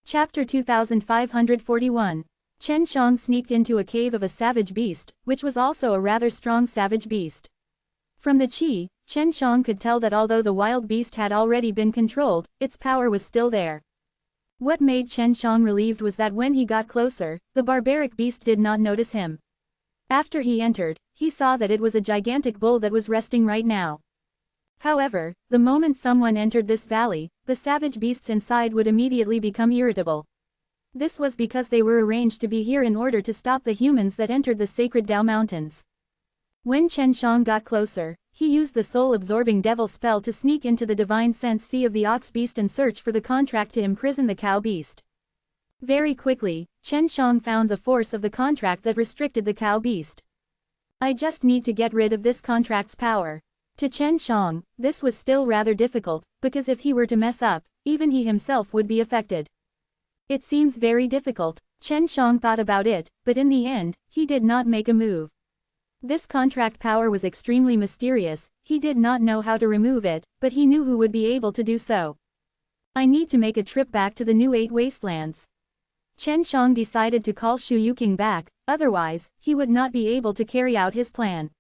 Chapter 2541. Chen Shang sneaked into a cave of a savage beast, which was also a rather strong savage beast. From the qi, Chen Shang could tell that although the wild beast had already been controlled, its power was still there. What made Chen Shang relieved was that when he got closer, the barbaric beast did not notice him. After he entered, he saw that it was a gigantic bull that was resting right now. However, the moment someone entered this valley, the savage beasts inside would immediately become irritable. This was because they were arranged to be here in order to stop the humans that entered the sacred Dao Mountains. When Chen Shang got closer, he used the soul-absorbing devil spell to sneak into the divine sense sea of the ox beast and search for the contract to imprison the cow beast. Very quickly, Chen Shang found the force of the contract that restricted the cow beast. I just need to get rid of this contract's power. To Chen Shang, this was still rather difficult, because if he were to mess up, even he himself would be affected. It seems very difficult. Chen Shang thought about it, but in the end, he did not make a move. This contract power was extremely mysterious, he did not know how to remove it, but he knew who would be able to do so. I need to make a trip back to the new 8 wastelands. Chen Shang decided to call Shu Yuqing back, otherwise, he would not be able to carry out his plan.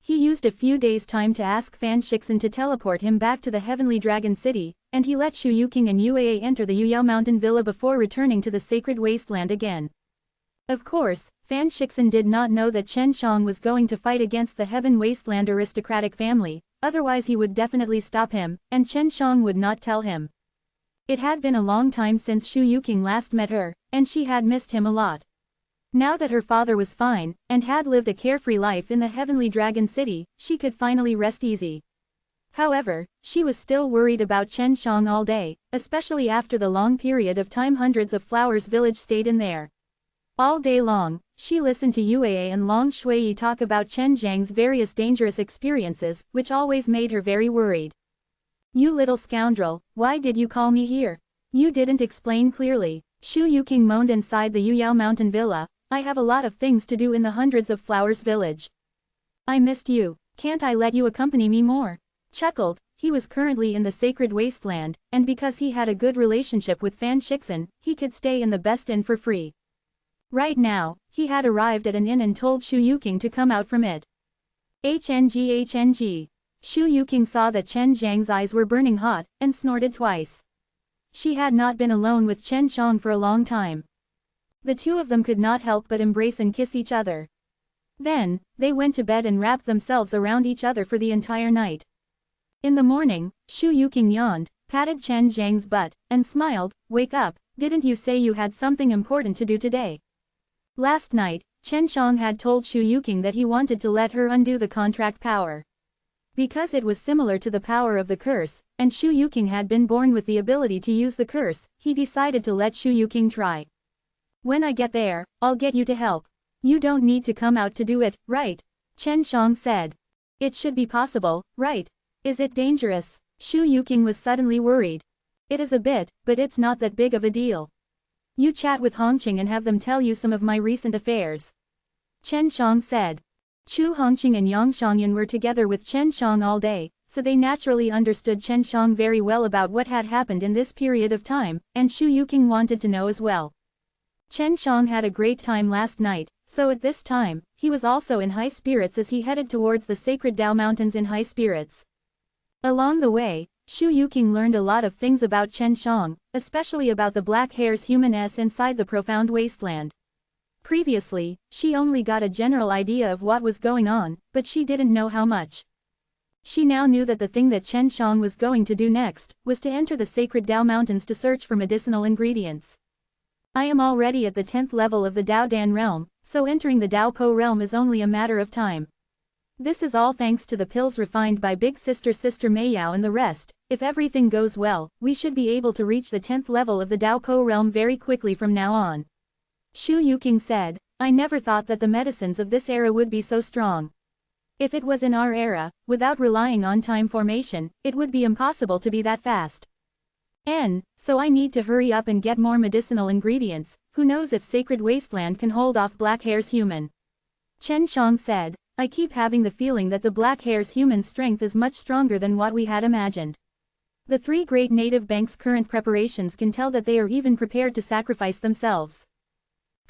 He used a few days' time to ask vansh.saran to teleport him back to the Heavenly Dragon City, and he let Shu Yuqing and Yuaa enter the Yuyao Mountain Villa before returning to the Sacred Wasteland again. Of course, vansh.saran did not know that Chen Shang was going to fight against the Heaven Wasteland aristocratic family, otherwise he would definitely stop him, and Chen Shang would not tell him. It had been a long time since Shu Yuqing last met her, and she had missed him a lot. Now that her father was fine, and had lived a carefree life in the Heavenly Dragon City, she could finally rest easy. However, she was still worried about Chen Shang all day, especially after the long period of time hundreds of Flowers Village stayed in there. All day long, she listened to Yuaa and Long Shui talk about Chen Zhang's various dangerous experiences, which always made her very worried. You little scoundrel, why did you call me here? You didn't explain clearly. Shu Yuqing moaned inside the Yuyao Mountain Villa. I have a lot of things to do in the hundreds of Flowers Village. I missed you, can't I let you accompany me more? Chuckled, he was currently in the Sacred Wasteland, and because he had a good relationship with vansh.saran, he could stay in the best inn for free. Right now, he had arrived at an inn and told Shu Yuqing to come out from it. HNG. Shu Yuqing saw that Chen Zhang's eyes were burning hot, and snorted twice. She had not been alone with Chen Shang for a long time. The two of them could not help but embrace and kiss each other. Then, they went to bed and wrapped themselves around each other for the entire night. In the morning, Shu Yuqing yawned, patted Chen Zhang's butt, and smiled. Wake up, didn't you say you had something important to do today? Last night, Chen Shang had told Shu Yuqing that he wanted to let her undo the contract power. Because it was similar to the power of the curse, and Shu Yuqing had been born with the ability to use the curse, he decided to let Shu Yuqing try. When I get there, I'll get you to help. You don't need to come out to do it, right? Chen Shang said. It should be possible, right? Is it dangerous? Shu Yuqing was suddenly worried. It is a bit, but it's not that big of a deal. You chat with Hongqing and have them tell you some of my recent affairs. Chen Shang said. Chu Hongqing and Yang Shangyan were together with Chen Shang all day, so they naturally understood Chen Shang very well about what had happened in this period of time, and Shu Yuqing wanted to know as well. Chen Shang had a great time last night, so at this time, he was also in high spirits as he headed towards the Sacred Dao Mountains in high spirits. Along the way, Shu Yuqing learned a lot of things about Chen Shang, especially about the black hairs human-s inside the profound wasteland. Previously, she only got a general idea of what was going on, but she didn't know how much. She now knew that the thing that Chen Shang was going to do next, was to enter the Sacred Dao Mountains to search for medicinal ingredients. I am already at the 10th level of the Dao Dan realm, so entering the Dao Po realm is only a matter of time. This is all thanks to the pills refined by Big Sister Meiyao and the rest. If everything goes well, we should be able to reach the 10th level of the Dao Po realm very quickly from now on. Shu Yuqing said, I never thought that the medicines of this era would be so strong. If it was in our era, without relying on time formation, it would be impossible to be that fast. So I need to hurry up and get more medicinal ingredients. Who knows if Sacred Wasteland can hold off Black Hair's human? Chen Shang said, I keep having the feeling that the Black Hair's human strength is much stronger than what we had imagined. The three great native banks' current preparations can tell that they are even prepared to sacrifice themselves.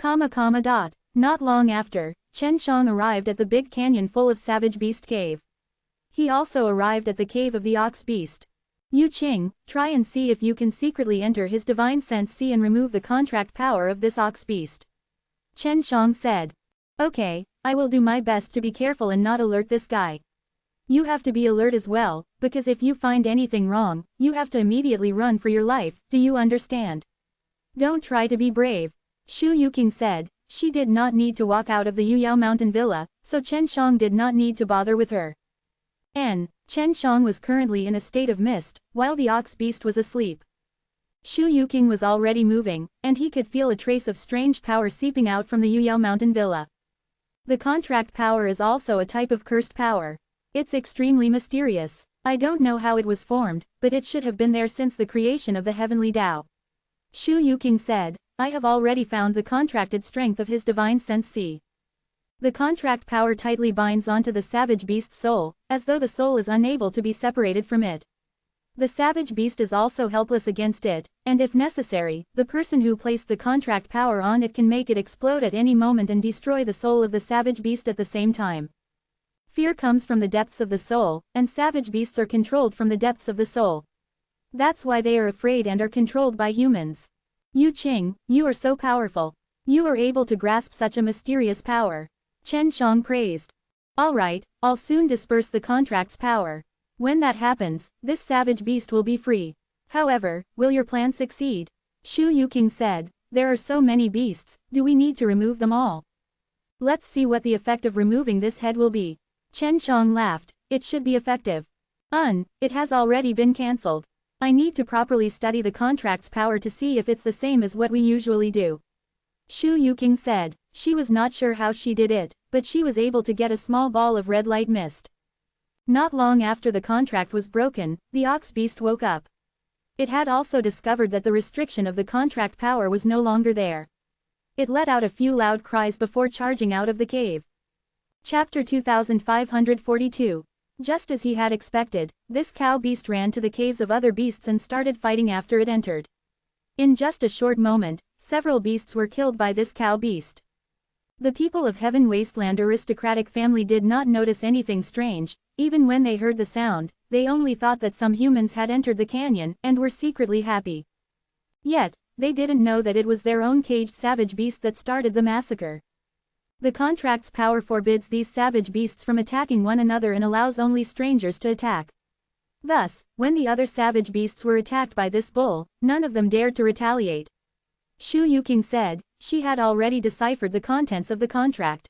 Not long after, Chen Shang arrived at the big canyon full of Savage Beast Cave. He also arrived at the cave of the Ox Beast. Yu Qing, try and see if you can secretly enter his divine sense C and remove the contract power of this Ox Beast. Chen Shang said. Okay, I will do my best to be careful and not alert this guy. You have to be alert as well, because if you find anything wrong, you have to immediately run for your life, do you understand? Don't try to be brave. Shu Yuqing said. She did not need to walk out of the Yuyao Mountain Villa, so Chen Shang did not need to bother with her. Chen Shang was currently in a state of mist, while the Ox Beast was asleep. Shu Yuqing was already moving, and he could feel a trace of strange power seeping out from the Yuyao Mountain Villa. The contract power is also a type of cursed power. It's extremely mysterious. I don't know how it was formed, but it should have been there since the creation of the heavenly Tao. Shu Yuqing said. I have already found the contracted strength of his divine sense C. The contract power tightly binds onto the savage beast's soul, as though the soul is unable to be separated from it. The savage beast is also helpless against it, and if necessary, the person who placed the contract power on it can make it explode at any moment and destroy the soul of the savage beast at the same time. Fear comes from the depths of the soul, and savage beasts are controlled from the depths of the soul. That's why they are afraid and are controlled by humans. Yu Qing, you are so powerful. You are able to grasp such a mysterious power. Chen Shang praised. Alright, I'll soon disperse the contract's power. When that happens, this savage beast will be free. However, will your plan succeed? Shu Yuqing said. There are so many beasts, do we need to remove them all? Let's see what the effect of removing this head will be. Chen Shang laughed. It should be effective. It has already been cancelled. I need to properly study the contract's power to see if it's the same as what we usually do. Shu Yuqing said. She was not sure how she did it, but she was able to get a small ball of red light mist. Not long after the contract was broken, the Ox Beast woke up. It had also discovered that the restriction of the contract power was no longer there. It let out a few loud cries before charging out of the cave. Chapter 2542. Just as he had expected, this cow beast ran to the caves of other beasts and started fighting after it entered. In just a short moment, several beasts were killed by this cow beast. The people of Heaven Wasteland aristocratic family did not notice anything strange, even when they heard the sound, they only thought that some humans had entered the canyon and were secretly happy. Yet, they didn't know that it was their own caged savage beast that started the massacre. The contract's power forbids these savage beasts from attacking one another and allows only strangers to attack. Thus, when the other savage beasts were attacked by this bull, none of them dared to retaliate. Shu Yuqing said. She had already deciphered the contents of the contract.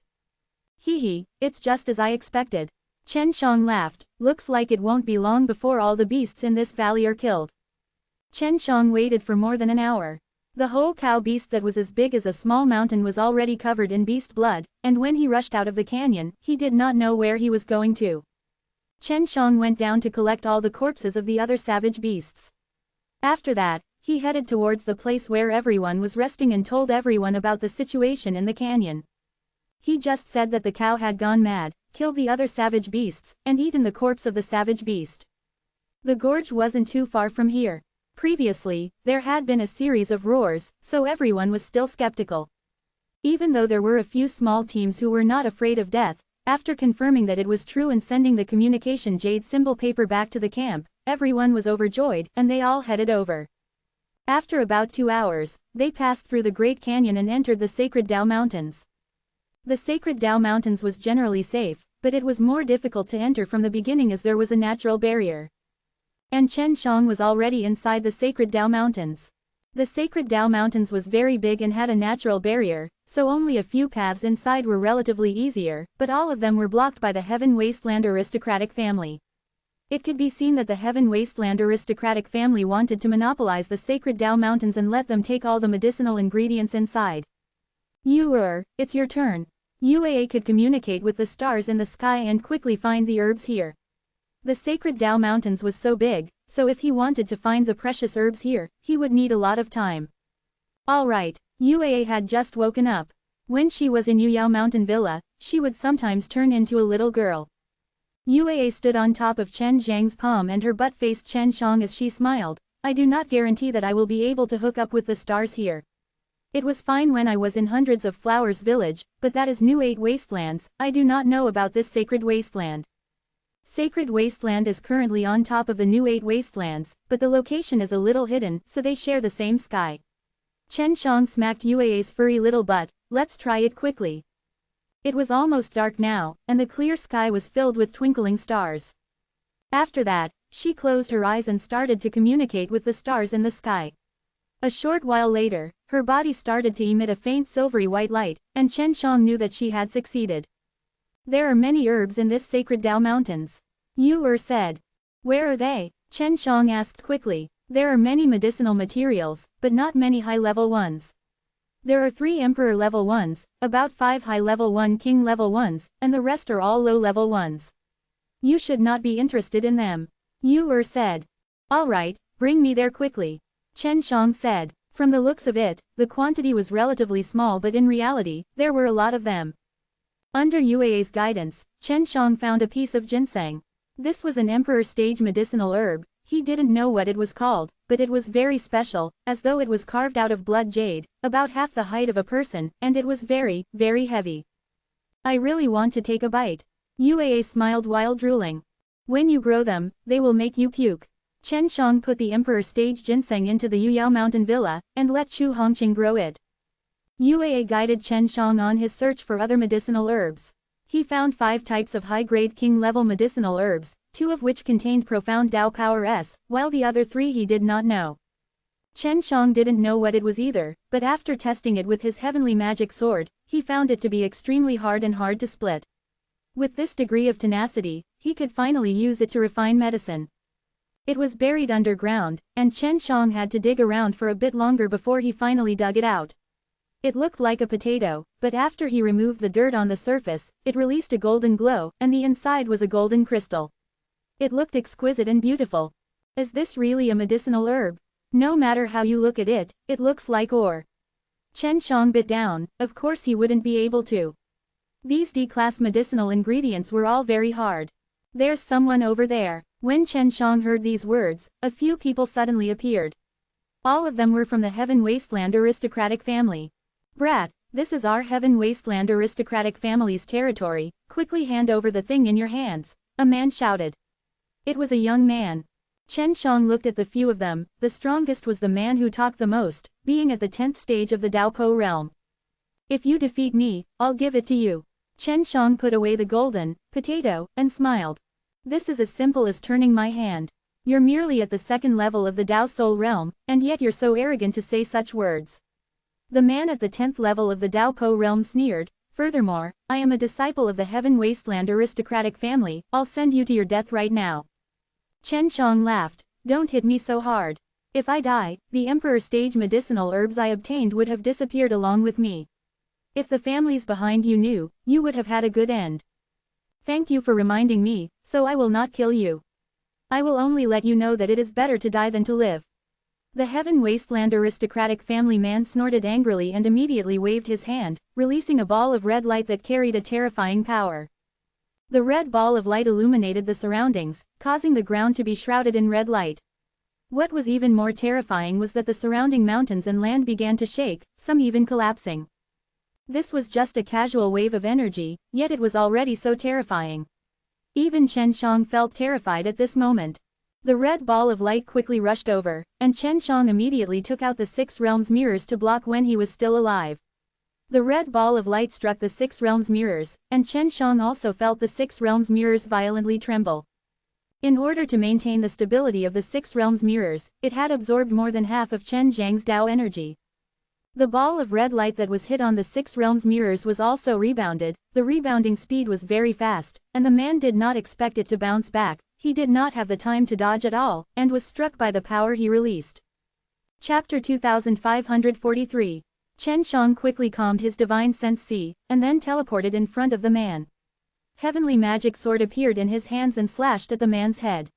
It's just as I expected. Chen Shang laughed. Looks like it won't be long before all the beasts in this valley are killed. Chen Shang waited for more than an hour. The whole cow beast that was as big as a small mountain was already covered in beast blood, and when he rushed out of the canyon, he did not know where he was going to. Chen Shang went down to collect all the corpses of the other savage beasts. After that, he headed towards the place where everyone was resting and told everyone about the situation in the canyon. He just said that the cow had gone mad, killed the other savage beasts, and eaten the corpse of the savage beast. The gorge wasn't too far from here. Previously, there had been a series of roars, so everyone was still skeptical. Even though there were a few small teams who were not afraid of death, after confirming that it was true and sending the communication jade symbol paper back to the camp, everyone was overjoyed, and they all headed over. After about 2 hours, they passed through the Great Canyon and entered the Sacred Tao Mountains. The Sacred Tao Mountains was generally safe, but it was more difficult to enter from the beginning as there was a natural barrier. And Chen Shang was already inside the Sacred Tao Mountains. The Sacred Tao Mountains was very big and had a natural barrier, so only a few paths inside were relatively easier, but all of them were blocked by the Heaven Wasteland aristocratic family. It could be seen that the Heaven Wasteland aristocratic family wanted to monopolize the Sacred Tao Mountains and let them take all the medicinal ingredients inside. It's your turn. Yue could communicate with the stars in the sky and quickly find the herbs here. The Sacred Tao Mountains was so big, so if he wanted to find the precious herbs here, he would need a lot of time. Alright, Yue had just woken up. When she was in Yuyao Mountain Villa, she would sometimes turn into a little girl. Yue stood on top of Chen Zhang's palm and her butt faced Chen Shang as she smiled. I do not guarantee that I will be able to hook up with the stars here. It was fine when I was in Hundreds of Flowers village, but that is new 8 wastelands. I do not know about this sacred wasteland. Sacred wasteland is currently on top of the new 8 wastelands, but the location is a little hidden, so they share the same sky. Chen Shang smacked Yue's furry little butt. Let's try it quickly. It was almost dark now, and the clear sky was filled with twinkling stars. After that, she closed her eyes and started to communicate with the stars in the sky. A short while later, her body started to emit a faint silvery white light, and Chen Shang knew that she had succeeded. There are many herbs in this sacred Dao mountains. Yu said. Where are they? Chen Shang asked quickly. There are many medicinal materials, but not many high-level ones. There are 3 Emperor level ones, about 5 high-level 1 King level ones, and the rest are all low-level ones. You should not be interested in them. Yu said. Alright, bring me there quickly. Chen Shang said. From the looks of it, the quantity was relatively small, but in reality, there were a lot of them. Under Yue's guidance, Chen Shang found a piece of ginseng. This was an Emperor stage medicinal herb. He didn't know what it was called, but it was very special, as though it was carved out of blood jade, about half the height of a person, and it was very, very heavy. I really want to take a bite. Yue smiled while drooling. When you grow them, they will make you puke. Chen Shang put the Emperor stage ginseng into the Yuyao mountain villa, and let Chu Hongqing grow it. Yue guided Chen Shang on his search for other medicinal herbs. He found 5 types of high-grade king-level medicinal herbs, 2 of which contained profound Dao power S, while the other 3 he did not know. Chen Shang didn't know what it was either, but after testing it with his heavenly magic sword, he found it to be extremely hard and hard to split. With this degree of tenacity, he could finally use it to refine medicine. It was buried underground, and Chen Shang had to dig around for a bit longer before he finally dug it out. It looked like a potato, but after he removed the dirt on the surface, it released a golden glow, and the inside was a golden crystal. It looked exquisite and beautiful. Is this really a medicinal herb? No matter how you look at it, it looks like ore. Chen Shang bit down. Of course he wouldn't be able to. These D-class medicinal ingredients were all very hard. There's someone over there. When Chen Shang heard these words, a few people suddenly appeared. All of them were from the Heaven Wasteland aristocratic family. Brat, this is our Heaven Wasteland aristocratic family's territory, quickly hand over the thing in your hands, a man shouted. It was a young man. Chen Shang looked at the few of them. The strongest was the man who talked the most, being at the 10th stage of the Daopo realm. If you defeat me, I'll give it to you. Chen Shang put away the golden potato, and smiled. This is as simple as turning my hand. You're merely at the 2nd level of the Dao Soul realm, and yet you're so arrogant to say such words. The man at the 10th level of the Dao Po realm sneered. Furthermore, I am a disciple of the Heaven Wasteland aristocratic family. I'll send you to your death right now. Chen Shang laughed. Don't hit me so hard. If I die, the Emperor stage medicinal herbs I obtained would have disappeared along with me. If the families behind you knew, you would have had a good end. Thank you for reminding me, so I will not kill you. I will only let you know that it is better to die than to live. The Heaven Wasteland aristocratic family man snorted angrily and immediately waved his hand, releasing a ball of red light that carried a terrifying power. The red ball of light illuminated the surroundings, causing the ground to be shrouded in red light. What was even more terrifying was that the surrounding mountains and land began to shake, some even collapsing. This was just a casual wave of energy, yet it was already so terrifying. Even Chen Shang felt terrified at this moment. The red ball of light quickly rushed over, and Chen Shang immediately took out the 6 realms mirrors to block when he was still alive. The red ball of light struck the 6 realms mirrors, and Chen Shang also felt the 6 realms mirrors violently tremble. In order to maintain the stability of the 6 realms mirrors, it had absorbed more than half of Chen Zhang's Dao energy. The ball of red light that was hit on the 6 realms mirrors was also rebounded. The rebounding speed was very fast, and the man did not expect it to bounce back. He did not have the time to dodge at all, and was struck by the power he released. Chapter 2543. Chen Shang quickly calmed his divine sense C, and then teleported in front of the man. Heavenly magic sword appeared in his hands and slashed at the man's head.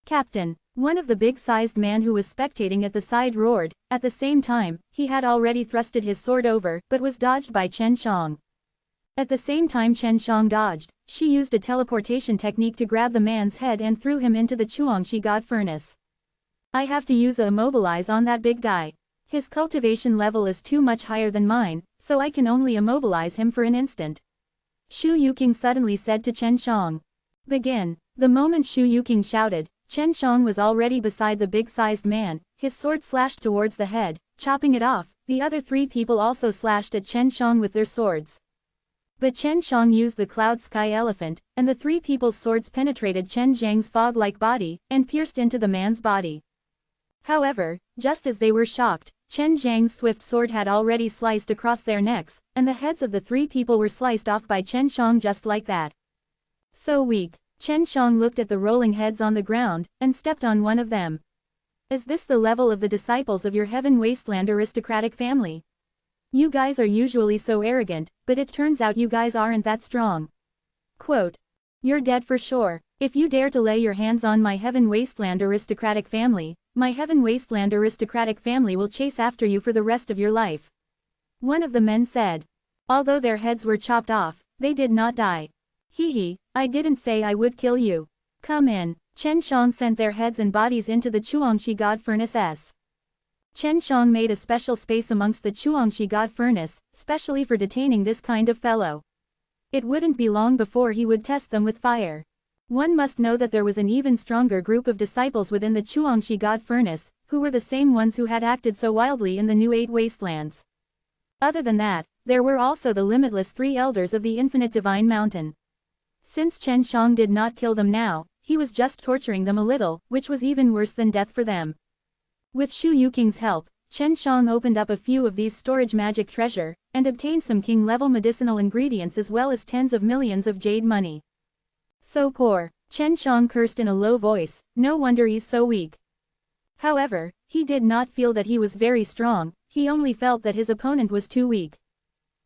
Captain, one of the big-sized man who was spectating at the side roared. At the same time, he had already thrusted his sword over, but was dodged by Chen Shang. At the same time Chen Shang dodged, she used a teleportation technique to grab the man's head and threw him into the Chuangshi God furnace. I have to use a immobilize on that big guy. His cultivation level is too much higher than mine, so I can only immobilize him for an instant. Shu Yuking suddenly said to Chen Shang. Begin. The moment Shu Yuking shouted, Chen Shang was already beside the big-sized man, his sword slashed towards the head, chopping it off. The other three people also slashed at Chen Shang with their swords. But Chen Shang used the Cloud Sky Elephant, and the three people's swords penetrated Chen Zhang's fog-like body, and pierced into the man's body. However, just as they were shocked, Chen Zhang's swift sword had already sliced across their necks, and the heads of the three people were sliced off by Chen Shang just like that. So weak. Chen Shang looked at the rolling heads on the ground, and stepped on one of them. Is this the level of the disciples of your Heaven Wasteland aristocratic family? You guys are usually so arrogant, but it turns out you guys aren't that strong. Quote. You're dead for sure. If you dare to lay your hands on my Heaven Wasteland aristocratic family, my Heaven Wasteland aristocratic family will chase after you for the rest of your life. One of the men said. Although their heads were chopped off, they did not die. Hee, I didn't say I would kill you. Come in. Chen Shang sent their heads and bodies into the Chuangshi God Furnace S. Chen Shang made a special space amongst the Chuangshi God Furnace, specially for detaining this kind of fellow. It wouldn't be long before he would test them with fire. One must know that there was an even stronger group of disciples within the Chuangshi God Furnace, who were the same ones who had acted so wildly in the New Eight Wastelands. Other than that, there were also the limitless three elders of the infinite divine mountain. Since Chen Shang did not kill them now, he was just torturing them a little, which was even worse than death for them. With Shu Yuking's help, Chen Shang opened up a few of these storage magic treasure, and obtained some king-level medicinal ingredients as well as tens of millions of jade money. So poor. Chen Shang cursed in a low voice, no wonder he's so weak. However, he did not feel that he was very strong, he only felt that his opponent was too weak.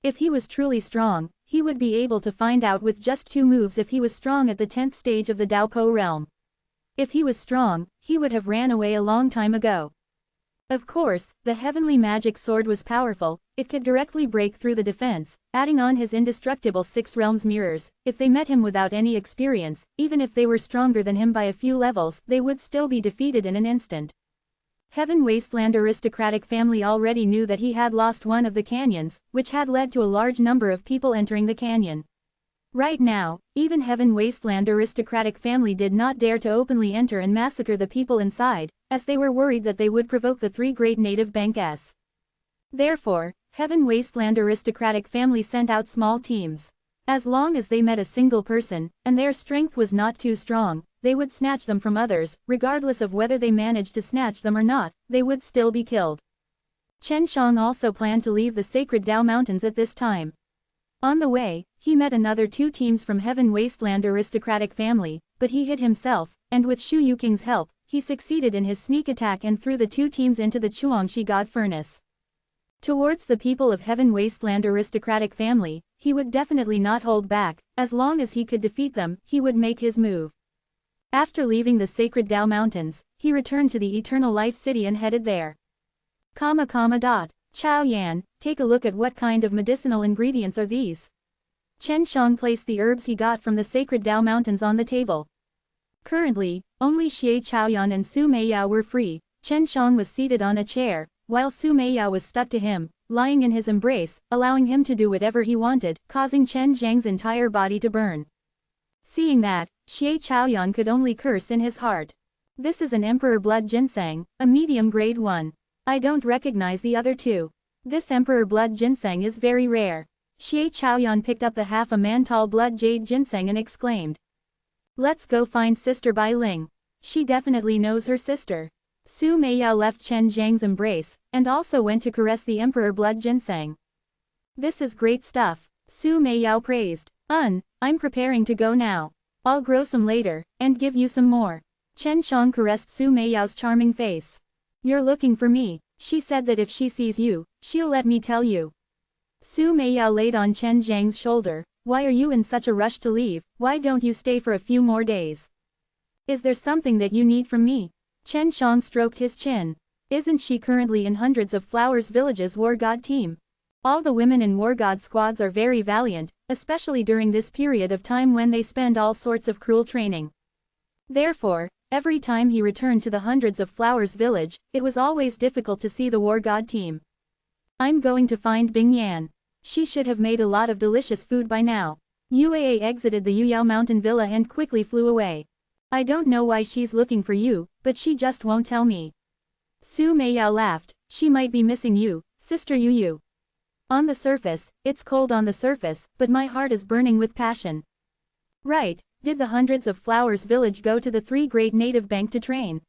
If he was truly strong, he would be able to find out with just 2 moves if he was strong at the 10th stage of the Daopo realm. If he was strong, he would have ran away a long time ago. Of course, the heavenly magic sword was powerful, it could directly break through the defense, adding on his indestructible 6 realms mirrors. If they met him without any experience, even if they were stronger than him by a few levels, they would still be defeated in an instant. Heaven Wasteland aristocratic family already knew that he had lost one of the canyons, which had led to a large number of people entering the canyon. Right now, even Heaven Wasteland aristocratic family did not dare to openly enter and massacre the people inside, as they were worried that they would provoke the 3 great native banks. Therefore, Heaven Wasteland aristocratic family sent out small teams. As long as they met a single person, and their strength was not too strong, they would snatch them from others, regardless of whether they managed to snatch them or not, they would still be killed. Chen Shang also planned to leave the sacred Dao Mountains at this time. On the way, he met another 2 teams from Heaven Wasteland aristocratic family, but he hid himself, and with Shu Yuking's help, he succeeded in his sneak attack and threw the 2 teams into the Chuangshi God Furnace. Towards the people of Heaven Wasteland aristocratic family, he would definitely not hold back, as long as he could defeat them, he would make his move. After leaving the sacred Dao Mountains, he returned to the Eternal Life City and headed there. Chao Yan, take a look at what kind of medicinal ingredients are these. Chen Shang placed the herbs he got from the sacred Dao Mountains on the table. Currently, only Xie Chaoyan and Su Meiyao were free. Chen Shang was seated on a chair, while Su Meiyao was stuck to him, lying in his embrace, allowing him to do whatever he wanted, causing Chen Zhang's entire body to burn. Seeing that, Xie Chaoyan could only curse in his heart. This is an Emperor Blood Ginseng, a medium grade 1. I don't recognize the other 2. This Emperor Blood Ginseng is very rare. Xie Chaoyan picked up the half-a-man-tall Blood Jade Ginseng and exclaimed. Let's go find Sister Bai Ling. She definitely knows her sister. Su Meiyao left Chen Zhang's embrace, and also went to caress the Emperor Blood Ginseng. This is great stuff, Su Meiyao praised. I'm preparing to go now. I'll grow some later, and give you some more. Chen Shang caressed Su Meiyao's charming face. You're looking for me. She said that if she sees you, she'll let me tell you. Su Meiyao laid on Chen Zhang's shoulder. Why are you in such a rush to leave? Why don't you stay for a few more days? Is there something that you need from me? Chen Shang stroked his chin. Isn't she currently in hundreds of Flowers Village's war god team? All the women in War God squads are very valiant, especially during this period of time when they spend all sorts of cruel training. Therefore, every time he returned to the Hundreds of Flowers village, it was always difficult to see the War God team. I'm going to find Bing Yan. She should have made a lot of delicious food by now. Yuaa exited the Yuyao Mountain Villa and quickly flew away. I don't know why she's looking for you, but she just won't tell me. Su Meiyao laughed. She might be missing you, Sister Yu. On the surface, it's cold on the surface, but my heart is burning with passion. Right, did the Hundreds of Flowers village go to the Three Great Native Bank to train?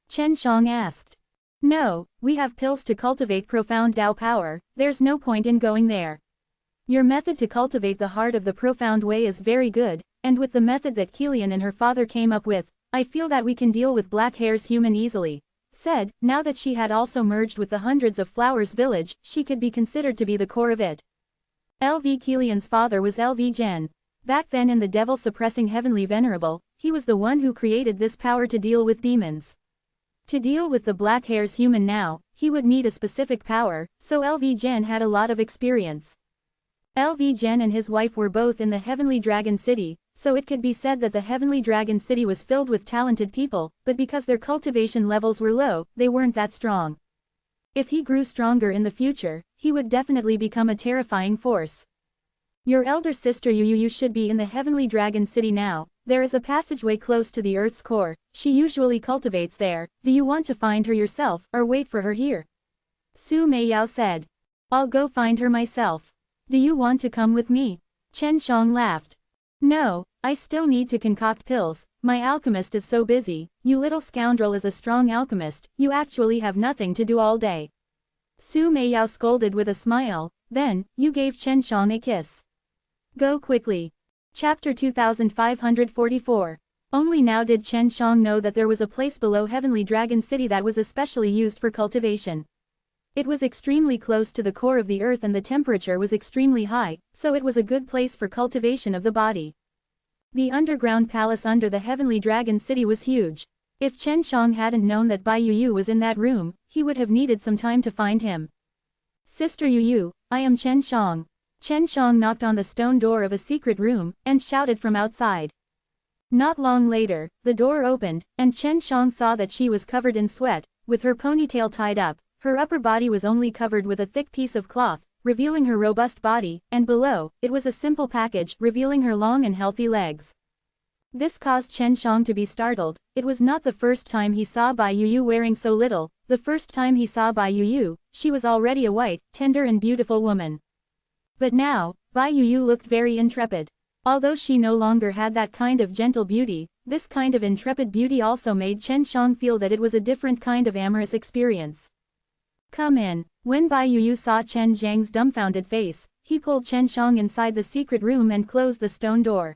Chen Shang asked. No, we have pills to cultivate profound Dao power, there's no point in going there. Your method to cultivate the heart of the profound way is very good, and with the method that Kilian and her father came up with, I feel that we can deal with Black Hair's human easily. Said, now that she had also merged with the Hundreds of Flowers village, she could be considered to be the core of it. LV Kilian's father was LV Gen. Back then in the devil-suppressing heavenly Venerable, he was the one who created this power to deal with demons. To deal with the Black Hair's human now, he would need a specific power, so LV Gen had a lot of experience. LV Gen and his wife were both in the Heavenly Dragon City, so it could be said that the Heavenly Dragon City was filled with talented people, but because their cultivation levels were low, they weren't that strong. If he grew stronger in the future, he would definitely become a terrifying force. Your elder sister Yu should be in the Heavenly Dragon City now. There is a passageway close to the Earth's core. She usually cultivates there. Do you want to find her yourself, or wait for her here? Su Meiyao said. I'll go find her myself. Do you want to come with me? Chen Shang laughed. No, I still need to concoct pills. My alchemist is so busy. You little scoundrel is a strong alchemist. You actually have nothing to do all day. Su Meiyao scolded with a smile. Then, you gave Chen Shang a kiss. Go quickly. Chapter 2544. Only now did Chen Shang know that there was a place below Heavenly Dragon City that was especially used for cultivation. It was extremely close to the core of the earth and the temperature was extremely high, so it was a good place for cultivation of the body. The underground palace under the Heavenly Dragon City was huge. If Chen Shang hadn't known that Bai Yu was in that room, he would have needed some time to find him. Sister Yu, I am Chen Shang. Chen Shang knocked on the stone door of a secret room, and shouted from outside. Not long later, the door opened, and Chen Shang saw that she was covered in sweat, with her ponytail tied up. Her upper body was only covered with a thick piece of cloth, revealing her robust body, and below, it was a simple package, revealing her long and healthy legs. This caused Chen Shang to be startled. It was not the first time he saw Bai Yu wearing so little. The first time he saw Bai Yu, she was already a white, tender and beautiful woman. But now, Bai Yu looked very intrepid. Although she no longer had that kind of gentle beauty, this kind of intrepid beauty also made Chen Shang feel that it was a different kind of amorous experience. Come in. When Bai Yu saw Chen Zhang's dumbfounded face, he pulled Chen Shang inside the secret room and closed the stone door.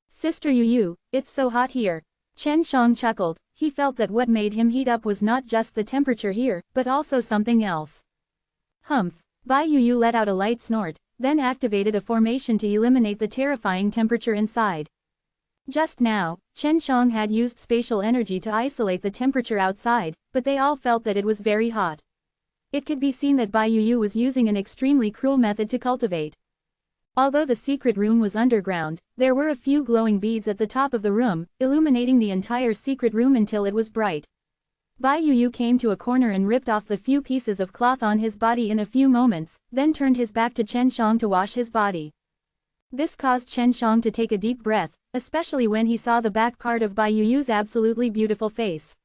Sister Yu, it's so hot here. Chen Shang chuckled. He felt that what made him heat up was not just the temperature here, but also something else. Humph. Bai Yu let out a light snort, then activated a formation to eliminate the terrifying temperature inside. Just now, Chen Shang had used spatial energy to isolate the temperature outside, but they all felt that it was very hot. It could be seen that Bai Yu was using an extremely cruel method to cultivate. Although the secret room was underground, there were a few glowing beads at the top of the room, illuminating the entire secret room until it was bright. Bai Yu came to a corner and ripped off the few pieces of cloth on his body in a few moments, then turned his back to Chen Shang to wash his body. This caused Chen Shang to take a deep breath, especially when he saw the back part of Bai Yu's absolutely beautiful face.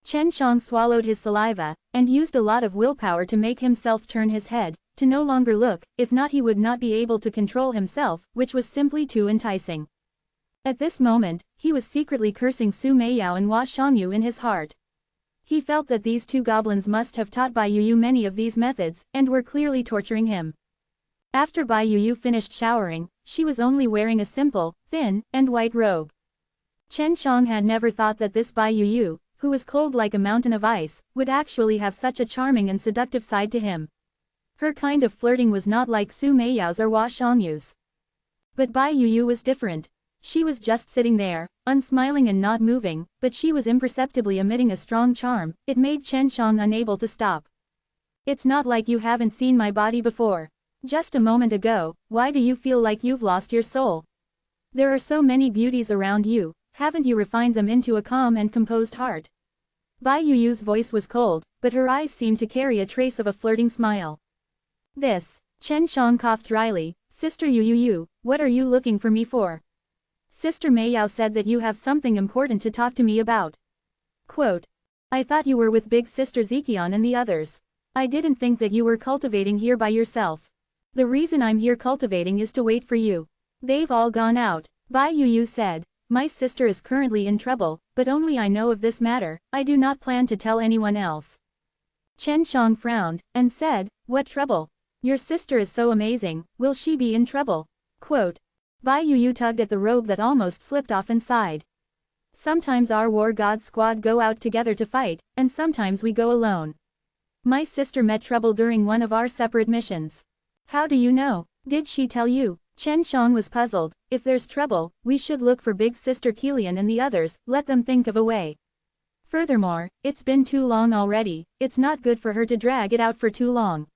Chen Shang swallowed his saliva, and used a lot of willpower to make himself turn his head, to no longer look, if not he would not be able to control himself, which was simply too enticing. At this moment, he was secretly cursing Su Meiyao and Hua Shangyu in his heart. He felt that these two goblins must have taught Bai Yu many of these methods, and were clearly torturing him. After Bai Yu finished showering, she was only wearing a simple, thin, and white robe. Chen Shang had never thought that this Bai Yu, who was cold like a mountain of ice, would actually have such a charming and seductive side to him. Her kind of flirting was not like Su Meiyao's or Hua Shangyu's. But Bai Yu was different. She was just sitting there, unsmiling and not moving, but she was imperceptibly emitting a strong charm. It made Chen Shang unable to stop. It's not like you haven't seen my body before. Just a moment ago, why do you feel like you've lost your soul? There are so many beauties around you, haven't you refined them into a calm and composed heart? Bai Yu's voice was cold, but her eyes seemed to carry a trace of a flirting smile. Chen Shang coughed dryly. Sister Yu, what are you looking for me for? Sister Mei Yao said that you have something important to talk to me about. Quote. I thought you were with big sister Zekion and the others. I didn't think that you were cultivating here by yourself. The reason I'm here cultivating is to wait for you. They've all gone out, Bai Yu said. My sister is currently in trouble, but only I know of this matter. I do not plan to tell anyone else. Chen Shang frowned, and said, what trouble? Your sister is so amazing, will she be in trouble? Quote. Bai Yu tugged at the robe that almost slipped off and sighed. Sometimes our war god squad go out together to fight, and sometimes we go alone. My sister met trouble during one of our separate missions. How do you know? Did she tell you? Chen Shang was puzzled. If there's trouble, we should look for big sister Kilian and the others, let them think of a way. Furthermore, it's been too long already, it's not good for her to drag it out for too long.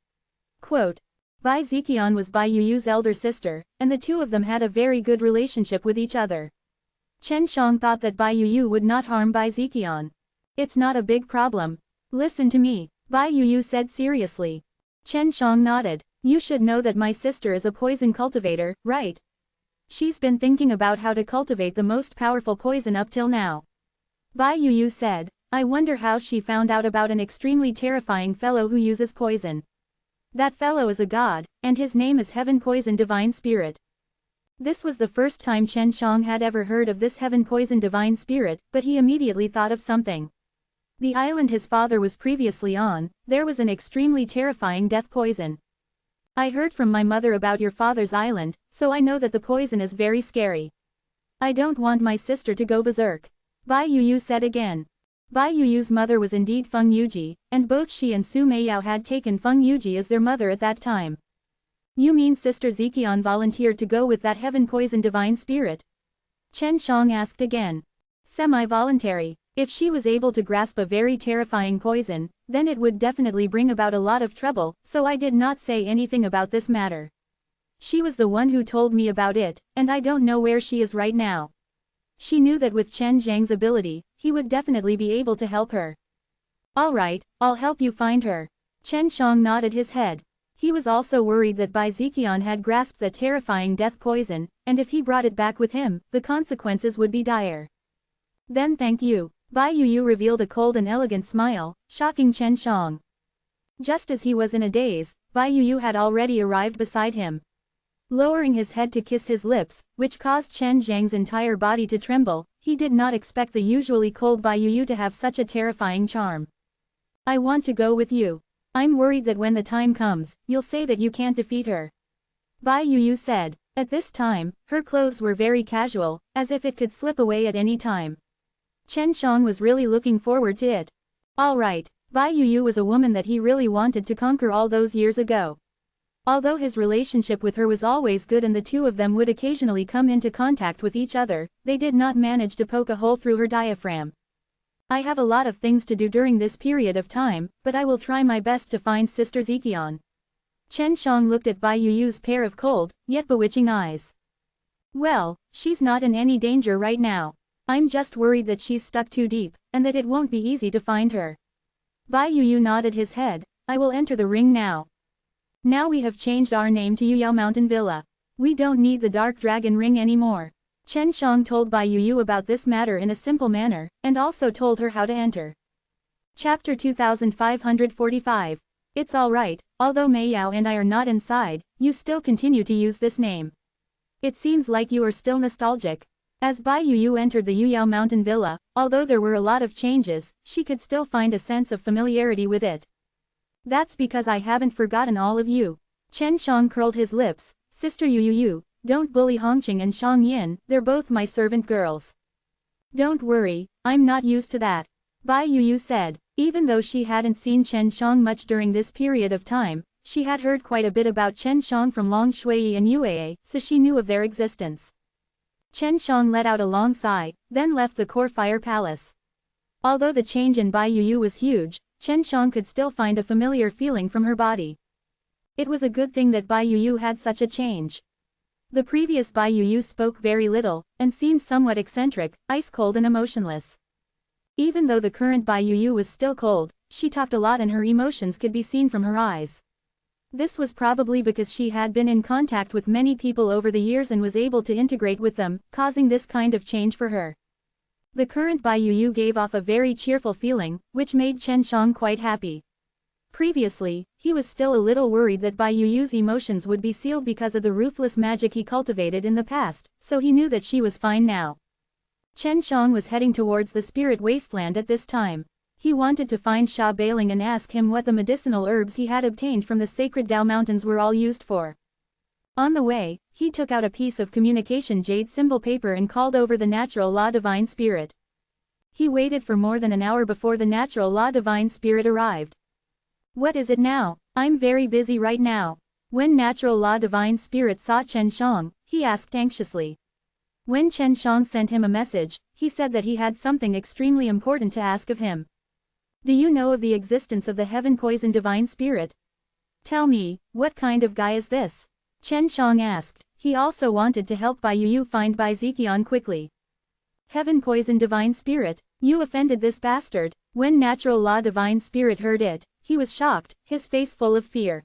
Quote. Bai Zekion was Bai Yu's elder sister, and the two of them had a very good relationship with each other. Chen Shang thought that Bai Yu would not harm Bai Zekion. It's not a big problem. Listen to me, Bai Yu said seriously. Chen Shang nodded. You should know that my sister is a poison cultivator, right? She's been thinking about how to cultivate the most powerful poison up till now. Bai Yu said, I wonder how she found out about an extremely terrifying fellow who uses poison. That fellow is a god, and his name is Heaven Poison Divine Spirit. This was the first time Chen Shang had ever heard of this Heaven Poison Divine Spirit, but he immediately thought of something. The island his father was previously on, there was an extremely terrifying death poison. I heard from my mother about your father's island, so I know that the poison is very scary. I don't want my sister to go berserk. Bai Yu said again. Bai Yu's mother was indeed Feng Yuji, and both she and Su Meiyao had taken Feng Yuji as their mother at that time. You mean Sister Zekion volunteered to go with that Heaven Poison Divine Spirit? Chen Shang asked again. Semi-voluntary. If she was able to grasp a very terrifying poison, then it would definitely bring about a lot of trouble, so I did not say anything about this matter. She was the one who told me about it, and I don't know where she is right now. She knew that with Chen Zhang's ability, he would definitely be able to help her. Alright, I'll help you find her. Chen Shang nodded his head. He was also worried that Bai Zekion had grasped the terrifying death poison, and if he brought it back with him, the consequences would be dire. Then thank you. Bai Yu revealed a cold and elegant smile, shocking Chen Shang. Just as he was in a daze, Bai Yu had already arrived beside him. Lowering his head to kiss his lips, which caused Chen Zhang's entire body to tremble, he did not expect the usually cold Bai Yu to have such a terrifying charm. I want to go with you. I'm worried that when the time comes, you'll say that you can't defeat her. Bai Yu said. At this time, her clothes were very casual, as if it could slip away at any time. Chen Shang was really looking forward to it. Alright, Bai Yu was a woman that he really wanted to conquer all those years ago. Although his relationship with her was always good and the two of them would occasionally come into contact with each other, they did not manage to poke a hole through her diaphragm. I have a lot of things to do during this period of time, but I will try my best to find Sister Zekion. Chen Shang looked at Bai Yu's pair of cold, yet bewitching eyes. Well, she's not in any danger right now. I'm just worried that she's stuck too deep, and that it won't be easy to find her. Bai Yu nodded his head. I will enter the ring now. Now we have changed our name to Yuyao Mountain Villa. We don't need the Dark Dragon Ring anymore. Chen Shang told Bai Yu about this matter in a simple manner, and also told her how to enter. Chapter 2545. It's alright, although Mei Yao and I are not inside, you still continue to use this name. It seems like you are still nostalgic. As Bai Yu entered the Yuyao Mountain Villa, although there were a lot of changes, she could still find a sense of familiarity with it. That's because I haven't forgotten all of you. Chen Shang curled his lips. Sister Yu, don't bully Hongqing and Shang Yin, they're both my servant girls. Don't worry, I'm not used to that. Bai Yu said. Even though she hadn't seen Chen Shang much during this period of time, she had heard quite a bit about Chen Shang from Long Shui and Yue, so she knew of their existence. Chen Shang let out a long sigh, then left the Core Fire Palace. Although the change in Bai Yu was huge, Chen Shang could still find a familiar feeling from her body. It was a good thing that Bai Yu had such a change. The previous Bai Yu spoke very little, and seemed somewhat eccentric, ice-cold and emotionless. Even though the current Bai Yu was still cold, she talked a lot and her emotions could be seen from her eyes. This was probably because she had been in contact with many people over the years and was able to integrate with them, causing this kind of change for her. The current Bai Yu gave off a very cheerful feeling, which made Chen Shang quite happy. Previously, he was still a little worried that Bai Yu's emotions would be sealed because of the ruthless magic he cultivated in the past, so he knew that she was fine now. Chen Shang was heading towards the spirit wasteland at this time. He wanted to find Sha Bailing and ask him what the medicinal herbs he had obtained from the sacred Dao mountains were all used for. On the way, he took out a piece of communication jade symbol paper and called over the natural law divine spirit. He waited for more than an hour before the natural law divine spirit arrived. What is it now? I'm very busy right now. When natural law divine spirit saw Chen Shang, he asked anxiously. When Chen Shang sent him a message, he said that he had something extremely important to ask of him. Do you know of the existence of the heaven poison divine spirit? Tell me, what kind of guy is this? Chen Shang asked. He also wanted to help Bai Yu find Bai Ziqian quickly. Heaven poison divine spirit? You offended this bastard. When natural law divine spirit heard it, he was shocked, his face full of fear.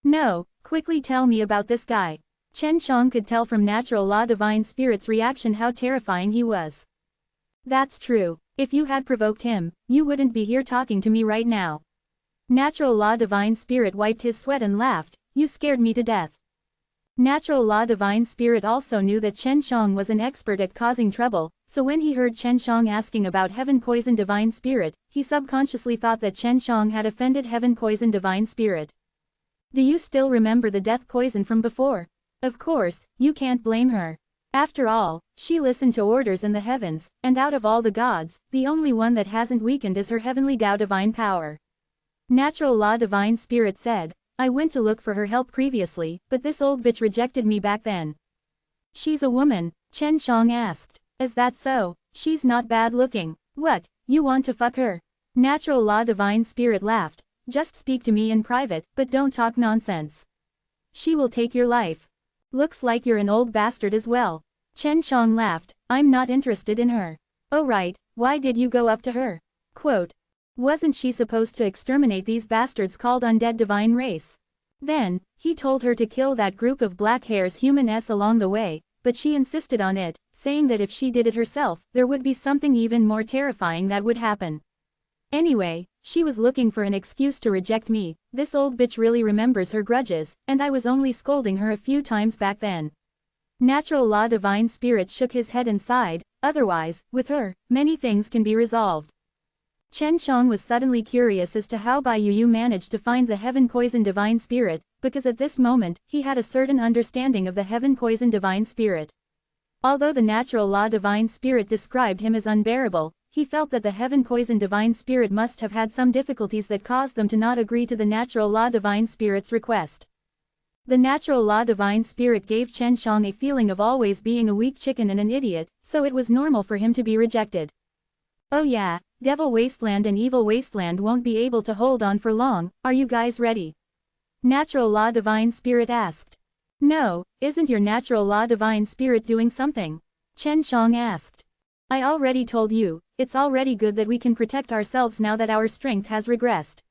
No, quickly tell me about this guy. Chen Shang could tell from natural law divine spirit's reaction how terrifying he was. That's true. If you had provoked him, you wouldn't be here talking to me right now. Natural law divine spirit wiped his sweat and laughed. You scared me to death. Natural law divine spirit also knew that Chen Shang was an expert at causing trouble, so when he heard Chen Shang asking about heaven poison divine spirit, he subconsciously thought that Chen Shang had offended heaven poison divine spirit. Do you still remember the death poison from before? Of course, you can't blame her. After all, she listened to orders in the heavens, and out of all the gods, the only one that hasn't weakened is her heavenly Tao divine power. Natural law divine spirit said, I went to look for her help previously, but this old bitch rejected me back then. She's a woman, Chen Shang asked. Is that so? She's not bad looking. What, you want to fuck her? Natural law divine spirit laughed. Just speak to me in private, but don't talk nonsense. She will take your life. Looks like you're an old bastard as well. Chen Shang laughed. I'm not interested in her. Oh right, why did you go up to her? Quote. Wasn't she supposed to exterminate these bastards called undead divine race? Then, he told her to kill that group of black hairs human-s along the way, but she insisted on it, saying that if she did it herself, there would be something even more terrifying that would happen. Anyway, she was looking for an excuse to reject me. This old bitch really remembers her grudges, and I was only scolding her a few times back then. Natural law divine spirit shook his head and sighed. Otherwise, with her, many things can be resolved. Chen Shang was suddenly curious as to how Bai Yu managed to find the heaven poison divine spirit, because at this moment, he had a certain understanding of the heaven poison divine spirit. Although the natural law divine spirit described him as unbearable, he felt that the heaven poison divine spirit must have had some difficulties that caused them to not agree to the natural law divine spirit's request. The natural law divine spirit gave Chen Shang a feeling of always being a weak chicken and an idiot, so it was normal for him to be rejected. Oh yeah, Devil Wasteland and Evil Wasteland won't be able to hold on for long. Are you guys ready? Natural law divine spirit asked. No, isn't your natural law divine spirit doing something? Chen Shang asked. I already told you, it's already good that we can protect ourselves now that our strength has regressed.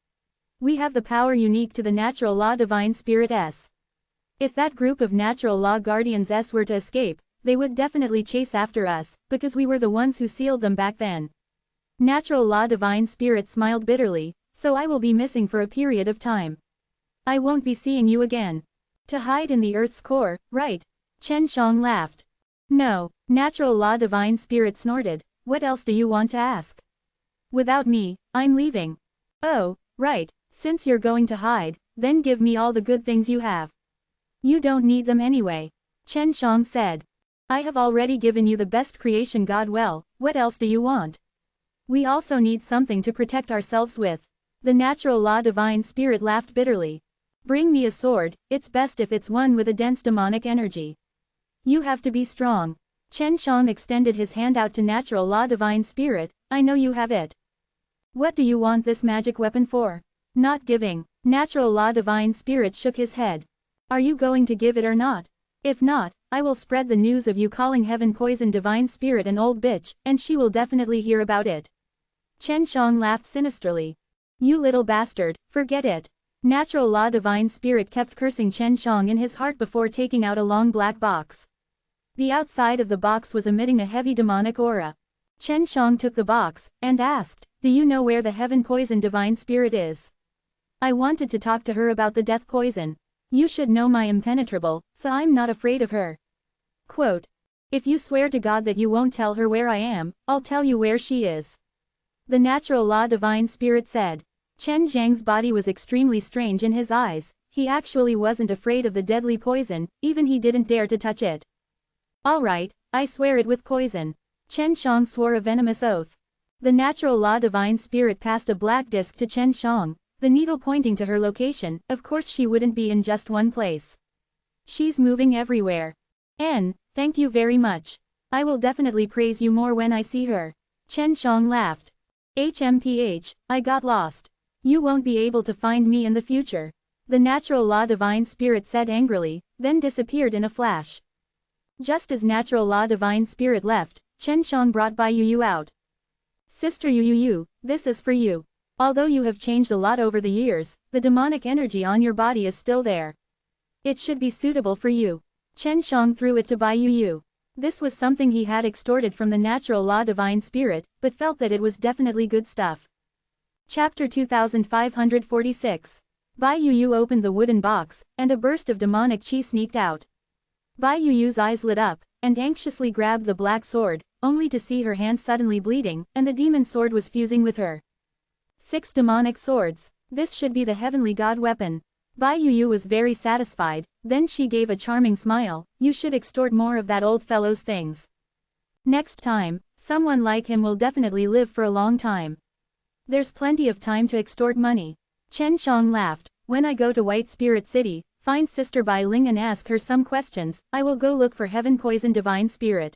We have the power unique to the natural law divine spirit S. If that group of natural law guardians S were to escape, they would definitely chase after us, because we were the ones who sealed them back then. Natural law divine spirit smiled bitterly, so I will be missing for a period of time. I won't be seeing you again. To hide in the earth's core, right? Chen Shang laughed. No, natural law divine spirit snorted. What else do you want to ask? Without me, I'm leaving. Oh, right, since you're going to hide, then give me all the good things you have. You don't need them anyway. Chen Shang said. I have already given you the best creation God. Well, what else do you want? We also need something to protect ourselves with. The natural law divine spirit laughed bitterly. Bring me a sword, it's best if it's one with a dense demonic energy. You have to be strong. Chen Shang extended his hand out to natural law divine spirit. I know you have it. What do you want this magic weapon for? Not giving. Natural Law Divine Spirit shook his head. Are you going to give it or not? If not, I will spread the news of you calling Heaven Poison Divine Spirit an old bitch, and she will definitely hear about it. Chen Shang laughed sinisterly. You little bastard, forget it. Natural Law Divine Spirit kept cursing Chen Shang in his heart before taking out a long black box. The outside of the box was emitting a heavy demonic aura. Chen Shang took the box, and asked, Do you know where the Heaven Poison Divine Spirit is? I wanted to talk to her about the death poison. You should know my impenetrable, so I'm not afraid of her. Quote. If you swear to God that you won't tell her where I am, I'll tell you where she is. The Natural Law Divine Spirit said. Chen Zhang's body was extremely strange in his eyes. He actually wasn't afraid of the deadly poison, even he didn't dare to touch it. Alright, I swear it with poison. Chen Shang swore a venomous oath. The Natural Law Divine Spirit passed a black disc to Chen Shang, the needle pointing to her location. Of course she wouldn't be in just one place. She's moving everywhere. Thank you very much. I will definitely praise you more when I see her. Chen Shang laughed. HMPH, I got lost. You won't be able to find me in the future. The Natural Law Divine Spirit said angrily, then disappeared in a flash. Just as Natural Law Divine Spirit left, Chen Shang brought Bai Yu out. Sister Yu, this is for you. Although you have changed a lot over the years, the demonic energy on your body is still there. It should be suitable for you. Chen Shang threw it to Bai Yu. This was something he had extorted from the Natural Law Divine Spirit, but felt that it was definitely good stuff. Chapter 2546. Bai Yu opened the wooden box, and a burst of demonic chi sneaked out. Bai Yu's eyes lit up, and anxiously grabbed the black sword, only to see her hand suddenly bleeding, and the demon sword was fusing with her. 6 demonic swords. This should be the heavenly god weapon. Bai Yu was very satisfied, then she gave a charming smile. You should extort more of that old fellow's things. Next time, someone like him will definitely live for a long time. There's plenty of time to extort money. Chen Shang laughed. When I go to White Spirit City, find Sister Bai Ling and ask her some questions. I will go look for Heaven Poison Divine Spirit.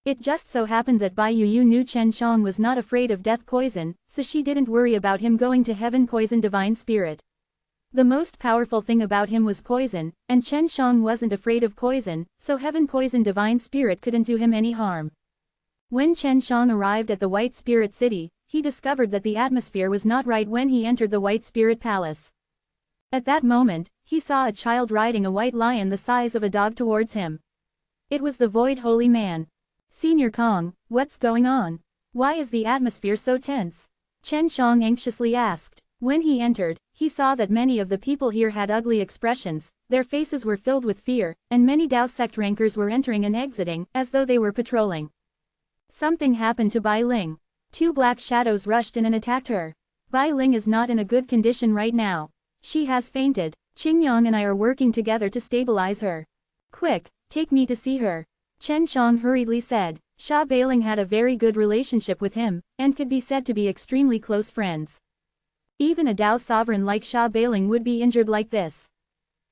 It just so happened that Bai Yu knew Chen Shang was not afraid of death poison, so she didn't worry about him going to Heaven Poison Divine Spirit. The most powerful thing about him was poison, and Chen Shang wasn't afraid of poison, so Heaven Poison Divine Spirit couldn't do him any harm. When Chen Shang arrived at the White Spirit City, he discovered that the atmosphere was not right when he entered the White Spirit Palace. At that moment, he saw a child riding a white lion the size of a dog towards him. It was the Void Holy Man. Senior Kong, what's going on? Why is the atmosphere so tense? Chen Shang anxiously asked. When he entered, he saw that many of the people here had ugly expressions, their faces were filled with fear, and many Dao sect rankers were entering and exiting, as though they were patrolling. Something happened to Bai Ling. 2 black shadows rushed in and attacked her. Bai Ling is not in a good condition right now. She has fainted. Qingyang and I are working together to stabilize her. Quick, take me to see her. Chen Shang hurriedly said. Sha Bailing had a very good relationship with him, and could be said to be extremely close friends. Even a Dao sovereign like Sha Bailing would be injured like this.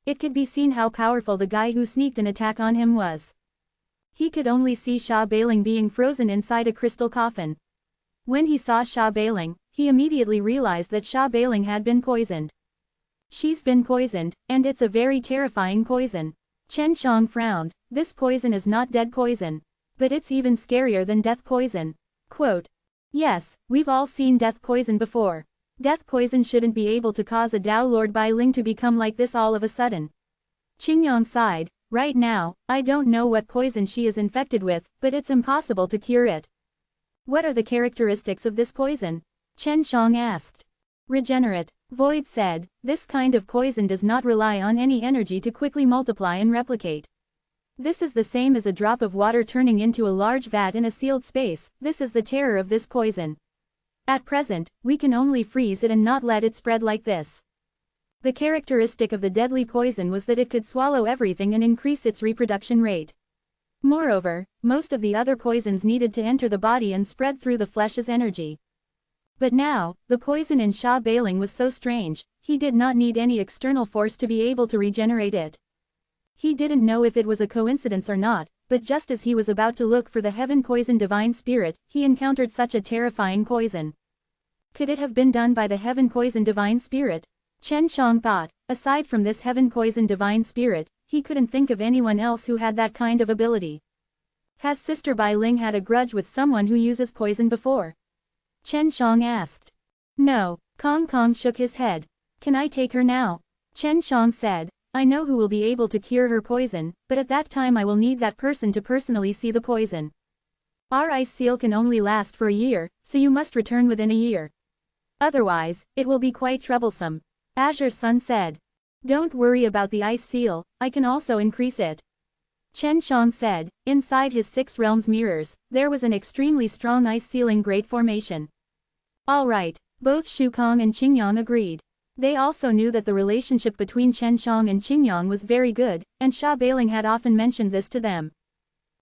It could be seen how powerful the guy who sneaked an attack on him was. He could only see Sha Bailing being frozen inside a crystal coffin. When he saw Sha Bailing, he immediately realized that Sha Bailing had been poisoned. She's been poisoned, and it's a very terrifying poison. Chen Shang frowned. This poison is not dead poison. But it's even scarier than death poison. Quote. Yes, we've all seen death poison before. Death poison shouldn't be able to cause a Dao Lord Bai Ling to become like this all of a sudden. Qingyang sighed. Right now, I don't know what poison she is infected with, but it's impossible to cure it. What are the characteristics of this poison? Chen Shang asked. Regenerate. Void said. This kind of poison does not rely on any energy to quickly multiply and replicate. This is the same as a drop of water turning into a large vat in a sealed space. This is the terror of this poison. At present, we can only freeze it and not let it spread like this. The characteristic of the deadly poison was that it could swallow everything and increase its reproduction rate. Moreover, most of the other poisons needed to enter the body and spread through the flesh as energy. But now, the poison in Sha Bailing was so strange, he did not need any external force to be able to regenerate it. He didn't know if it was a coincidence or not, but just as he was about to look for the Heaven Poison Divine Spirit, he encountered such a terrifying poison. Could it have been done by the heaven poison divine spirit? Chen Shang thought, aside from this heaven poison divine spirit, he couldn't think of anyone else who had that kind of ability. Has Sister Bai Ling had a grudge with someone who uses poison before? Chen Shang asked. No, Kong Kong shook his head. Can I take her now? Chen Shang said, I know who will be able to cure her poison, but at that time I will need that person to personally see the poison. Our ice seal can only last for a year, so you must return within a year. Otherwise, it will be quite troublesome. Azure Sun said. Don't worry about the ice seal, I can also increase it. Chen Shang said, inside his 6 realms mirrors, there was an extremely strong ice sealing great formation. Alright, both Shu Kong and Qingyang agreed. They also knew that the relationship between Chen Shang and Qingyang was very good, and Sha Bailing had often mentioned this to them.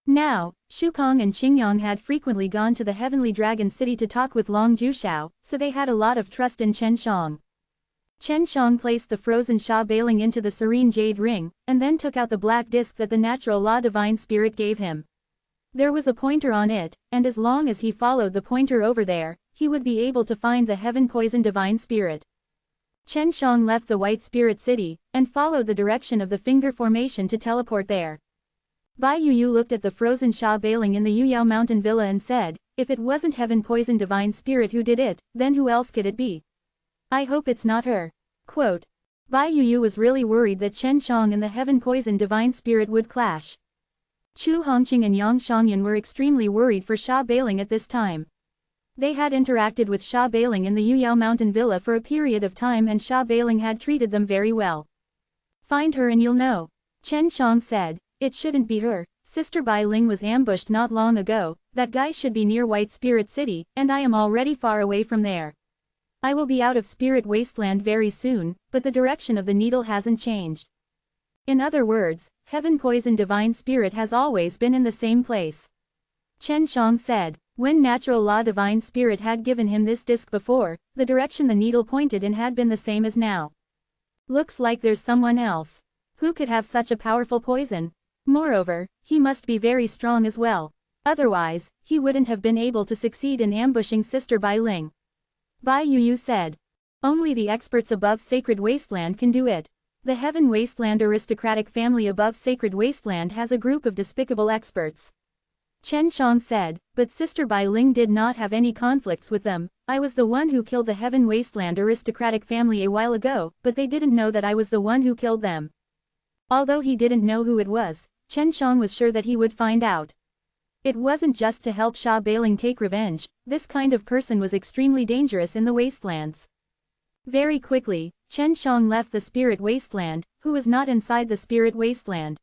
Now, Shu Kong and Qingyang had frequently gone to the Heavenly Dragon City to talk with Long Jushao, so they had a lot of trust in Chen Shang. Chen Shang placed the frozen Sha Bailing into the serene jade ring, and then took out the black disc that the natural law divine spirit gave him. There was a pointer on it, and as long as he followed the pointer over there, he would be able to find the heaven poison divine spirit. Chen Shang left the White Spirit City, and followed the direction of the finger formation to teleport there. Bai Yuyu looked at the frozen Sha Bailing in the Yuyao Mountain Villa and said, if it wasn't heaven poison divine spirit who did it, then who else could it be? I hope it's not her. Quote. Bai Yuyu was really worried that Chen Shang and the heaven poison divine spirit would clash. Chu Hongqing and Yang Shangyan were extremely worried for Sha Bailing at this time. They had interacted with Sha Bailing in the Yuyao Mountain Villa for a period of time and Sha Bailing had treated them very well. Find her and you'll know. Chen Shang said, it shouldn't be her, Sister Bai Ling was ambushed not long ago, that guy should be near White Spirit City, and I am already far away from there. I will be out of Spirit Wasteland very soon, but the direction of the needle hasn't changed. In other words, heaven poison divine spirit has always been in the same place. Chen Shang said. When natural law divine spirit had given him this disc before, the direction the needle pointed in had been the same as now. Looks like there's someone else. Who could have such a powerful poison? Moreover, he must be very strong as well. Otherwise, he wouldn't have been able to succeed in ambushing Sister Bai Ling. Bai Yuyu said. Only the experts above Sacred Wasteland can do it. The Heaven Wasteland aristocratic family above Sacred Wasteland has a group of despicable experts. Chen Shang said, but Sister Bai Ling did not have any conflicts with them. I was the one who killed the Heaven Wasteland aristocratic family a while ago, but they didn't know that I was the one who killed them. Although he didn't know who it was, Chen Shang was sure that he would find out. It wasn't just to help Sha Bailing take revenge, this kind of person was extremely dangerous in the wastelands. Very quickly, Chen Shang left the Spirit Wasteland, who was not inside the Spirit Wasteland.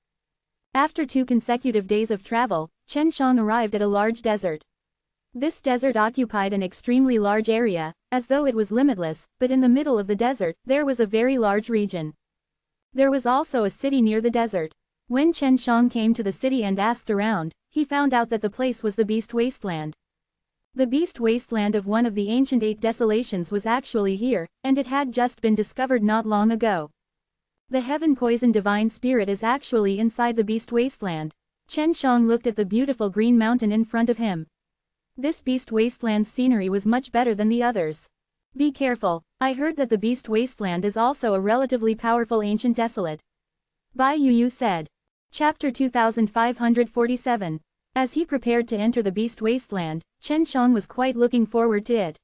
After 2 consecutive days of travel, Chen Shang arrived at a large desert. This desert occupied an extremely large area, as though it was limitless, but in the middle of the desert, there was a very large region. There was also a city near the desert. When Chen Shang came to the city and asked around, he found out that the place was the Beast Wasteland. The Beast Wasteland of one of the ancient 8 desolations was actually here, and it had just been discovered not long ago. The heaven poison divine spirit is actually inside the Beast Wasteland. Chen Shang looked at the beautiful green mountain in front of him. This Beast Wasteland's scenery was much better than the others. Be careful, I heard that the Beast Wasteland is also a relatively powerful ancient desolate. Bai Yuyu said. Chapter 2547. As he prepared to enter the Beast Wasteland, Chen Shang was quite looking forward to it.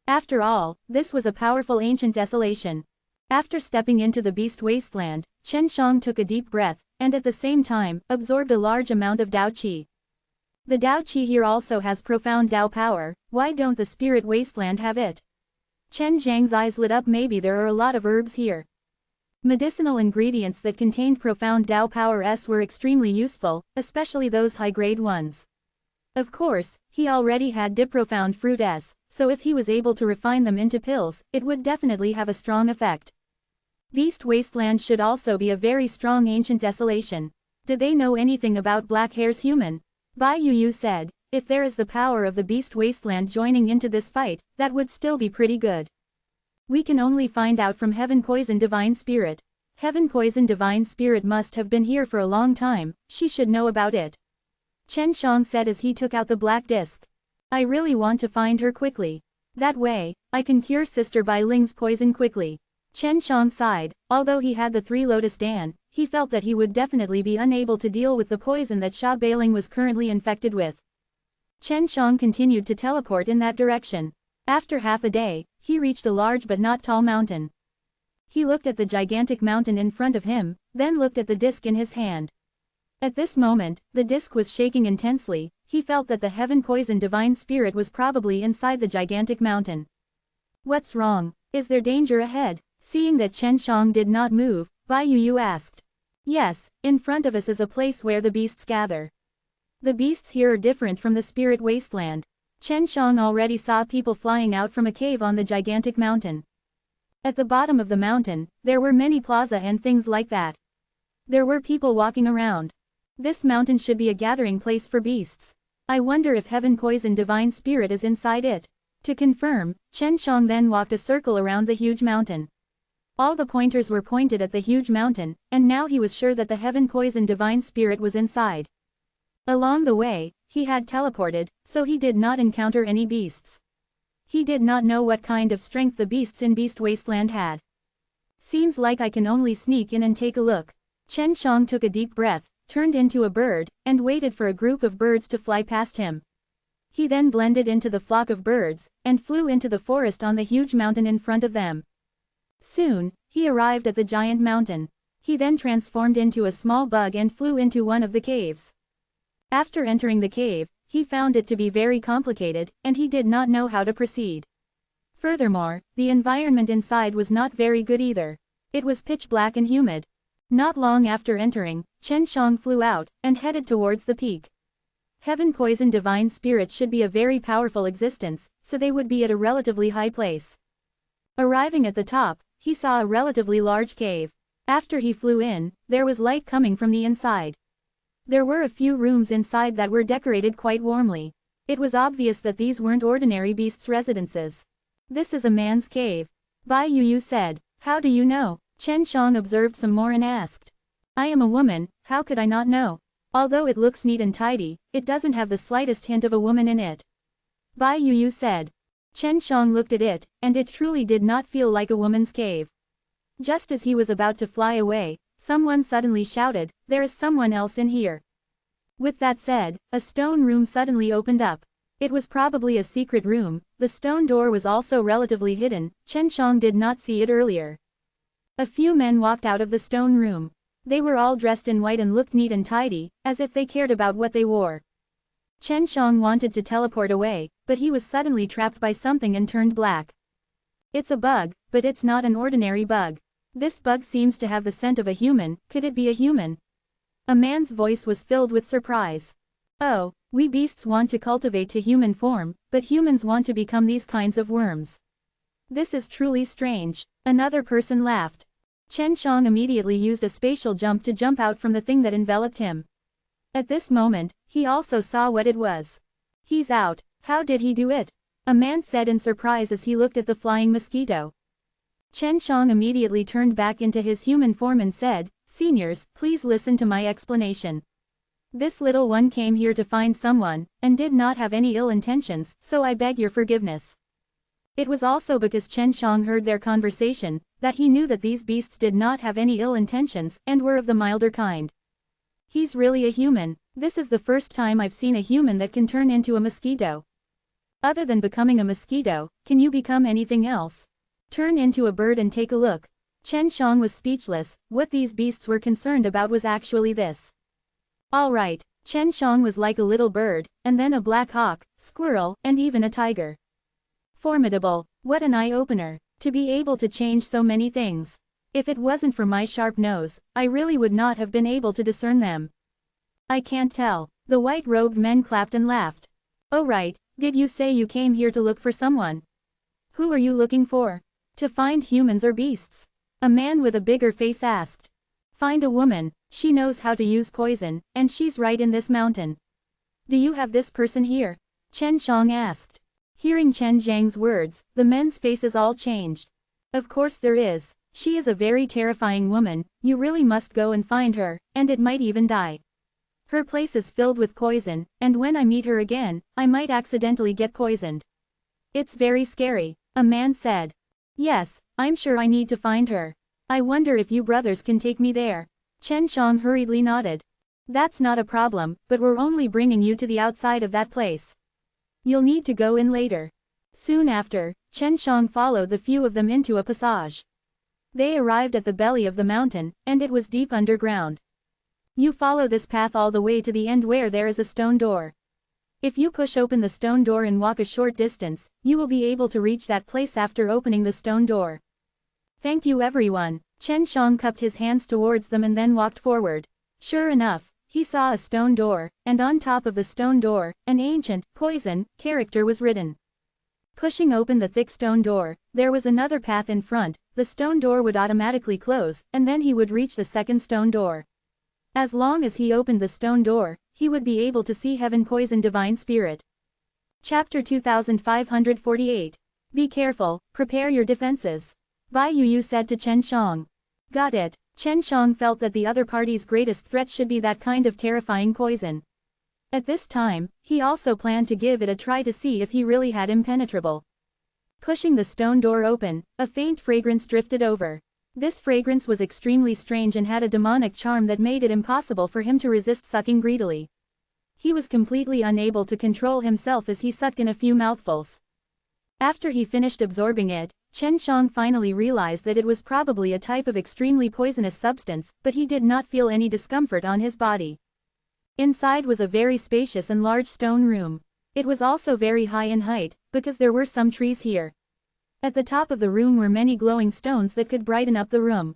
After all, this was a powerful ancient desolation. After stepping into the Beast Wasteland, Chen Shang took a deep breath, and at the same time, absorbed a large amount of Dao Qi. The Dao Qi here also has profound Dao power, why don't the Spirit Wasteland have it? Chen Zhang's eyes lit up. Maybe there are a lot of herbs here. Medicinal ingredients that contained profound Dao power were extremely useful, especially those high-grade ones. Of course, he already had profound fruit so if he was able to refine them into pills, it would definitely have a strong effect. Beast Wasteland should also be a very strong ancient desolation. Did they know anything about Black Hair's human? Bai Yuyu said, if there is the power of the Beast Wasteland joining into this fight, that would still be pretty good. We can only find out from Heaven Poison Divine Spirit. Heaven Poison Divine Spirit must have been here for a long time, she should know about it. Chen Shang said as he took out the black disc. I really want to find her quickly. That way, I can cure Sister Bai Ling's poison quickly. Chen Shang sighed. Although he had the 3 Lotus Dan, he felt that he would definitely be unable to deal with the poison that Sha Bailing was currently infected with. Chen Shang continued to teleport in that direction. After half a day, he reached a large but not tall mountain. He looked at the gigantic mountain in front of him, then looked at the disc in his hand. At this moment, the disc was shaking intensely. He felt that the heaven poison divine spirit was probably inside the gigantic mountain. What's wrong? Is there danger ahead? Seeing that Chen Shang did not move, Bai Yu asked. Yes, in front of us is a place where the beasts gather. The beasts here are different from the spirit wasteland. Chen Shang already saw people flying out from a cave on the gigantic mountain. At the bottom of the mountain, there were many plaza and things like that. There were people walking around. This mountain should be a gathering place for beasts. I wonder if heaven poison divine spirit is inside it. To confirm, Chen Shang then walked a circle around the huge mountain. All the pointers were pointed at the huge mountain, and now he was sure that the heaven poison divine spirit was inside. Along the way, he had teleported, so he did not encounter any beasts. He did not know what kind of strength the beasts in Beast Wasteland had. Seems like I can only sneak in and take a look. Chen Shang took a deep breath, turned into a bird, and waited for a group of birds to fly past him. He then blended into the flock of birds, and flew into the forest on the huge mountain in front of them. Soon, he arrived at the giant mountain. He then transformed into a small bug and flew into one of the caves. After entering the cave, he found it to be very complicated, and he did not know how to proceed. Furthermore, the environment inside was not very good either. It was pitch black and humid. Not long after entering, Chen Shang flew out, and headed towards the peak. Heaven poison divine spirit should be a very powerful existence, so they would be at a relatively high place. Arriving at the top, he saw a relatively large cave. After he flew in, there was light coming from the inside. There were a few rooms inside that were decorated quite warmly. It was obvious that these weren't ordinary beasts' residences. This is a man's cave. Bai Yu said. How do you know? Chen Shang observed some more and asked. I am a woman, how could I not know? Although it looks neat and tidy, it doesn't have the slightest hint of a woman in it. Bai Yu said. Chen Shang looked at it, and it truly did not feel like a woman's cave. Just as he was about to fly away, someone suddenly shouted, there is someone else in here. With that said, a stone room suddenly opened up. It was probably a secret room. The stone door was also relatively hidden. Chen Shang did not see it earlier. A few men walked out of the stone room. They were all dressed in white and looked neat and tidy, as if they cared about what they wore. Chen Shang wanted to teleport away, but he was suddenly trapped by something and turned black. It's a bug, but it's not an ordinary bug. This bug seems to have the scent of a human. Could it be a human? A man's voice was filled with surprise. Oh, we beasts want to cultivate to human form, but humans want to become these kinds of worms. This is truly strange. Another person laughed. Chen Shang immediately used a spatial jump to jump out from the thing that enveloped him. At this moment, he also saw what it was. He's out. How did he do it? A man said in surprise as he looked at the flying mosquito. Chen Shang immediately turned back into his human form and said, Seniors, please listen to my explanation. This little one came here to find someone, and did not have any ill intentions, so I beg your forgiveness. It was also because Chen Shang heard their conversation, that he knew that these beasts did not have any ill intentions, and were of the milder kind. He's really a human. This is the first time I've seen a human that can turn into a mosquito. Other than becoming a mosquito, can you become anything else? Turn into a bird and take a look. Chen Shang was speechless. What these beasts were concerned about was actually this. Alright, Chen Shang was like a little bird, and then a black hawk, squirrel, and even a tiger. Formidable. What an eye-opener. To be able to change so many things. If it wasn't for my sharp nose, I really would not have been able to discern them. I can't tell. The white-robed men clapped and laughed. Oh right, did you say you came here to look for someone? Who are you looking for? To find humans or beasts? A man with a bigger face asked. Find a woman. She knows how to use poison, and she's right in this mountain. Do you have this person here? Chen Shang asked. Hearing Chen Zhang's words, the men's faces all changed. Of course there is. She is a very terrifying woman. You really must go and find her, and it might even die. Her place is filled with poison, and when I meet her again, I might accidentally get poisoned. It's very scary, a man said. Yes, I'm sure I need to find her. I wonder if you brothers can take me there. Chen Shang hurriedly nodded. That's not a problem, but we're only bringing you to the outside of that place. You'll need to go in later. Soon after, Chen Shang followed the few of them into a passage. They arrived at the belly of the mountain, and it was deep underground. You follow this path all the way to the end where there is a stone door. If you push open the stone door and walk a short distance, you will be able to reach that place after opening the stone door. Thank you everyone. Chen Shang cupped his hands towards them and then walked forward. Sure enough, he saw a stone door, and on top of the stone door, an ancient, poison, character was written. Pushing open the thick stone door, there was another path in front, the stone door would automatically close, and then he would reach the second stone door. As long as he opened the stone door, he would be able to see Heaven Poison Divine Spirit. Chapter 2548. Be careful, prepare your defenses. Bai Yuyu said to Chen Shang. Got it. Chen Shang felt that the other party's greatest threat should be that kind of terrifying poison. At this time, he also planned to give it a try to see if he really had impenetrable. Pushing the stone door open, a faint fragrance drifted over. This fragrance was extremely strange and had a demonic charm that made it impossible for him to resist sucking greedily. He was completely unable to control himself as he sucked in a few mouthfuls. After he finished absorbing it, Chen Shang finally realized that it was probably a type of extremely poisonous substance, but he did not feel any discomfort on his body. Inside was a very spacious and large stone room. It was also very high in height, because there were some trees here. At the top of the room were many glowing stones that could brighten up the room.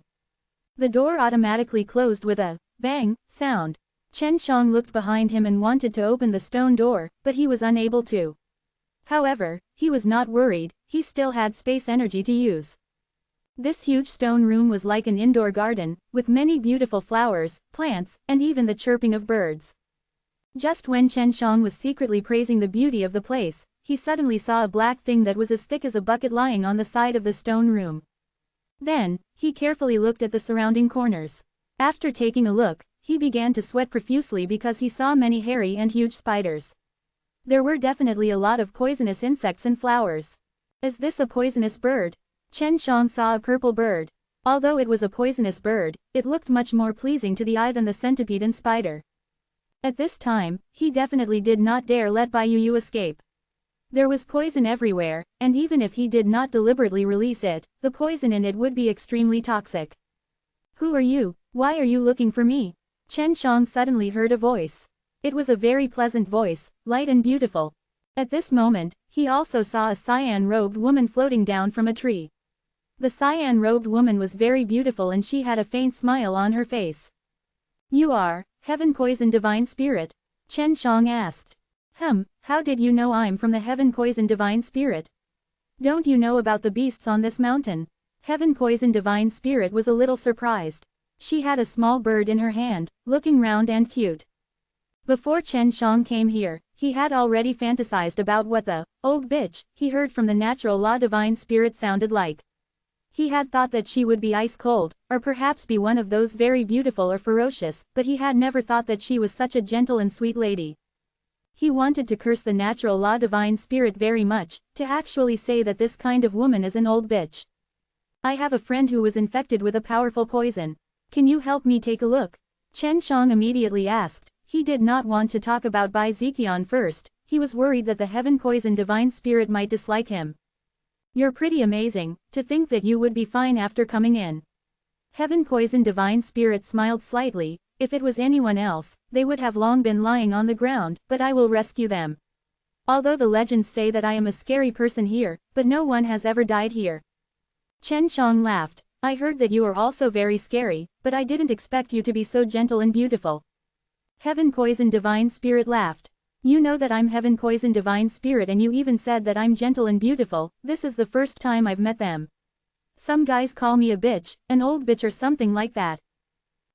The door automatically closed with a bang sound. Chen Shang looked behind him and wanted to open the stone door, but he was unable to. However, he was not worried, he still had space energy to use. This huge stone room was like an indoor garden, with many beautiful flowers, plants, and even the chirping of birds. Just when Chen Shang was secretly praising the beauty of the place, he suddenly saw a black thing that was as thick as a bucket lying on the side of the stone room. Then, he carefully looked at the surrounding corners. After taking a look, he began to sweat profusely because he saw many hairy and huge spiders. There were definitely a lot of poisonous insects and flowers. Is this a poisonous bird? Chen Shang saw a purple bird. Although it was a poisonous bird, it looked much more pleasing to the eye than the centipede and spider. At this time, he definitely did not dare let Bai Yuyu escape. There was poison everywhere, and even if he did not deliberately release it, the poison in it would be extremely toxic. Who are you? Why are you looking for me? Chen Shang suddenly heard a voice. It was a very pleasant voice, light and beautiful. At this moment, he also saw a cyan-robed woman floating down from a tree. The cyan-robed woman was very beautiful and she had a faint smile on her face. You are Heaven Poison Divine Spirit? Chen Shang asked. How did you know I'm from the Heaven Poison Divine Spirit? Don't you know about the beasts on this mountain? Heaven Poison Divine Spirit was a little surprised. She had a small bird in her hand, looking round and cute. Before Chen Shang came here, he had already fantasized about what the old bitch he heard from the natural law divine spirit sounded like. He had thought that she would be ice cold, or perhaps be one of those very beautiful or ferocious, but he had never thought that she was such a gentle and sweet lady. He wanted to curse the natural law divine spirit very much, to actually say that this kind of woman is an old bitch. I have a friend who was infected with a powerful poison. Can you help me take a look? Chen Shang immediately asked. He did not want to talk about Bai Ziqian first, he was worried that the Heaven Poison Divine Spirit might dislike him. You're pretty amazing, to think that you would be fine after coming in. Heaven Poison Divine Spirit smiled slightly. If it was anyone else, they would have long been lying on the ground, but I will rescue them. Although the legends say that I am a scary person here, but no one has ever died here. Chen Shang laughed. I heard that you are also very scary, but I didn't expect you to be so gentle and beautiful. Heaven Poison Divine Spirit laughed. You know that I'm Heaven Poison Divine Spirit and you even said that I'm gentle and beautiful. This is the first time I've met them. Some guys call me a bitch, an old bitch or something like that.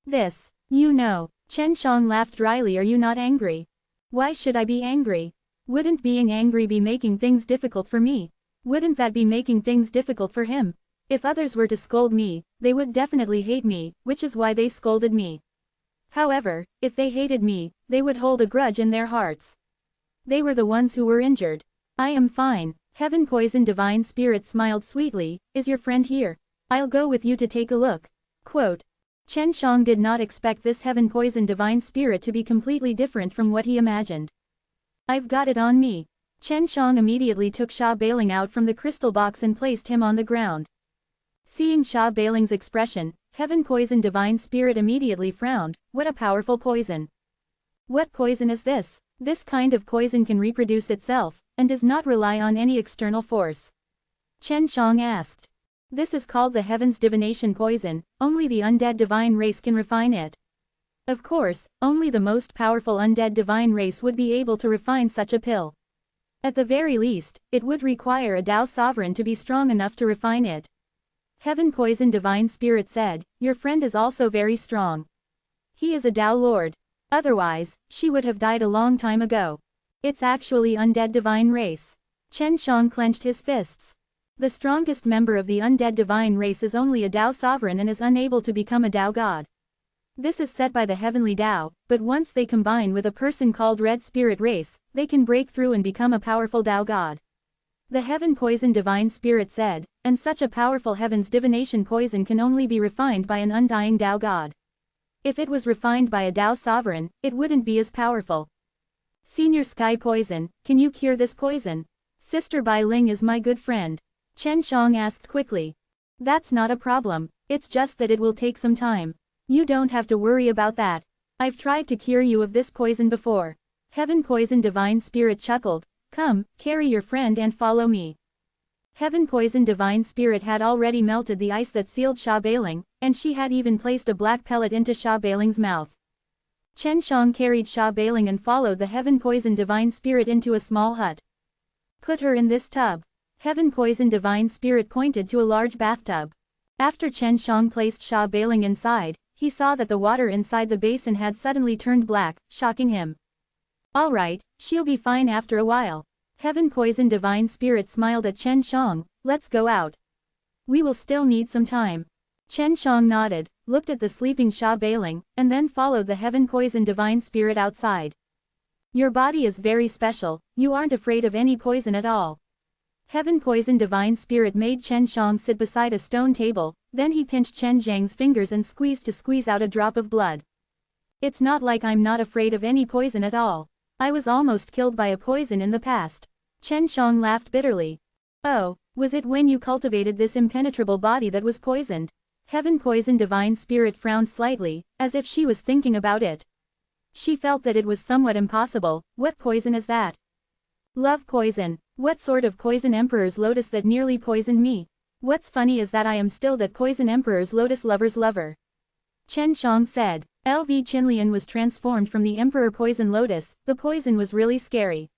This, you know. Chen Shang laughed dryly. Are you not angry? Why should I be angry? Wouldn't being angry be making things difficult for me? Wouldn't that be making things difficult for him? If others were to scold me, they would definitely hate me, which is why they scolded me. However, if they hated me, they would hold a grudge in their hearts. They were the ones who were injured. I am fine. Heaven Poison Divine Spirit smiled sweetly, is your friend here? I'll go with you to take a look. Quote. Chen Shang did not expect this Heaven Poison Divine Spirit to be completely different from what he imagined. I've got it on me. Chen Shang immediately took Sha Bailing out from the crystal box and placed him on the ground. Seeing Sha Bailing's expression, Heaven Poison Divine Spirit immediately frowned. What a powerful poison. What poison is this? This kind of poison can reproduce itself, and does not rely on any external force. Chen Shang asked. This is called the Heaven's Divination Poison, only the undead divine race can refine it. Of course, only the most powerful undead divine race would be able to refine such a pill. At the very least, it would require a Tao sovereign to be strong enough to refine it. Heaven Poison Divine Spirit said, your friend is also very strong. He is a Tao Lord. Otherwise, she would have died a long time ago. It's actually undead divine race. Chen Shang clenched his fists. The strongest member of the undead divine race is only a Tao sovereign and is unable to become a Tao god. This is set by the heavenly Tao, but once they combine with a person called Red Spirit race, they can break through and become a powerful Tao god. The Heaven Poison Divine Spirit said, and such a powerful Heaven's Divination Poison can only be refined by an undying Tao god. If it was refined by a Tao sovereign, it wouldn't be as powerful. Senior Sky Poison, can you cure this poison? Sister Bai Ling is my good friend. Chen Shang asked quickly. That's not a problem, it's just that it will take some time. You don't have to worry about that. I've tried to cure you of this poison before. Heaven Poison Divine Spirit chuckled. Come, carry your friend and follow me. Heaven Poison Divine Spirit had already melted the ice that sealed Sha Bailing, and she had even placed a black pellet into Sha Bailing's mouth. Chen Shang carried Sha Bailing and followed the Heaven Poison Divine Spirit into a small hut. Put her in this tub. Heaven Poison Divine Spirit pointed to a large bathtub. After Chen Shang placed Sha Bailing inside, he saw that the water inside the basin had suddenly turned black, shocking him. Alright, she'll be fine after a while. Heaven Poison Divine Spirit smiled at Chen Shang, let's go out. We will still need some time. Chen Shang nodded, looked at the sleeping Sha Bailing, and then followed the Heaven Poison Divine Spirit outside. Your body is very special, you aren't afraid of any poison at all. Heaven Poison Divine Spirit made Chen Shang sit beside a stone table, then he pinched Chen Zhang's fingers and squeezed to squeeze out a drop of blood. It's not like I'm not afraid of any poison at all. I was almost killed by a poison in the past. Chen Shang laughed bitterly. Oh, was it when you cultivated this impenetrable body that was poisoned? Heaven Poison Divine Spirit frowned slightly, as if she was thinking about it. She felt that it was somewhat impossible. What poison is that? Love poison. What sort of poison Emperor's Lotus that nearly poisoned me? What's funny is that I am still that poison Emperor's Lotus lover's lover. Chen Shang said. LV Qinlian was transformed from the Emperor Poison Lotus, the poison was really scary.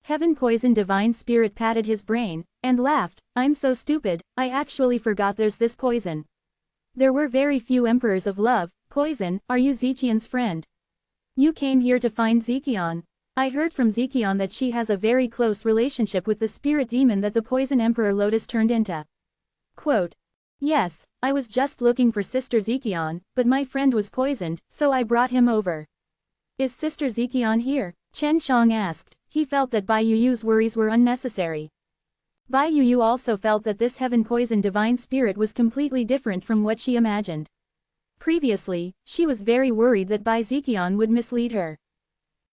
Heaven Poison Divine Spirit patted his brain, and laughed, I'm so stupid, I actually forgot there's this poison. There were very few Emperors of Love, Poison, are you Ziqian's friend? You came here to find Ziqian. I heard from Ziqian that she has a very close relationship with the spirit demon that the Poison Emperor Lotus turned into. Quote. Yes, I was just looking for Sister Ziqian, but my friend was poisoned, so I brought him over. Is Sister Ziqian here? Chen Shang asked. He felt that Bai Yuyu's worries were unnecessary. Bai Yuyu also felt that this Heaven Poison Divine Spirit was completely different from what she imagined. Previously, she was very worried that Bai Ziqian would mislead her.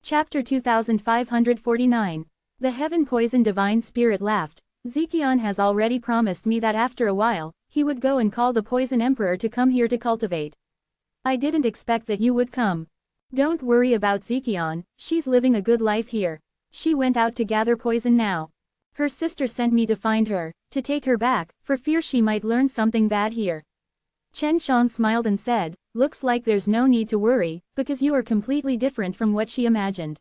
Chapter 2549. The Heaven Poison Divine Spirit laughed. Ziqian has already promised me that after a while, he would go and call the Poison Emperor to come here to cultivate. I didn't expect that you would come. Don't worry about Ziqian, she's living a good life here. She went out to gather poison now. Her sister sent me to find her, to take her back, for fear she might learn something bad here. Chen Shang smiled and said, looks like there's no need to worry, because you are completely different from what she imagined.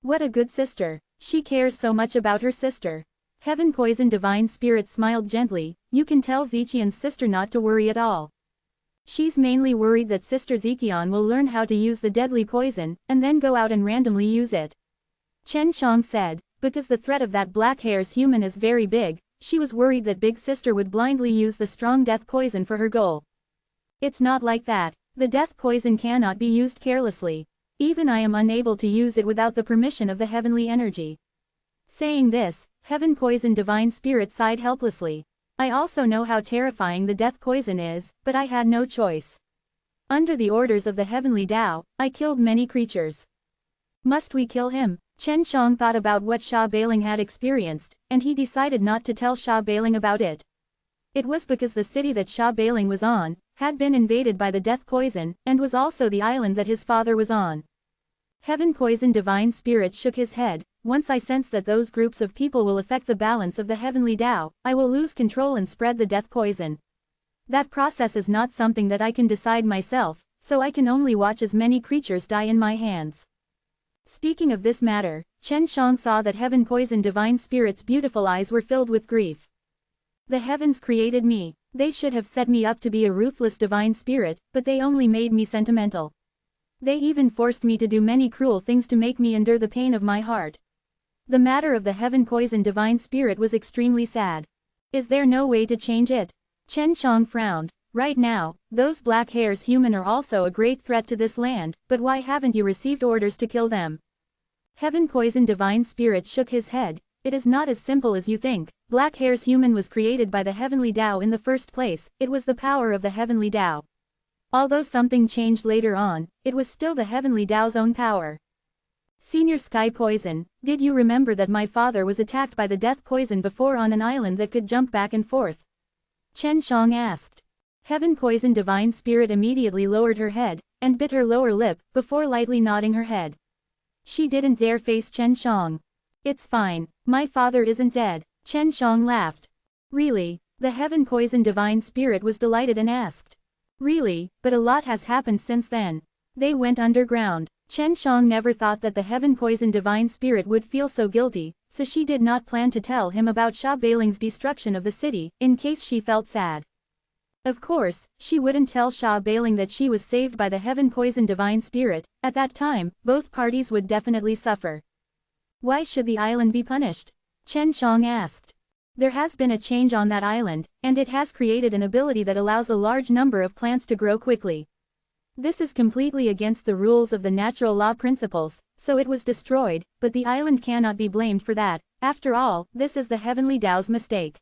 What a good sister, she cares so much about her sister. Heaven Poison Divine Spirit smiled gently, you can tell Ziqian's sister not to worry at all. She's mainly worried that Sister Ziqian will learn how to use the deadly poison, and then go out and randomly use it. Chen Shang said, because the threat of that black hair's human is very big, she was worried that Big Sister would blindly use the strong death poison for her goal. It's not like that, the death poison cannot be used carelessly. Even I am unable to use it without the permission of the heavenly energy. Saying this, Heaven Poison Divine Spirit sighed helplessly. I also know how terrifying the death poison is, but I had no choice. Under the orders of the Heavenly Tao, I killed many creatures. Must we kill him? Chen Shang thought about what Sha Bailing had experienced, and he decided not to tell Sha Bailing about it. It was because the city that Sha Bailing was on had been invaded by the death poison, and was also the island that his father was on. Heaven Poison Divine Spirit shook his head. Once I sense that those groups of people will affect the balance of the Heavenly Tao, I will lose control and spread the death poison. That process is not something that I can decide myself, so I can only watch as many creatures die in my hands. Speaking of this matter, Chen Shang saw that Heaven Poison Divine Spirit's beautiful eyes were filled with grief. The heavens created me. They should have set me up to be a ruthless divine spirit, but they only made me sentimental. They even forced me to do many cruel things to make me endure the pain of my heart. The matter of the Heaven Poison Divine Spirit was extremely sad. Is there no way to change it? Chen Shang frowned. Right now, those black hairs human are also a great threat to this land, but why haven't you received orders to kill them? Heaven Poison Divine Spirit shook his head. It is not as simple as you think. Black hairs human was created by the Heavenly Tao in the first place. It was the power of the Heavenly Tao. Although something changed later on, it was still the Heavenly Tao's own power. Senior Sky Poison, did you remember that my father was attacked by the death poison before on an island that could jump back and forth? Chen Shang asked. Heaven Poison Divine Spirit immediately lowered her head, and bit her lower lip, before lightly nodding her head. She didn't dare face Chen Shang. It's fine, my father isn't dead. Chen Shang laughed. Really? The Heaven Poison Divine Spirit was delighted and asked. Really, but a lot has happened since then. They went underground. Chen Shang never thought that the Heaven Poison Divine Spirit would feel so guilty, so she did not plan to tell him about Sha Bailing's destruction of the city, in case she felt sad. Of course, she wouldn't tell Sha Bailing that she was saved by the Heaven Poison Divine Spirit. At that time, both parties would definitely suffer. Why should the island be punished? Chen Shang asked. There has been a change on that island, and it has created an ability that allows a large number of plants to grow quickly. This is completely against the rules of the natural law principles, so it was destroyed, but the island cannot be blamed for that. After all, this is the Heavenly Tao's mistake.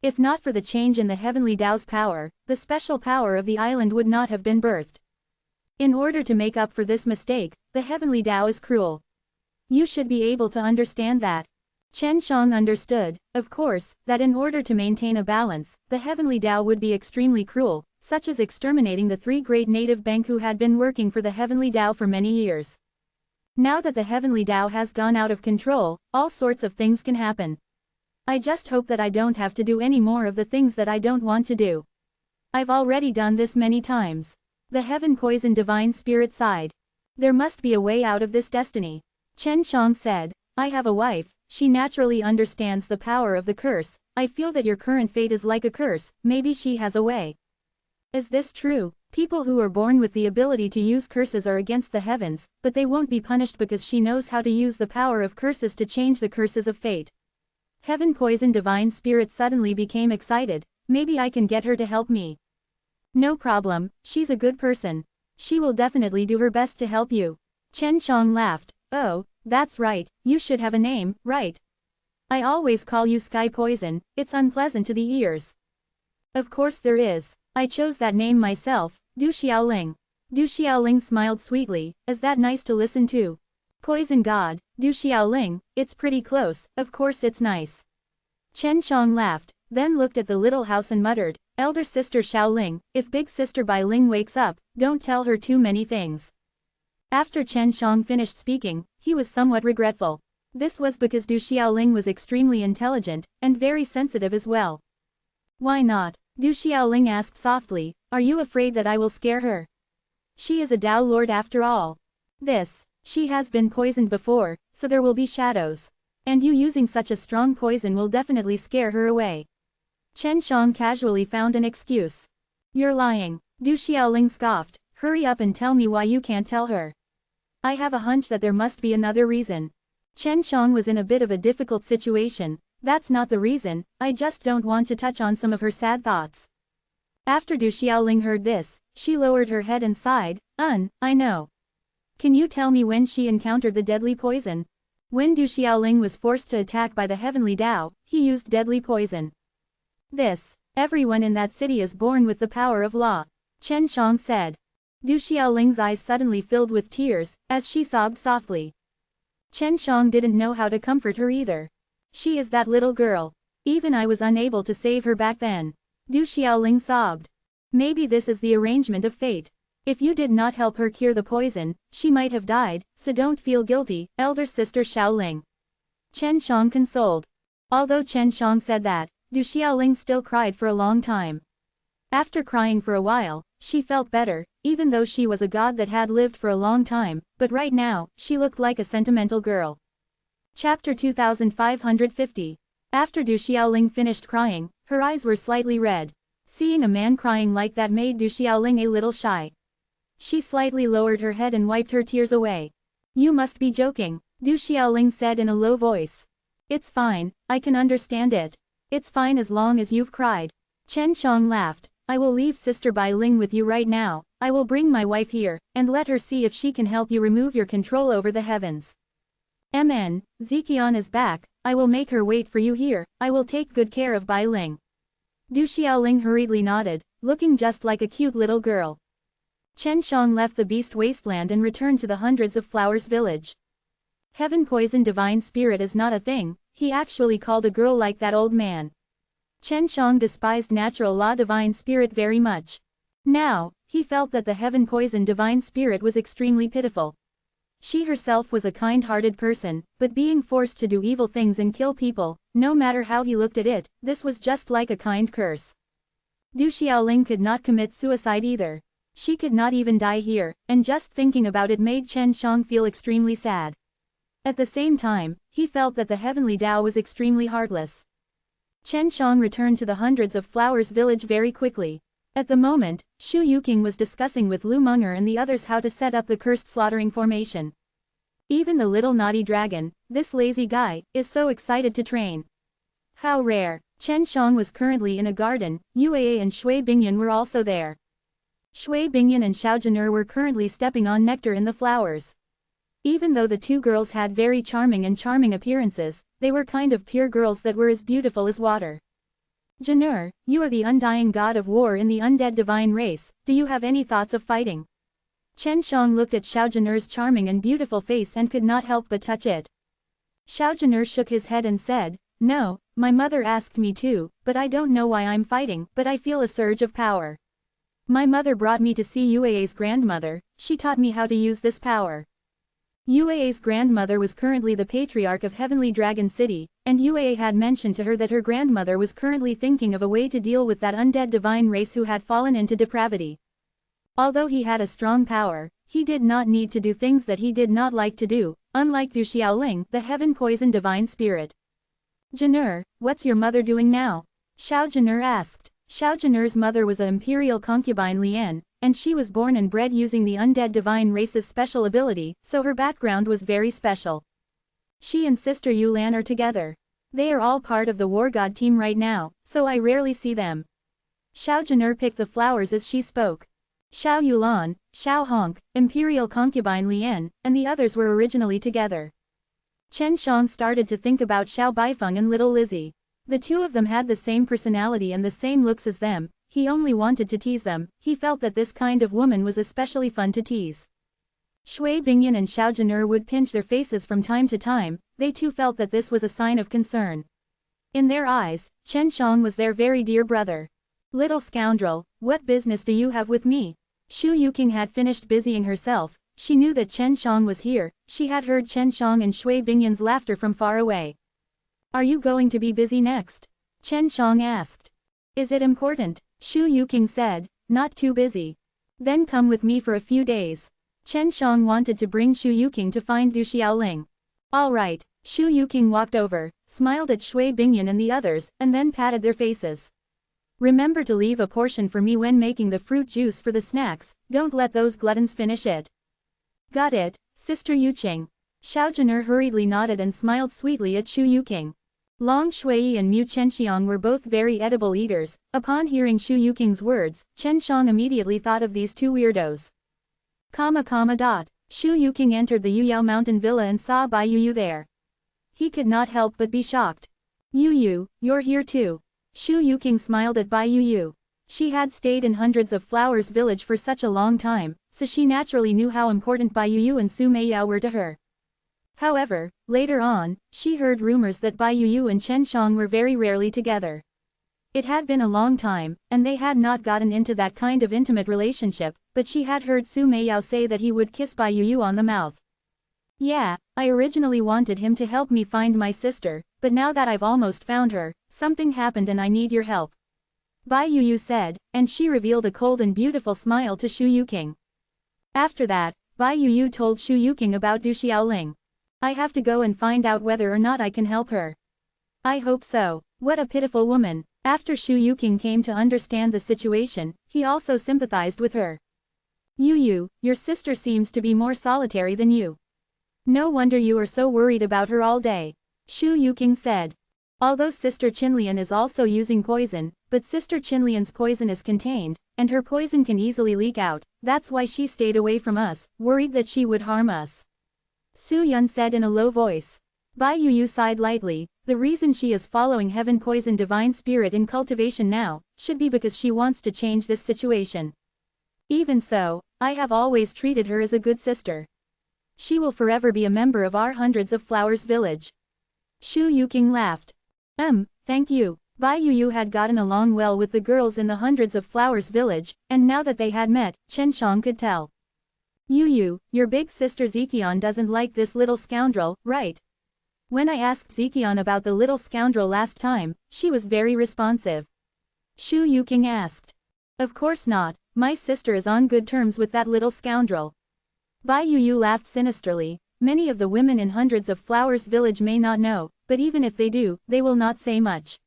If not for the change in the Heavenly Tao's power, the special power of the island would not have been birthed. In order to make up for this mistake, the Heavenly Tao is cruel. You should be able to understand that. Chen Shang understood, of course, that in order to maintain a balance, the Heavenly Tao would be extremely cruel, such as exterminating the 3 great native Bank who had been working for the Heavenly Tao for many years. Now that the Heavenly Tao has gone out of control, all sorts of things can happen. I just hope that I don't have to do any more of the things that I don't want to do. I've already done this many times. The Heaven Poison Divine Spirit sighed. There must be a way out of this destiny. Chen Shang said, I have a wife, she naturally understands the power of the curse. I feel that your current fate is like a curse, maybe she has a way. Is this true? People who are born with the ability to use curses are against the heavens, but they won't be punished because she knows how to use the power of curses to change the curses of fate. Heaven Poison Divine Spirit suddenly became excited. Maybe I can get her to help me. No problem, she's a good person. She will definitely do her best to help you. Chen Shang laughed. Oh, that's right, you should have a name, right? I always call you Sky Poison, it's unpleasant to the ears. Of course there is. I chose that name myself, Du Xiaoling. Du Xiaoling smiled sweetly. Is that nice to listen to? Poison God, Du Xiaoling, it's pretty close, of course it's nice. Chen Shang laughed, then looked at the little house and muttered, Elder Sister Xiaoling, if Big Sister Bai Ling wakes up, don't tell her too many things. After Chen Shang finished speaking, he was somewhat regretful. This was because Du Xiaoling was extremely intelligent, and very sensitive as well. Why not? Du Xiaoling asked softly, are you afraid that I will scare her? She is a Tao Lord after all. She has been poisoned before, so there will be shadows. And you using such a strong poison will definitely scare her away. Chen Shang casually found an excuse. You're lying. Du Xiaoling scoffed, hurry up and tell me why you can't tell her. I have a hunch that there must be another reason. Chen Shang was in a bit of a difficult situation. That's not the reason, I just don't want to touch on some of her sad thoughts. After Du Xiaoling heard this, she lowered her head and sighed, I know. Can you tell me when she encountered the deadly poison? When Du Xiaoling was forced to attack by the heavenly Tao, he used deadly poison. Everyone in that city is born with the power of law, Chen Shang said. Du Xiaoling's eyes suddenly filled with tears, as she sobbed softly. Chen Shang didn't know how to comfort her either. She is that little girl. Even I was unable to save her back then. Du Xiaoling sobbed. Maybe this is the arrangement of fate. If you did not help her cure the poison, she might have died, so don't feel guilty, elder sister Xiaoling. Chen Shang consoled. Although Chen Shang said that, Du Xiaoling still cried for a long time. After crying for a while, she felt better, even though she was a god that had lived for a long time, but right now, she looked like a sentimental girl. Chapter 2550. After Du Xiaoling finished crying, her eyes were slightly red. Seeing a man crying like that made Du Xiaoling a little shy. She slightly lowered her head and wiped her tears away. You must be joking, Du Xiaoling said in a low voice. It's fine, I can understand it. It's fine as long as you've cried. Chen Shang laughed. I will leave Sister Bai Ling with you right now. I will bring my wife here, and let her see if she can help you remove your control over the heavens. Ziqian is back, I will make her wait for you here, I will take good care of Bai Ling. Du Xiaoling hurriedly nodded, looking just like a cute little girl. Chen Shang left the beast wasteland and returned to the Hundreds of Flowers village. Heaven poison divine spirit is not a thing, he actually called a girl like that old man. Chen Shang despised natural law divine spirit very much. Now, he felt that the heaven poison divine spirit was extremely pitiful. She herself was a kind-hearted person, but being forced to do evil things and kill people, no matter how he looked at it, this was just like a kind curse. Du Xiaoling could not commit suicide either. She could not even die here, and just thinking about it made Chen Shang feel extremely sad. At the same time, he felt that the heavenly Tao was extremely heartless. Chen Shang returned to the Hundreds of Flowers village very quickly. At the moment, Xu Yuqing was discussing with Lu Menger and the others how to set up the cursed slaughtering formation. Even the little naughty dragon, this lazy guy, is so excited to train. How rare. Chen Shang was currently in a garden, Yue and Shui Bingyan were also there. Shui Bingyan and Xiao Zhen'er were currently stepping on nectar in the flowers. Even though the two girls had very charming appearances, they were kind of pure girls that were as beautiful as water. Zhen'er, you are the undying god of war in the undead divine race, do you have any thoughts of fighting? Chen Shang looked at Xiao Zhen'er's charming and beautiful face and could not help but touch it. Xiao Zhen'er shook his head and said, no, my mother asked me to, but I don't know why I'm fighting, but I feel a surge of power. My mother brought me to see Yue's grandmother, she taught me how to use this power. Yue's grandmother was currently the patriarch of Heavenly Dragon City, and Yue had mentioned to her that her grandmother was currently thinking of a way to deal with that undead divine race who had fallen into depravity. Although he had a strong power, he did not need to do things that he did not like to do, unlike Du Xiaoling, the heaven poison divine spirit. Zhen'er, what's your mother doing now? Xiao Zhen'er asked. Xiao Zhen'er's mother was an imperial concubine Lian, and she was born and bred using the undead divine race's special ability, so her background was very special. She and sister Yulan are together. They are all part of the war god team right now, so I rarely see them. Xiao Zhen'er picked the flowers as she spoke. Xiao Yulan, Xiao Honk, imperial concubine Lian, and the others were originally together. Chen Shang started to think about Xiao Baifeng and little Lizzie. The two of them had the same personality and the same looks as them, he only wanted to tease them, he felt that this kind of woman was especially fun to tease. Shui Bingyan and Xiao Zhen'er would pinch their faces from time to time, they too felt that this was a sign of concern. In their eyes, Chen Shang was their very dear brother. Little scoundrel, what business do you have with me? Xu Yuqing had finished busying herself, she knew that Chen Shang was here, she had heard Chen Shang and Shui Bingyan's laughter from far away. Are you going to be busy next? Chen Shang asked. Is it important? Xu Yuqing said, not too busy. Then come with me for a few days. Chen Shang wanted to bring Xu Yuqing to find Du Xiaoling. Alright, Xu Yuqing walked over, smiled at Shui Bingyan and the others, and then patted their faces. Remember to leave a portion for me when making the fruit juice for the snacks, don't let those gluttons finish it. Got it, Sister Yuqing. Xiao Zhen'er hurriedly nodded and smiled sweetly at Xu Yuqing. Long Shui and Mu Chenxiang were both very edible eaters. Upon hearing Xu Yuqing's words, Chen Shang immediately thought of these two weirdos. Xu Yuqing entered the Yuyao mountain villa and saw Bai Yuyu there. He could not help but be shocked. Yu, you're here too. Shu Yuking smiled at Bai Yu. She had stayed in Hundreds of Flowers village for such a long time, so she naturally knew how important Bai Yu and Su Meiyao were to her. However, later on, she heard rumors that Bai Yu and Chen Shang were very rarely together. It had been a long time, and they had not gotten into that kind of intimate relationship, but she had heard Su Meiyao say that he would kiss Bai Yu on the mouth. Yeah, I originally wanted him to help me find my sister, but now that I've almost found her, something happened and I need your help. Bai Yu said, and she revealed a cold and beautiful smile to Shu Yuking. After that, Bai Yu told Shu Yuking about Du Xiaoling. I have to go and find out whether or not I can help her. I hope so. What a pitiful woman. After Shu Yuking came to understand the situation, he also sympathized with her. Yu, your sister seems to be more solitary than you. No wonder you are so worried about her all day. Shu Yuking said. Although Sister Qinlian is also using poison, but Sister Qinlian's poison is contained, and her poison can easily leak out, that's why she stayed away from us, worried that she would harm us. Su Yun said in a low voice. Bai Yu sighed lightly. The reason she is following Heaven Poison Divine Spirit in cultivation now, should be because she wants to change this situation. Even so, I have always treated her as a good sister. She will forever be a member of our Hundreds of Flowers village. Shu Yuking laughed. Thank you. Bai Yu had gotten along well with the girls in the Hundreds of Flowers village, and now that they had met, Chen Shang could tell. Yu, your big sister Zekion doesn't like this little scoundrel, right? When I asked Zekion about the little scoundrel last time, she was very responsive. Shu Yuking asked. Of course not, my sister is on good terms with that little scoundrel. Bai Yu laughed sinisterly. Many of the women in Hundreds of Flowers village may not know, but even if they do, they will not say much.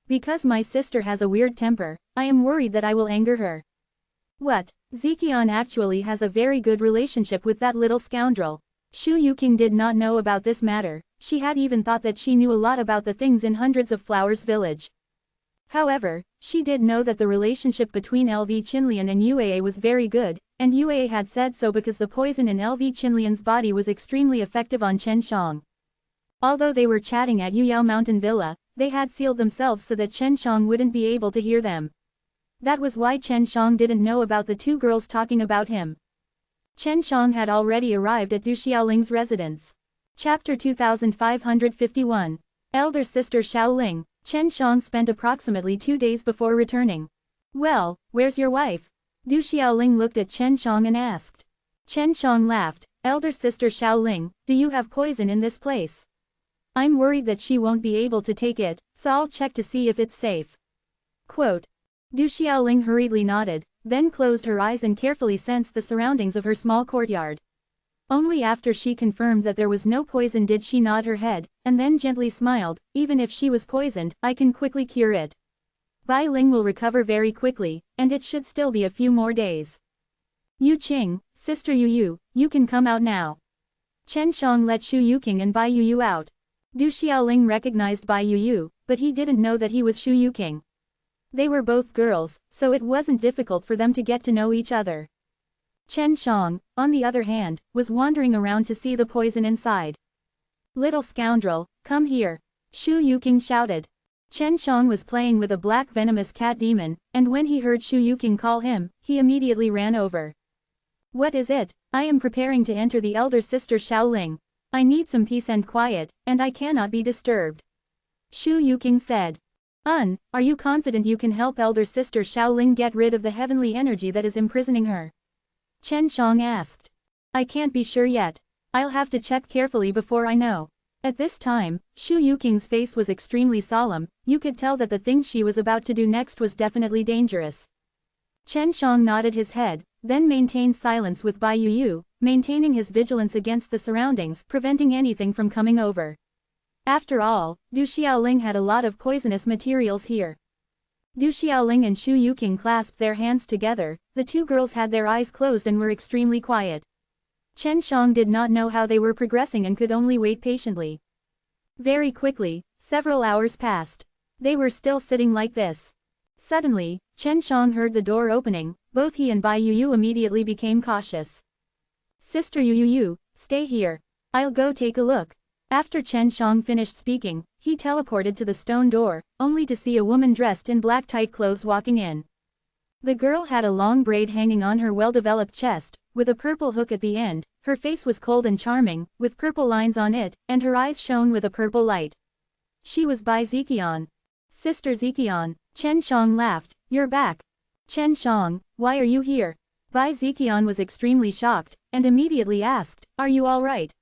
Because my sister has a weird temper, I am worried that I will anger her. What? Zekion actually has a very good relationship with that little scoundrel. Shu Yuking did not know about this matter. She had even thought that she knew a lot about the things in Hundreds of Flowers village. However, she did know that the relationship between LV Qinlian and Yue was very good, and Yue had said so because the poison in LV Qinlian's body was extremely effective on Chen Shang. Although they were chatting at Yuyao Mountain Villa, they had sealed themselves so that Chen Shang wouldn't be able to hear them. That was why Chen Shang didn't know about the two girls talking about him. Chen Shang had already arrived at Du Xiaoling's residence. Chapter 2551. Elder Sister Xiaoling. Chen Shang spent approximately 2 days before returning. Well, where's your wife? Du Xiaoling looked at Chen Shang and asked. Chen Shang laughed. Elder Sister Xiaoling, do you have poison in this place? I'm worried that she won't be able to take it, so I'll check to see if it's safe. Quote. Du Xiaoling hurriedly nodded, then closed her eyes and carefully sensed the surroundings of her small courtyard. Only after she confirmed that there was no poison did she nod her head, and then gently smiled. Even if she was poisoned, I can quickly cure it. Bai Ling will recover very quickly, and it should still be a few more days. Yu Qing, Sister Yu, you can come out now. Chen Shang let Shu Yuking and Bai Yu out. Du Xiaoling recognized Bai Yu, but he didn't know that he was Shu Yuking. They were both girls, so it wasn't difficult for them to get to know each other. Chen Shang, on the other hand, was wandering around to see the poison inside. Little scoundrel, come here. Shu Yuking shouted. Chen Shang was playing with a black venomous cat demon, and when he heard Shu Yuking call him, he immediately ran over. What is it? I am preparing to enter the elder sister Xiaoling. I need some peace and quiet, and I cannot be disturbed. Shu Yuking said. Are you confident you can help elder sister Xiaoling get rid of the heavenly energy that is imprisoning her? Chen Shang asked. I can't be sure yet. I'll have to check carefully before I know. At this time, Shu Yuking's face was extremely solemn. You could tell that the thing she was about to do next was definitely dangerous. Chen Shang nodded his head, then maintained silence with Bai Yu, maintaining his vigilance against the surroundings, preventing anything from coming over. After all, Du Xiaoling had a lot of poisonous materials here. Du Xiaoling and Shu Yuking clasped their hands together. The two girls had their eyes closed and were extremely quiet. Chen Shang did not know how they were progressing and could only wait patiently. Very quickly, several hours passed. They were still sitting like this. Suddenly, Chen Shang heard the door opening. Both he and Bai Yu immediately became cautious. Sister Yu, stay here. I'll go take a look. After Chen Shang finished speaking, he teleported to the stone door, only to see a woman dressed in black tight clothes walking in. The girl had a long braid hanging on her well-developed chest, with a purple hook at the end. Her face was cold and charming, with purple lines on it, and her eyes shone with a purple light. She was Bai Ziqian. Sister Ziqian. Chen Shang laughed. You're back. Chen Shang, why are you here? Bai Ziqian was extremely shocked, and immediately asked, are you all right?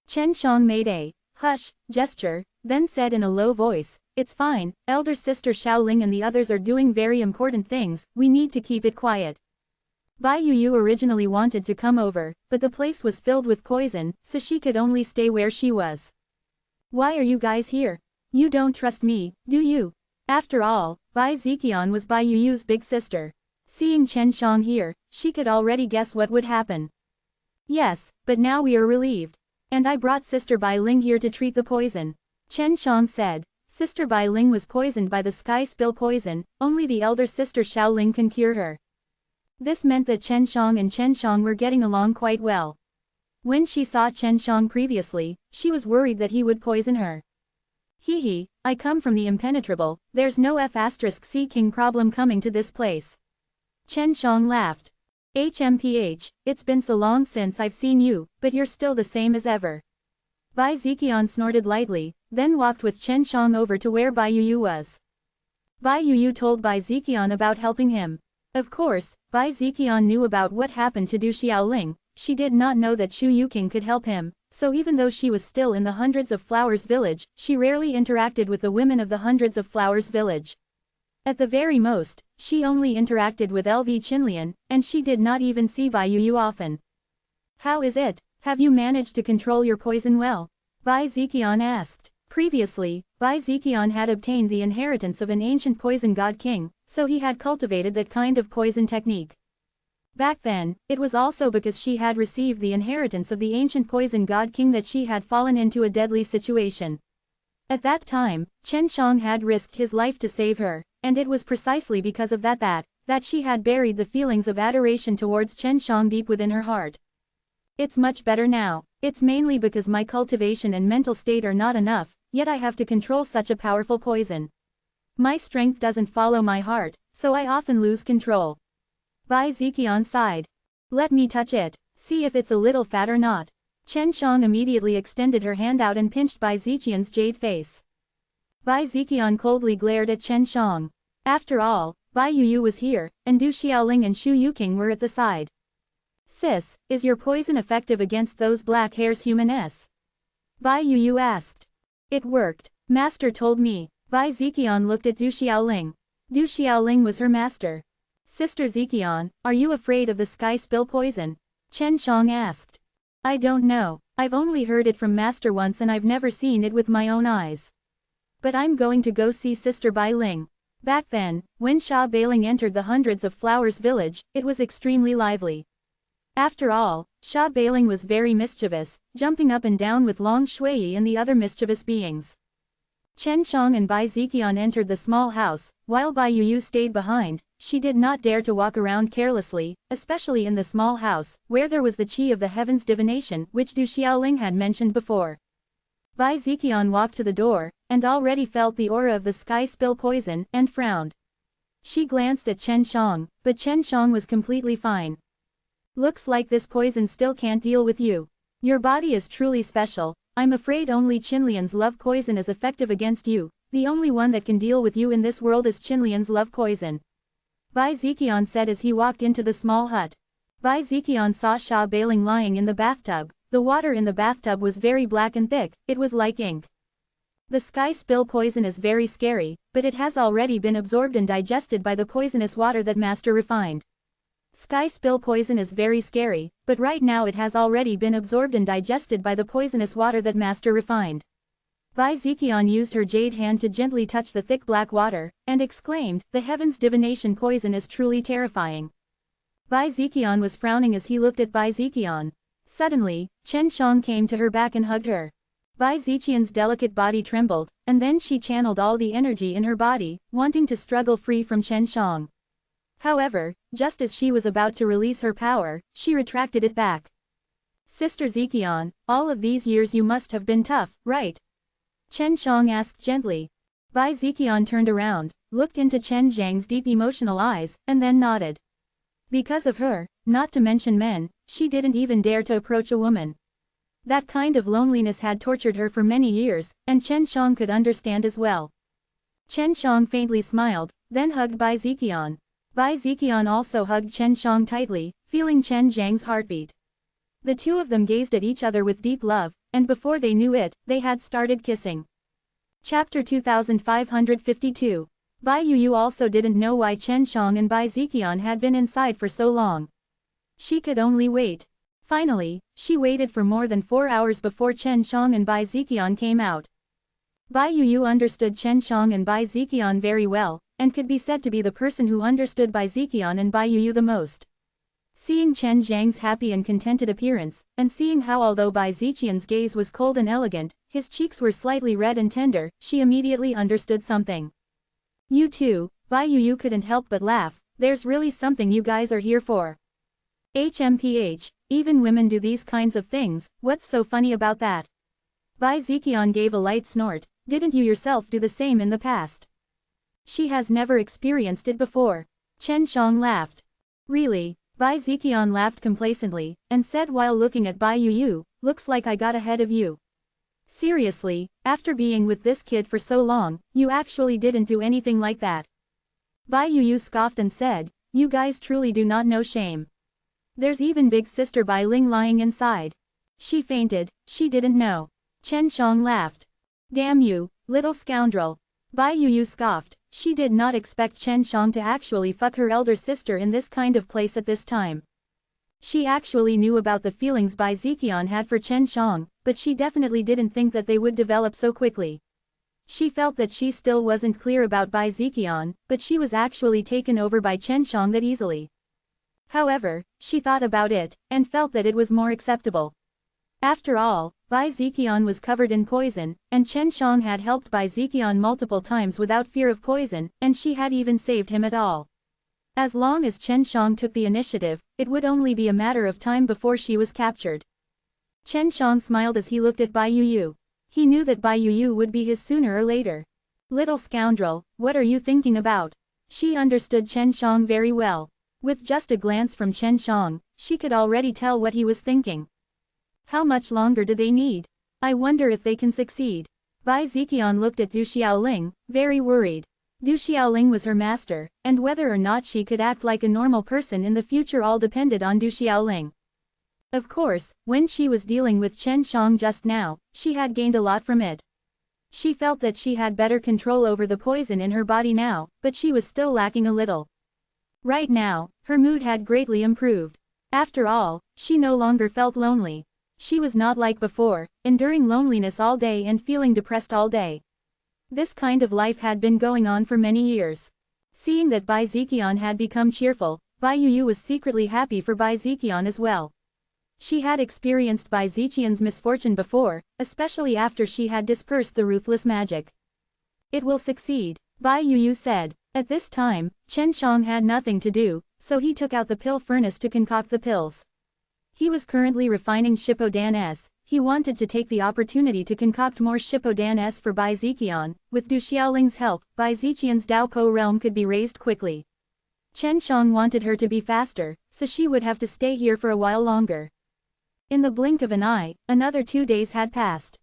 Chen Shang made a hush gesture, then said in a low voice, it's fine, elder sister Xiaoling and the others are doing very important things, we need to keep it quiet. Bai Yuyu originally wanted to come over, but the place was filled with poison, so she could only stay where she was. Why are you guys here? You don't trust me, do you? After all, Bai Ziqian was Bai Yuyu's big sister. Seeing Chen Shang here, she could already guess what would happen. Yes, but now we are relieved. And I brought Sister Bai Ling here to treat the poison. Chen Shang said. Sister Bai Ling was poisoned by the sky spill poison, only the elder sister Xiaoling can cure her. This meant that Chen Shang and Chen Shang were getting along quite well. When she saw Chen Shang previously, she was worried that he would poison her. Hee, I come from the impenetrable, there's no F*C king problem coming to this place. Chen Shang laughed. HMPH, it's been so long since I've seen you, but you're still the same as ever. Bai Ziqian snorted lightly, then walked with Chen Shang over to where Bai Yuyu was. Bai Yuyu told Bai Ziqian about helping him. Of course, Bai Ziqian knew about what happened to Du Xiaoling. She did not know that Shu Yuking could help him, so even though she was still in the Hundreds of Flowers village, she rarely interacted with the women of the Hundreds of Flowers village. At the very most, she only interacted with LV Qinlian, and she did not even see Bai Yuyu often. How is it? Have you managed to control your poison well? Bai Ziqian asked. Previously, Bai Ziqian had obtained the inheritance of an ancient poison god king, so he had cultivated that kind of poison technique. Back then, it was also because she had received the inheritance of the ancient poison god king that she had fallen into a deadly situation. At that time, Chen Shang had risked his life to save her, and it was precisely because of that she had buried the feelings of adoration towards Chen Shang deep within her heart. It's much better now. It's mainly because my cultivation and mental state are not enough, yet I have to control such a powerful poison. My strength doesn't follow my heart, so I often lose control. Bai Ziqian sighed. Let me touch it, see if it's a little fat or not. Chen Shang immediately extended her hand out and pinched Bai Ziqian's jade face. Bai Ziqian coldly glared at Chen Shang. After all, Bai Yuyu was here, and Du Xiaoling and Shu Yuking were at the side. Sis, is your poison effective against those black hairs humaness? Bai Yuyu asked. It worked, master told me. Bai Ziqian looked at Du Xiaoling. Du Xiaoling was her master. Sister Ziqian, are you afraid of the sky spill poison? Chen Shang asked. I don't know, I've only heard it from master once and I've never seen it with my own eyes. But I'm going to go see Sister Bai Ling. Back then, when Sha Bailing entered the Hundreds of Flowers village, it was extremely lively. After all, Sha Bailing was very mischievous, jumping up and down with Long Shui and the other mischievous beings. Chen Shang and Bai Ziqian entered the small house, while Bai Yuyu stayed behind. She did not dare to walk around carelessly, especially in the small house, where there was the qi of the heavens divination, which Du Xiaoling had mentioned before. Bai Ziqian walked to the door, and already felt the aura of the sky spill poison, and frowned. She glanced at Chen Shang, but Chen Shang was completely fine. Looks like this poison still can't deal with you. Your body is truly special. I'm afraid only Qinlian's love poison is effective against you. The only one that can deal with you in this world is Qinlian's love poison. Bai Ziqian said as he walked into the small hut. Bai Ziqian saw Sha Bailing lying in the bathtub. The water in the bathtub was very black and thick, it was like ink. The sky spill poison is very scary, but it has already been absorbed and digested by the poisonous water that Master refined. Sky spill poison is very scary, but right now it has already been absorbed and digested by the poisonous water that Master refined. Bai Ziqian used her jade hand to gently touch the thick black water, and exclaimed, the heavens divination poison is truly terrifying. Bai Ziqian was frowning as he looked at Bai Ziqian. Suddenly, Chen Shang came to her back and hugged her. Bai Ziqian's delicate body trembled, and then she channeled all the energy in her body, wanting to struggle free from Chen Shang. However, just as she was about to release her power, she retracted it back. Sister Ziqian, all of these years you must have been tough, right? Chen Shang asked gently. Bai Ziqian turned around, looked into Chen Zhang's deep emotional eyes, and then nodded. Because of her, not to mention men, she didn't even dare to approach a woman. That kind of loneliness had tortured her for many years, and Chen Shang could understand as well. Chen Shang faintly smiled, then hugged Bai Ziqian. Bai Ziqian also hugged Chen Shang tightly, feeling Chen Zhang's heartbeat. The two of them gazed at each other with deep love, and before they knew it, they had started kissing. Chapter 2552. Bai Yuyu also didn't know why Chen Shang and Bai Ziqian had been inside for so long. She could only wait. Finally, she waited for more than 4 hours before Chen Shang and Bai Ziqian came out. Bai Yuyu understood Chen Shang and Bai Ziqian very well, and could be said to be the person who understood Bai Ziqian and Bai Yuyu the most. Seeing Chen Zhang's happy and contented appearance, and seeing how although Bai Ziqian's gaze was cold and elegant, his cheeks were slightly red and tender, she immediately understood something. You too, Bai Yuyu couldn't help but laugh, there's really something you guys are here for. HMPH, even women do these kinds of things, what's so funny about that? Bai Ziqian gave a light snort, didn't you yourself do the same in the past? She has never experienced it before. Chen Shang laughed. Really? Bai Ziqian laughed complacently, and said while looking at Bai Yuyu, looks like I got ahead of you. Seriously, after being with this kid for so long, you actually didn't do anything like that. Bai Yuyu scoffed and said, you guys truly do not know shame. There's even big sister Bai Ling lying inside. She fainted, she didn't know. Chen Shang laughed. Damn you, little scoundrel. Bai Yuyu scoffed, she did not expect Chen Shang to actually fuck her elder sister in this kind of place at this time. She actually knew about the feelings Bai Ziqian had for Chen Shang, but she definitely didn't think that they would develop so quickly. She felt that she still wasn't clear about Bai Ziqian, but she was actually taken over by Chen Shang that easily. However, she thought about it, and felt that it was more acceptable. After all, Bai Ziqian was covered in poison, and Chen Shang had helped Bai Ziqian multiple times without fear of poison, and she had even saved him at all. As long as Chen Shang took the initiative, it would only be a matter of time before she was captured. Chen Shang smiled as he looked at Bai Yuyu. He knew that Bai Yuyu would be his sooner or later. Little scoundrel, what are you thinking about? She understood Chen Shang very well. With just a glance from Chen Shang, she could already tell what he was thinking. How much longer do they need? I wonder if they can succeed. Bai Ziqian looked at Du Xiaoling, very worried. Du Xiaoling was her master, and whether or not she could act like a normal person in the future all depended on Du Xiaoling. Of course, when she was dealing with Chen Shang just now, she had gained a lot from it. She felt that she had better control over the poison in her body now, but she was still lacking a little. Right now, her mood had greatly improved. After all, she no longer felt lonely. She was not like before, enduring loneliness all day and feeling depressed all day. This kind of life had been going on for many years. Seeing that Bai Ziqian had become cheerful, Bai Yuyu was secretly happy for Bai Ziqian as well. She had experienced Bai Ziqian's misfortune before, especially after she had dispersed the ruthless magic. It will succeed, Bai Yuyu said. At this time, Chen Shang had nothing to do, so he took out the pill furnace to concoct the pills. He was currently refining Shippodan S. He wanted to take the opportunity to concoct more Shippodan S for Bai Ziqian. With Du Xiaoling's help, Bai Ziqian's Daopo realm could be raised quickly. Chen Shang wanted her to be faster, so she would have to stay here for a while longer. In the blink of an eye, another 2 days had passed.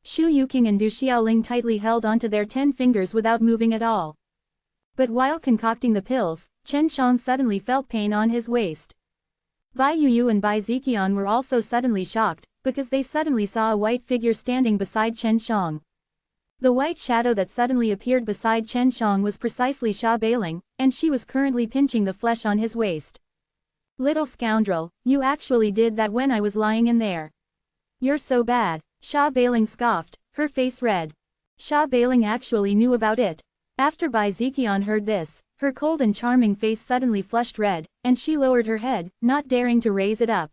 Shu Yuqing and Du Xiaoling tightly held onto their 10 fingers without moving at all. But while concocting the pills, Chen Shang suddenly felt pain on his waist. Bai Yuyu and Bai Ziqian were also suddenly shocked, because they suddenly saw a white figure standing beside Chen Shang. The white shadow that suddenly appeared beside Chen Shang was precisely Sha Bailing, and she was currently pinching the flesh on his waist. Little scoundrel, you actually did that when I was lying in there. You're so bad, Sha Bailing scoffed, her face red. Sha Bailing actually knew about it. After Bai Ziqian heard this, her cold and charming face suddenly flushed red, and she lowered her head, not daring to raise it up.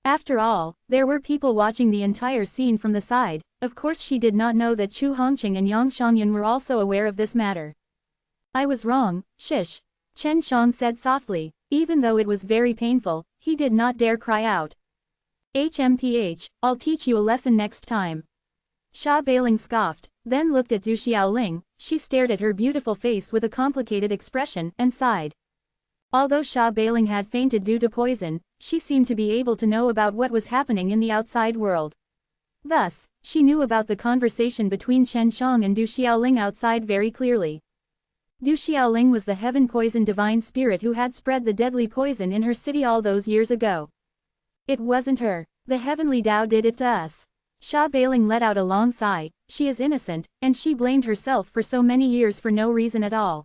After all, there were people watching the entire scene from the side. Of course she did not know that Chu Hongqing and Yang Shangyan were also aware of this matter. I was wrong, shish. Chen Shang said softly. Even though it was very painful, he did not dare cry out. I'll teach you a lesson next time. Sha Bailing scoffed, then looked at Du Xiaoling. She stared at her beautiful face with a complicated expression, and sighed. Although Sha Bailing had fainted due to poison, she seemed to be able to know about what was happening in the outside world. Thus, she knew about the conversation between Chen Shang and Du Xiaoling outside very clearly. Du Xiaoling was the heaven-poisoned divine spirit who had spread the deadly poison in her city all those years ago. It wasn't her. The heavenly Tao did it to us. Sha Bailing let out a long sigh. She is innocent, and she blamed herself for so many years for no reason at all.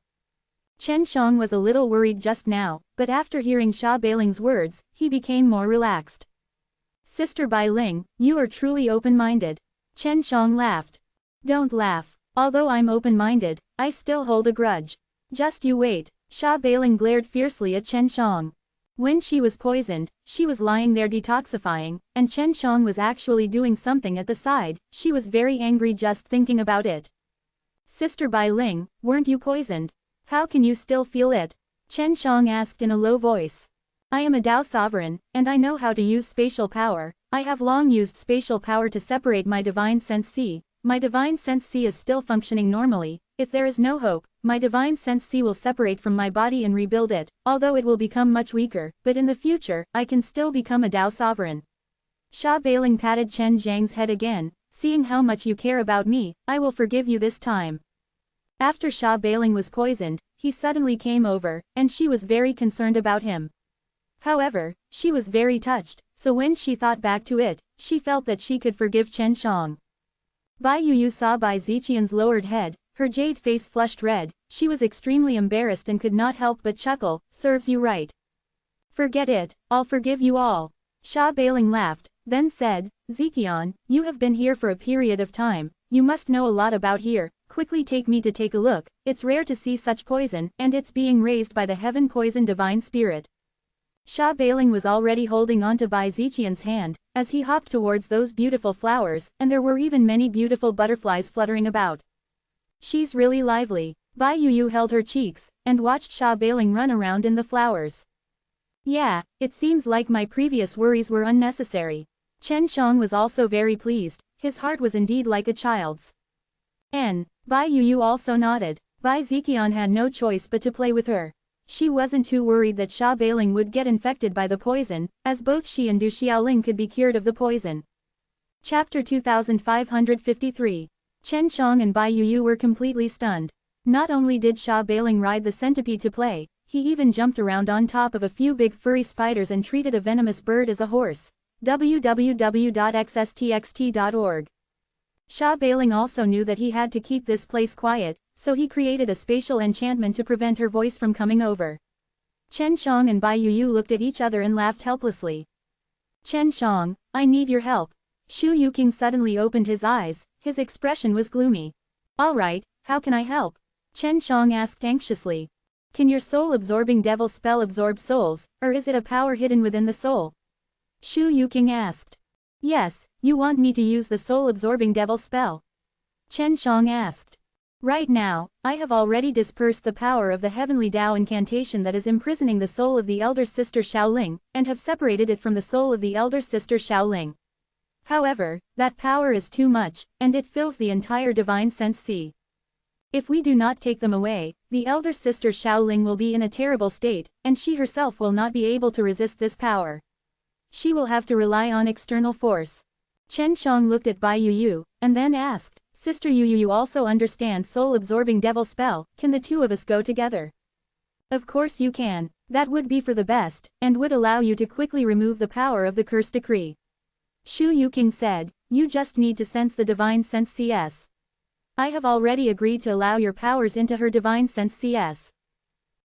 Chen Shang was a little worried just now, but after hearing Sha Bailing's words, he became more relaxed. Sister Bai Ling, you are truly open-minded. Chen Shang laughed. Don't laugh. Although I'm open-minded, I still hold a grudge. Just you wait. Sha Bailing glared fiercely at Chen Shang. When she was poisoned, she was lying there detoxifying, and Chen Shang was actually doing something at the side. She was very angry just thinking about it. Sister Bai Ling, weren't you poisoned? How can you still feel it? Chen Shang asked in a low voice. I am a Tao sovereign, and I know how to use spatial power. I have long used spatial power to separate my divine sense C. My divine sense C is still functioning normally. If there is no hope, my divine sense C will separate from my body and rebuild it, although it will become much weaker, but in the future, I can still become a Tao sovereign. Sha Bailing patted Chen Zhang's head again. Seeing how much you care about me, I will forgive you this time. After Sha Bailing was poisoned, he suddenly came over, and she was very concerned about him. However, she was very touched, so when she thought back to it, she felt that she could forgive Chen Shang. Bai Yuyu saw Bai Ziqian's lowered head. Her jade face flushed red. She was extremely embarrassed and could not help but chuckle. Serves you right. Forget it, I'll forgive you all. Sha Bailing laughed, then said, Ziqian, you have been here for a period of time. You must know a lot about here. Quickly take me to take a look. It's rare to see such poison, and it's being raised by the heaven poison divine spirit. Sha Bailing was already holding onto Bai Ziqian's hand, as he hopped towards those beautiful flowers, and there were even many beautiful butterflies fluttering about. She's really lively. Bai Yuyu held her cheeks, and watched Sha Bailing run around in the flowers. Yeah, it seems like my previous worries were unnecessary. Chen Shang was also very pleased. His heart was indeed like a child's. Bai Yuyu also nodded. Bai Ziqian had no choice but to play with her. She wasn't too worried that Sha Bailing would get infected by the poison, as both she and Du Xiaoling could be cured of the poison. Chapter 2553. Chen Shang and Bai Yuyu were completely stunned. Not only did Sha Bailing ride the centipede to play, he even jumped around on top of a few big furry spiders and treated a venomous bird as a horse. www.xstxt.org. Sha Bailing also knew that he had to keep this place quiet, so he created a spatial enchantment to prevent her voice from coming over. Chen Shang and Bai Yuyu looked at each other and laughed helplessly. Chen Shang, I need your help. Shu Yuqing suddenly opened his eyes. His expression was gloomy. Alright, how can I help? Chen Shang asked anxiously. Can your soul-absorbing devil spell absorb souls, or is it a power hidden within the soul? Shu Yuqing asked. Yes, you want me to use the soul-absorbing devil spell? Chen Shang asked. Right now, I have already dispersed the power of the heavenly Tao incantation that is imprisoning the soul of the elder sister Xiaoling, and have separated it from the soul of the elder sister Xiaoling. However, that power is too much, and it fills the entire divine sense C. If we do not take them away, the elder sister Xiaoling will be in a terrible state, and she herself will not be able to resist this power. She will have to rely on external force. Chen Shang looked at Bai Yuyu, and then asked, Sister Yuyu, you also understand soul-absorbing devil spell, can the two of us go together? Of course you can. That would be for the best, and would allow you to quickly remove the power of the curse decree. Shu Yuqing said, you just need to sense the divine sense CS. I have already agreed to allow your powers into her divine sense CS.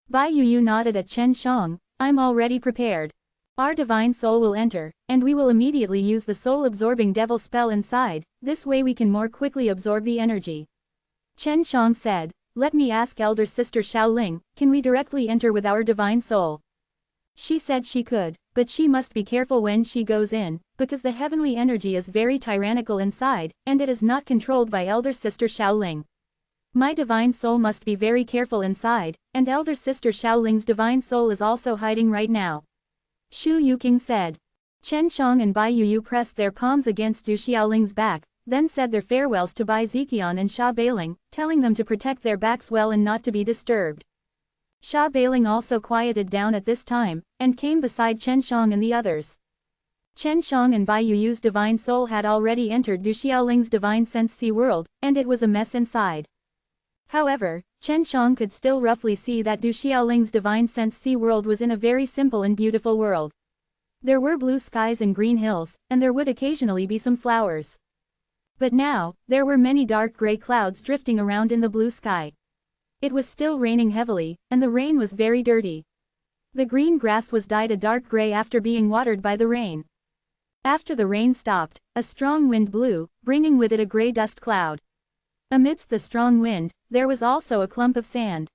Bai Yuyu nodded at Chen Shang, I'm already prepared. Our divine soul will enter, and we will immediately use the soul-absorbing devil spell inside, this way we can more quickly absorb the energy. Chen Shang said, let me ask elder sister Xiaoling, can we directly enter with our divine soul? She said she could, but she must be careful when she goes in, because the heavenly energy is very tyrannical inside, and it is not controlled by elder sister Xiaoling. My divine soul must be very careful inside, and elder sister Xiaoling's divine soul is also hiding right now. Shu Yuqing said. Chen Xiang and Bai Yuyu pressed their palms against Du Xiaoling's back, then said their farewells to Bai Ziqian and Sha Bailing, telling them to protect their backs well and not to be disturbed. Sha Bailing also quieted down at this time, and came beside Chen Xiang and the others. Chen Xiang and Bai Yuyu's divine soul had already entered Du Xiaoling's divine sense sea world, and it was a mess inside. However, Chen Xiang could still roughly see that Du Xiaoling's divine sense sea world was in a very simple and beautiful world. There were blue skies and green hills, and there would occasionally be some flowers. But now, there were many dark gray clouds drifting around in the blue sky. It was still raining heavily, and the rain was very dirty. The green grass was dyed a dark gray after being watered by the rain. After the rain stopped, a strong wind blew, bringing with it a gray dust cloud. Amidst the strong wind, there was also a clump of sand.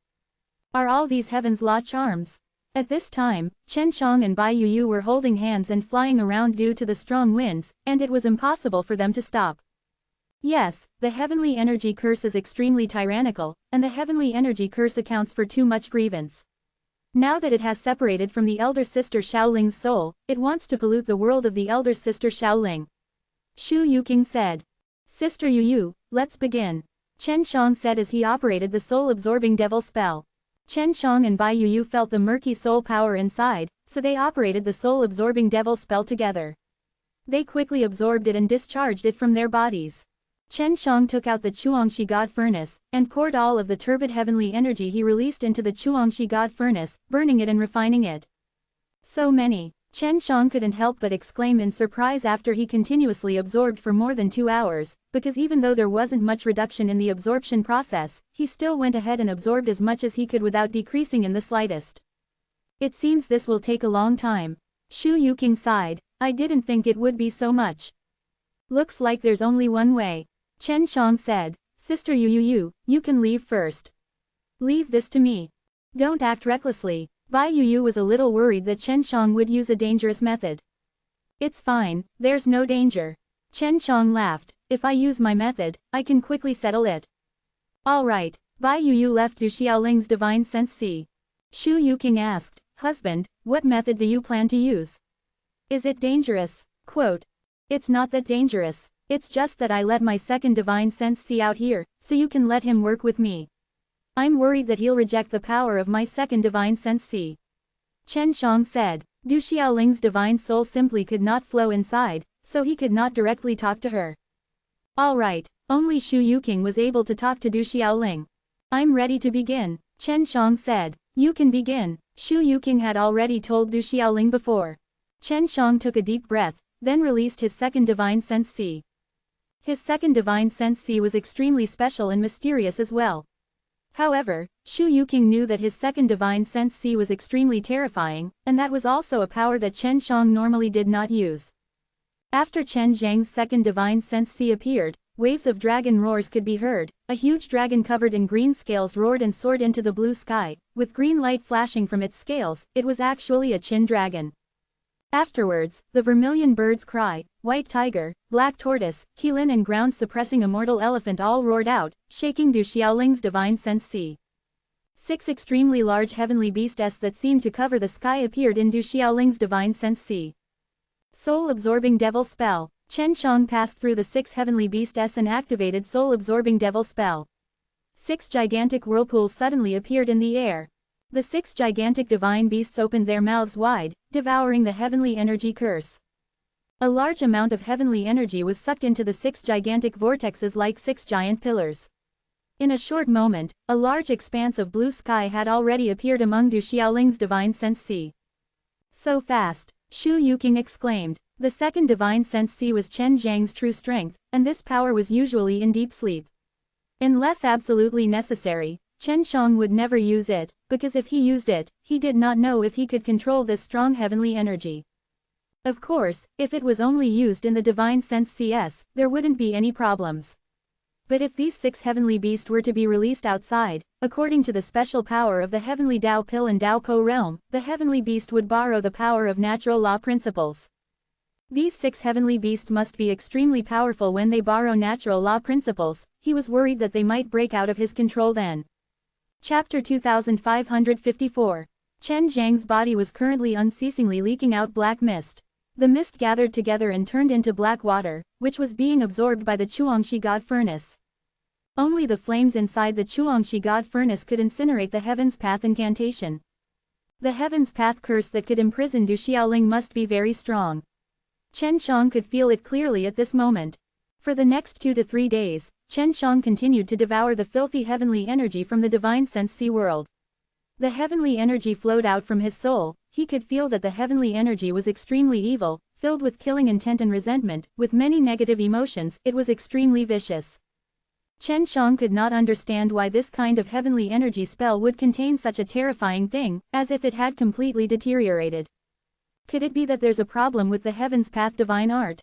Are all these heaven's law charms? At this time, Chen Xiang and Bai Yuyu were holding hands and flying around due to the strong winds, and it was impossible for them to stop. Yes, the heavenly energy curse is extremely tyrannical, and the heavenly energy curse accounts for too much grievance. Now that it has separated from the elder sister Xiaoling's soul, it wants to pollute the world of the elder sister Xiaoling. Shu Yuqing said. Sister Yuyu, let's begin. Chen Xiang said as he operated the soul-absorbing devil spell. Chen Xiang and Bai Yuyu felt the murky soul power inside, so they operated the soul-absorbing devil spell together. They quickly absorbed it and discharged it from their bodies. Chen Xiang took out the Chuangshi God furnace, and poured all of the turbid heavenly energy he released into the Chuangshi God furnace, burning it and refining it. So many. Chen Xiang couldn't help but exclaim in surprise after he continuously absorbed for more than 2 hours, because even though there wasn't much reduction in the absorption process, he still went ahead and absorbed as much as he could without decreasing in the slightest. It seems this will take a long time. Shu Yuqing sighed. I didn't think it would be so much. Looks like there's only one way. Chen Xiang said, Sister Yuyu, you can leave first. Leave this to me. Don't act recklessly. Bai Yuyu was a little worried that Chen Xiang would use a dangerous method. It's fine, there's no danger. Chen Xiang laughed. If I use my method, I can quickly settle it. Alright. Bai Yuyu left Du Xiaoling's divine sense sea. Shu Yuqing asked, Husband, what method do you plan to use? Is it dangerous? Quote. It's not that dangerous. It's just that I let my second divine sense see out here, so you can let him work with me. I'm worried that he'll reject the power of my second divine sense see. Chen Xiang said. Du Xiaoling's divine soul simply could not flow inside, so he could not directly talk to her. Alright, only Shu Yuqing was able to talk to Du Xiaoling. I'm ready to begin, Chen Xiang said. You can begin. Shu Yuqing had already told Du Xiaoling before. Chen Xiang took a deep breath, then released his second divine sense see. His second divine sense see was extremely special and mysterious as well. However, Shu Yuqing knew that his second divine sense see was extremely terrifying, and that was also a power that Chen Xiang normally did not use. After Chen Zhang's second divine sense see appeared, waves of dragon roars could be heard. A huge dragon covered in green scales roared and soared into the blue sky, with green light flashing from its scales. It was actually a Qin dragon. Afterwards, the vermilion bird's cry, white tiger, black tortoise, qilin and ground-suppressing immortal elephant all roared out, shaking Du Xiaoling's divine sense sea. 6 extremely large heavenly beasts that seemed to cover the sky appeared in Du Xiaoling's divine sense sea. Soul-absorbing devil spell. Chen Xiang passed through the 6 heavenly beasts and activated soul-absorbing devil spell. 6 gigantic whirlpools suddenly appeared in the air. The 6 gigantic divine beasts opened their mouths wide, devouring the heavenly energy curse. A large amount of heavenly energy was sucked into the 6 gigantic vortexes like 6 giant pillars. In a short moment, a large expanse of blue sky had already appeared among Du Xiaoling's divine sense sea. So fast, Shu Yuqing exclaimed. The second divine sense sea was Chen Zhang's true strength, and this power was usually in deep sleep. Unless absolutely necessary, Chen Xiang would never use it, because if he used it, he did not know if he could control this strong heavenly energy. Of course, if it was only used in the divine sense CS, there wouldn't be any problems. But if these 6 heavenly beasts were to be released outside, according to the special power of the heavenly Dao Pill and Dao Po realm, the heavenly beast would borrow the power of natural law principles. These 6 heavenly beasts must be extremely powerful when they borrow natural law principles. He was worried that they might break out of his control then. Chapter 2554. Chen Zhang's body was currently unceasingly leaking out black mist. The mist gathered together and turned into black water, which was being absorbed by the Chuangshi God furnace. Only the flames inside the Chuangshi God furnace could incinerate the Heaven's Path incantation. The Heaven's Path curse that could imprison Du Xiaoling must be very strong. Chen Shang could feel it clearly at this moment. For the next 2 to 3 days, Chen Shang continued to devour the filthy heavenly energy from the divine sense sea world. The heavenly energy flowed out from his soul. He could feel that the heavenly energy was extremely evil, filled with killing intent and resentment, with many negative emotions. It was extremely vicious. Chen Shang could not understand why this kind of heavenly energy spell would contain such a terrifying thing, as if it had completely deteriorated. Could it be that there's a problem with the Heaven's Path divine art?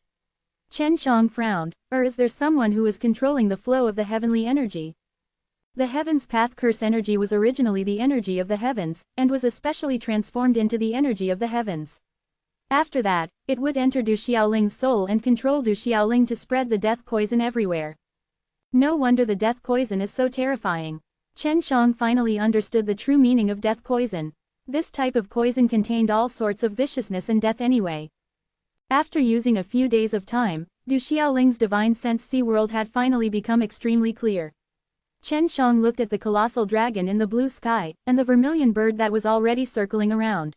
Chen Shang frowned. Or is there someone who is controlling the flow of the heavenly energy? The Heaven's Path curse energy was originally the energy of the heavens, and was especially transformed into the energy of the heavens. After that, it would enter Du Xiaoling's soul and control Du Xiaoling to spread the death poison everywhere. No wonder the death poison is so terrifying. Chen Shang finally understood the true meaning of death poison. This type of poison contained all sorts of viciousness and death anyway. After using a few days of time, Du Xiaoling's divine sense sea world had finally become extremely clear. Chen Shang looked at the colossal dragon in the blue sky, and the vermilion bird that was already circling around.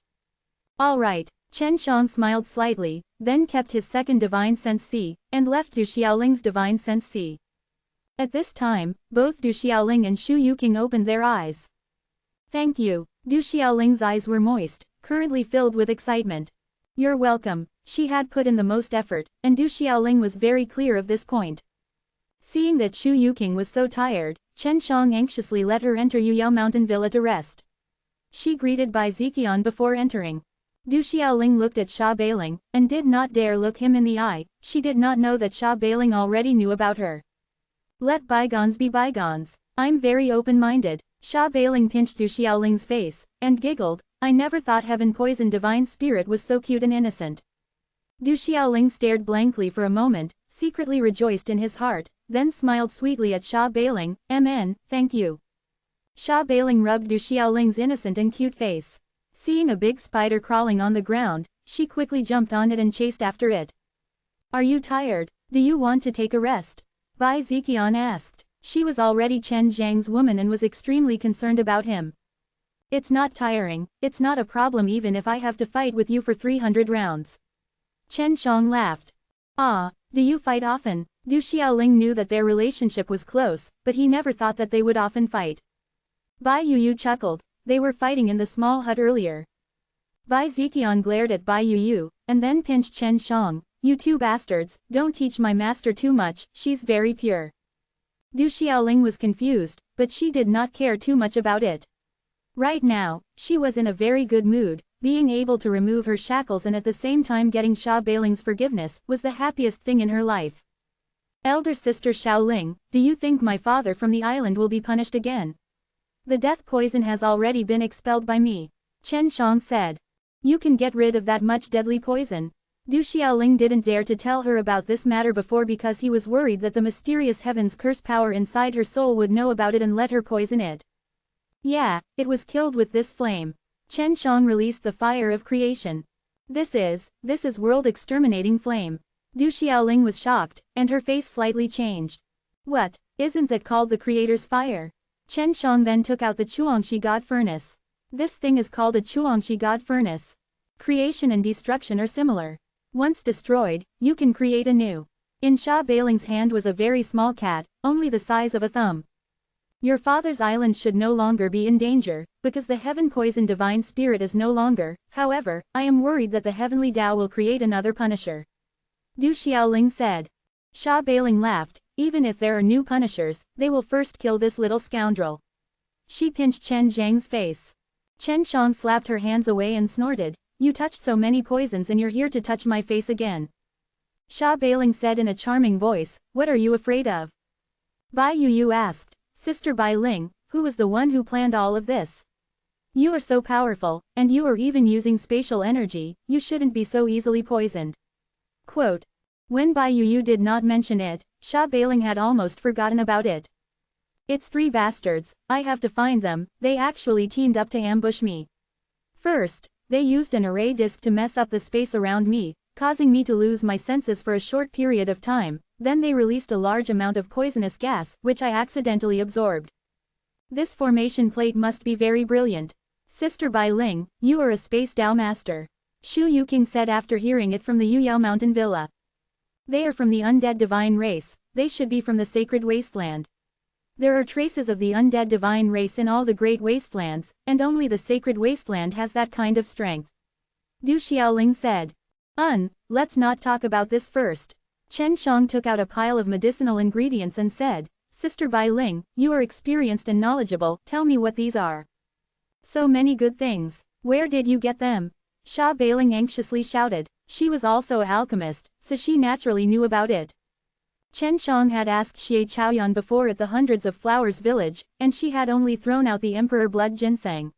All right, Chen Shang smiled slightly, then kept his second divine sense sea, and left Du Xiaoling's divine sense sea. At this time, both Du Xiaoling and Shu Yuqing opened their eyes. Thank you. Du Xiaoling's eyes were moist, currently filled with excitement. You're welcome. She had put in the most effort, and Du Xiaoling was very clear of this point. Seeing that Shu Yuqing was so tired, Chen Shang anxiously let her enter Yuyao Mountain Villa to rest. She greeted Bai Ziqian before entering. Du Xiaoling looked at Sha Bailing, and did not dare look him in the eye. She did not know that Sha Bailing already knew about her. Let bygones be bygones. I'm very open-minded. Sha Bailing pinched Du Xiaoling's face, and giggled. I never thought heaven-poisoned divine spirit was so cute and innocent. Du Xiaoling stared blankly for a moment, secretly rejoiced in his heart, then smiled sweetly at Sha Bailing. MN, thank you. Sha Bailing rubbed Du Xiaoling's innocent and cute face. Seeing a big spider crawling on the ground, she quickly jumped on it and chased after it. Are you tired? Do you want to take a rest? Bai Ziqian asked. She was already Chen Zhang's woman and was extremely concerned about him. It's not tiring, it's not a problem even if I have to fight with you for 300 rounds. Chen Shang laughed. Ah, do you fight often? Du Xiaoling knew that their relationship was close, but he never thought that they would often fight. Bai Yuyu chuckled. They were fighting in the small hut earlier. Bai Ziqian glared at Bai Yuyu, and then pinched Chen Shang. You two bastards, don't teach my master too much, she's very pure. Du Xiaoling was confused, but she did not care too much about it. Right now, she was in a very good mood. Being able to remove her shackles and at the same time getting Sha Bailing's forgiveness was the happiest thing in her life. Elder sister Xiaoling, do you think my father from the island will be punished again? The death poison has already been expelled by me. Chen Shang said. You can get rid of that much deadly poison. Du Xiaoling didn't dare to tell her about this matter before because he was worried that the mysterious heaven's curse power inside her soul would know about it and let her poison it. Yeah, it was killed with this flame. Chen Shang released the fire of creation. This is world exterminating flame. Du Xiaoling was shocked, and her face slightly changed. What, isn't that called the creator's fire? Chen Shang then took out the Chuangshi God furnace. This thing is called a Chuangshi God furnace. Creation and destruction are similar. Once destroyed, you can create anew. In Sha Bailing's hand was a very small cat, only the size of a thumb. Your father's island should no longer be in danger, because the heaven-poisoned divine spirit is no longer. However, I am worried that the heavenly Tao will create another punisher. Du Xiaoling said. Sha Bailing laughed. Even if there are new punishers, they will first kill this little scoundrel. She pinched Chen Zhang's face. Chen Shang slapped her hands away and snorted. You touched so many poisons and you're here to touch my face again. Sha Bailing said in a charming voice, what are you afraid of? Bai Yuyu asked. Sister Bai Ling, who was the one who planned all of this? You are so powerful, and you are even using spatial energy, you shouldn't be so easily poisoned. Quote. When Bai Yuyu did not mention it, Sha Bailing had almost forgotten about it. It's 3 bastards, I have to find them, they actually teamed up to ambush me. First, they used an array disk to mess up the space around me, causing me to lose my senses for a short period of time. Then they released a large amount of poisonous gas, which I accidentally absorbed. This formation plate must be very brilliant. Sister Bai Ling, you are a space Dao master. Shu Yuking said after hearing it from the Yuyao Mountain Villa. They are from the undead divine race, they should be from the sacred wasteland. There are traces of the undead divine race in all the great wastelands, and only the sacred wasteland has that kind of strength. Du Xiaoling said. Let's not talk about this first. Chen Shang took out a pile of medicinal ingredients and said, Sister Bai Ling, you are experienced and knowledgeable, tell me what these are. So many good things. Where did you get them? Sha Bailing anxiously shouted. She was also an alchemist, so she naturally knew about it. Chen Shang had asked Xie Chaoyan before at the Hundreds of Flowers village, and she had only thrown out the Emperor Blood Ginseng.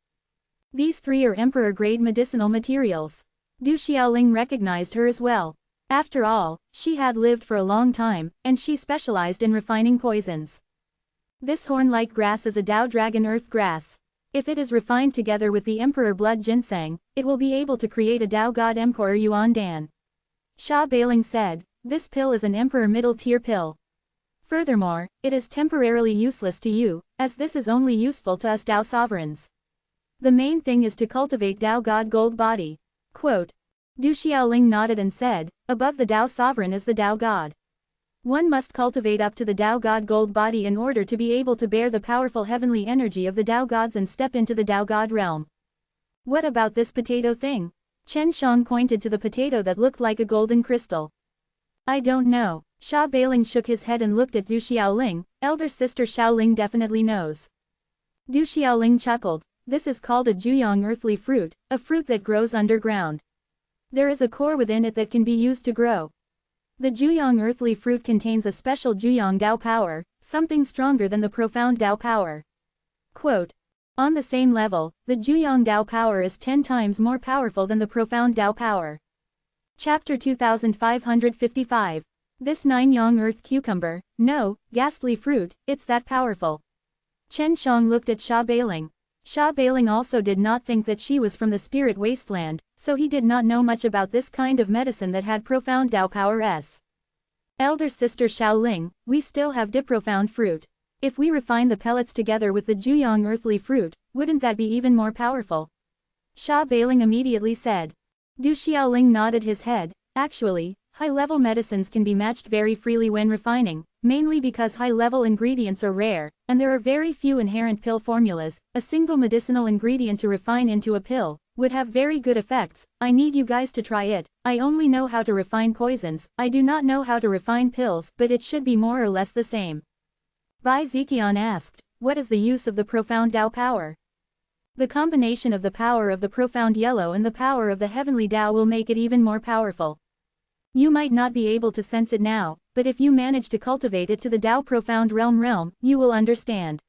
These three are Emperor-grade medicinal materials. Du Xiaoling recognized her as well. After all, she had lived for a long time, and she specialized in refining poisons. This horn-like grass is a Dao Dragon Earth grass. If it is refined together with the Emperor Blood Ginseng, it will be able to create a Dao God Emperor Yuan Dan. Sha Bailing said, this pill is an Emperor middle-tier pill. Furthermore, it is temporarily useless to you, as this is only useful to us Dao sovereigns. The main thing is to cultivate Dao God Gold Body. Quote. Du Xiaoling nodded and said, above the Dao sovereign is the Dao God. One must cultivate up to the Dao God Gold Body in order to be able to bear the powerful heavenly energy of the Dao Gods and step into the Dao God realm. What about this potato thing? Chen Shang pointed to the potato that looked like a golden crystal. I don't know. Sha Bailing shook his head and looked at Du Xiaoling. Elder sister Xiaoling definitely knows. Du Xiaoling chuckled. This is called a Juyang earthly fruit, a fruit that grows underground. There is a core within it that can be used to grow. The Juyang earthly fruit contains a special Juyang Dao power, something stronger than the profound Dao power. Quote. On the same level, the Juyang Dao power is 10 times more powerful than the profound Dao power. Chapter 2555. This 9-yang earth cucumber, no, ghastly fruit, it's that powerful. Chen Shang looked at Sha Bailing. Sha Bailing also did not think that she was from the spirit wasteland, so he did not know much about this kind of medicine that had profound Dao power s. Elder sister Xiaoling, we still have profound fruit. If we refine the pellets together with the Juyang earthly fruit, wouldn't that be even more powerful? Sha Bailing immediately said. Du Xiaoling nodded his head. Actually, high-level medicines can be matched very freely when refining, mainly because high-level ingredients are rare, and there are very few inherent pill formulas. A single medicinal ingredient to refine into a pill would have very good effects. I need you guys to try it. I only know how to refine poisons, I do not know how to refine pills, but it should be more or less the same. Bai Ziqian asked, what is the use of the profound Dao power? The combination of the power of the profound yellow and the power of the heavenly Dao will make it even more powerful. You might not be able to sense it now, but if you manage to cultivate it to the Dao profound realm, you will understand.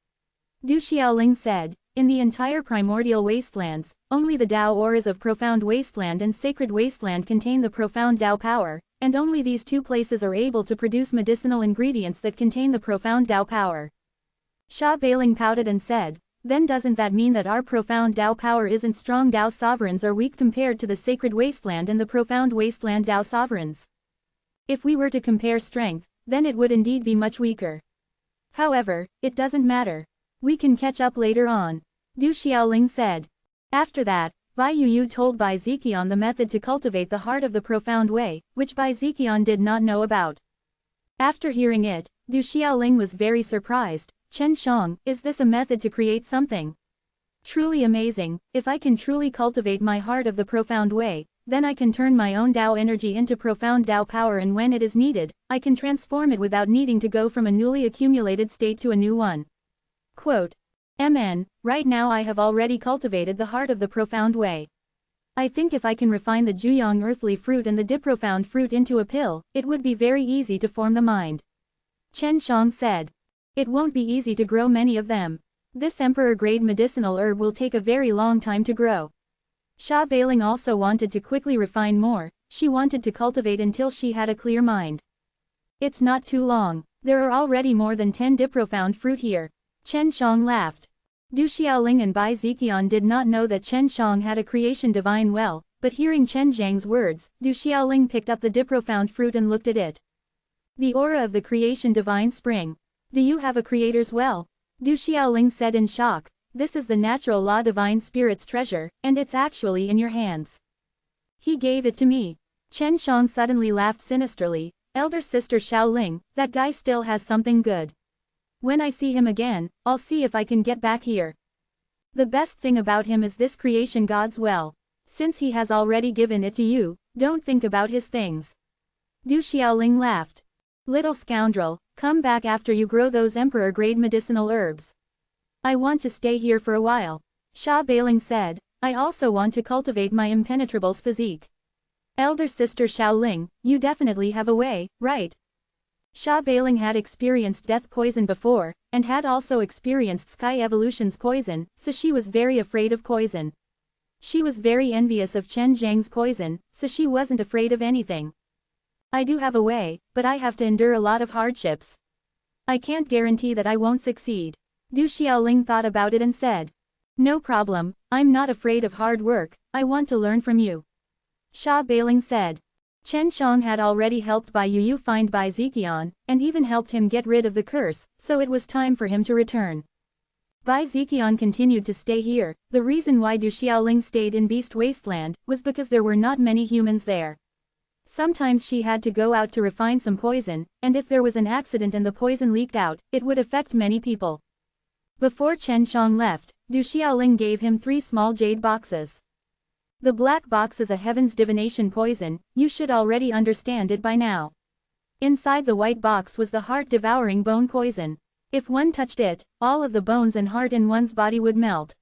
Du Xiaoling said, in the entire primordial wastelands, only the Dao auras of profound wasteland and sacred wasteland contain the profound Dao power, and only these two places are able to produce medicinal ingredients that contain the profound Dao power. Sha Bailing pouted and said, then doesn't that mean that our profound Dao power isn't strong? Dao sovereigns are weak compared to the sacred wasteland and the profound wasteland Dao sovereigns. If we were to compare strength, then it would indeed be much weaker. However, it doesn't matter. We can catch up later on. Du Xiaoling said. After that, Bai Yuyu told Bai Ziqian the method to cultivate the heart of the profound way, which Bai Ziqian did not know about. After hearing it, Du Xiaoling was very surprised. Chen Shang, is this a method to create something? Truly amazing. If I can truly cultivate my heart of the profound way, then I can turn my own Dao energy into profound Dao power, and when it is needed, I can transform it without needing to go from a newly accumulated state to a new one. Quote. MN, right now I have already cultivated the heart of the profound way. I think if I can refine the Juyang earthly fruit and the Diprofound fruit into a pill, it would be very easy to form the mind. Chen Shang said. It won't be easy to grow many of them. This emperor-grade medicinal herb will take a very long time to grow. Sha Bailing also wanted to quickly refine more, she wanted to cultivate until she had a clear mind. It's not too long, there are already more than 10 Diprofound fruit here. Chen Shang laughed. Du Xiaoling and Bai Ziqian did not know that Chen Shang had a creation divine well, but hearing Chen Zhang's words, Du Xiaoling picked up the profound fruit and looked at it. The aura of the creation divine spring. Do you have a creator's well? Du Xiaoling said in shock. This is the natural law divine spirit's treasure, and it's actually in your hands. He gave it to me. Chen Shang suddenly laughed sinisterly. Elder sister Xiaoling, that guy still has something good. When I see him again, I'll see if I can get back here. The best thing about him is this creation God's well. Since he has already given it to you, don't think about his things. Du Xiaoling laughed. Little scoundrel, come back after you grow those emperor-grade medicinal herbs. I want to stay here for a while. Sha Bailing said, I also want to cultivate my impenetrable's physique. Elder sister Xiaoling, you definitely have a way, right? Sha Bailing had experienced death poison before, and had also experienced Sky Evolution's poison, so she was very afraid of poison. She was very envious of Chen Zhang's poison, so she wasn't afraid of anything. I do have a way, but I have to endure a lot of hardships. I can't guarantee that I won't succeed. Du Xiaoling thought about it and said. No problem, I'm not afraid of hard work, I want to learn from you. Sha Bailing said. Chen Shang had already helped Bai Yu find Bai Ziqian, and even helped him get rid of the curse, so it was time for him to return. Bai Ziqian continued to stay here. The reason why Du Xiaoling stayed in Beast Wasteland was because there were not many humans there. Sometimes she had to go out to refine some poison, and if there was an accident and the poison leaked out, it would affect many people. Before Chen Shang left, Du Xiaoling gave him 3 small jade boxes. The black box is a heaven's divination poison, you should already understand it by now. Inside the white box was the heart-devouring bone poison. If one touched it, all of the bones and heart in one's body would melt.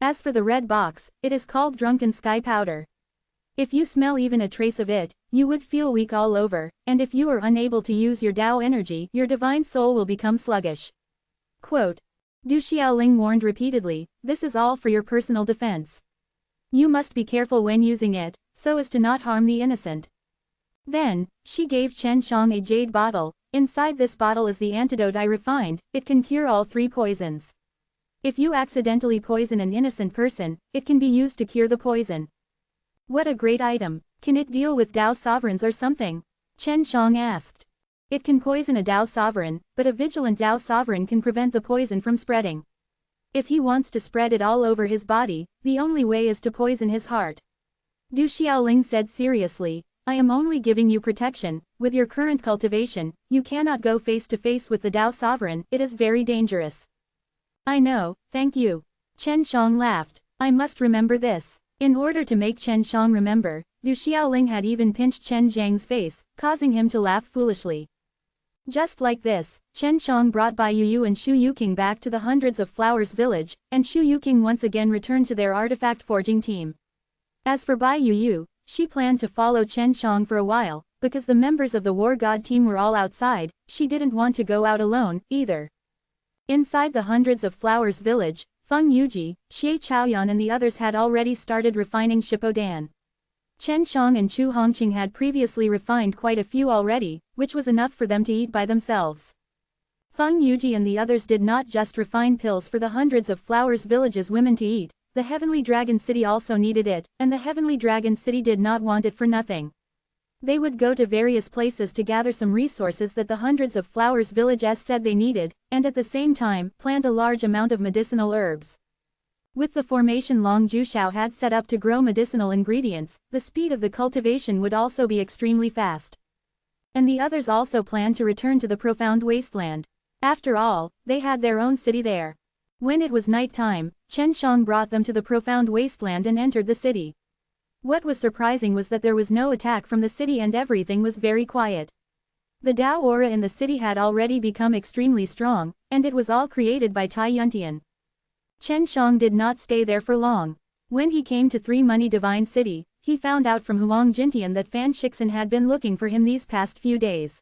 As for the red box, it is called drunken sky powder. If you smell even a trace of it, you would feel weak all over, and if you are unable to use your Tao energy, your divine soul will become sluggish. Quote. Du Xiaoling warned repeatedly, this is all for your personal defense. You must be careful when using it, so as to not harm the innocent. Then, she gave Chen Shang a jade bottle. Inside this bottle is the antidote I refined, it can cure all 3 poisons. If you accidentally poison an innocent person, it can be used to cure the poison. What a great item, can it deal with Tao sovereigns or something? Chen Shang asked. It can poison a Tao sovereign, but a vigilant Tao sovereign can prevent the poison from spreading. If he wants to spread it all over his body, the only way is to poison his heart. Du Xiaoling said seriously, I am only giving you protection. With your current cultivation, you cannot go face to face with the Tao sovereign, it is very dangerous. I know, thank you. Chen Shang laughed, I must remember this. In order to make Chen Shang remember, Du Xiaoling had even pinched Chen Zhang's face, causing him to laugh foolishly. Just like this, Chen Shang brought Bai Yu and Shu Yuqing back to the Hundreds of Flowers village, and Shu Yuqing once again returned to their artifact forging team. As for Bai Yu, she planned to follow Chen Shang for a while, because the members of the War God team were all outside, she didn't want to go out alone, either. Inside the Hundreds of Flowers village, Feng Yuji, Xie Chaoyan and the others had already started refining Shippodan. Chen Shang and Chu Hongqing had previously refined quite a few already, which was enough for them to eat by themselves. Feng Yuji and the others did not just refine pills for the Hundreds of Flowers village's women to eat, the Heavenly Dragon City also needed it, and the Heavenly Dragon City did not want it for nothing. They would go to various places to gather some resources that the Hundreds of Flowers villages said they needed, and at the same time, plant a large amount of medicinal herbs. With the formation Long Jushao had set up to grow medicinal ingredients, the speed of the cultivation would also be extremely fast. And the others also planned to return to the profound wasteland. After all, they had their own city there. When it was night time, Chen Shang brought them to the profound wasteland and entered the city. What was surprising was that there was no attack from the city and everything was very quiet. The Tao aura in the city had already become extremely strong, and it was all created by Tai Yuntian. Chen Shang did not stay there for long. When he came to 3 Money Divine City, he found out from Huang Jintian that Fan Shixin had been looking for him these past few days.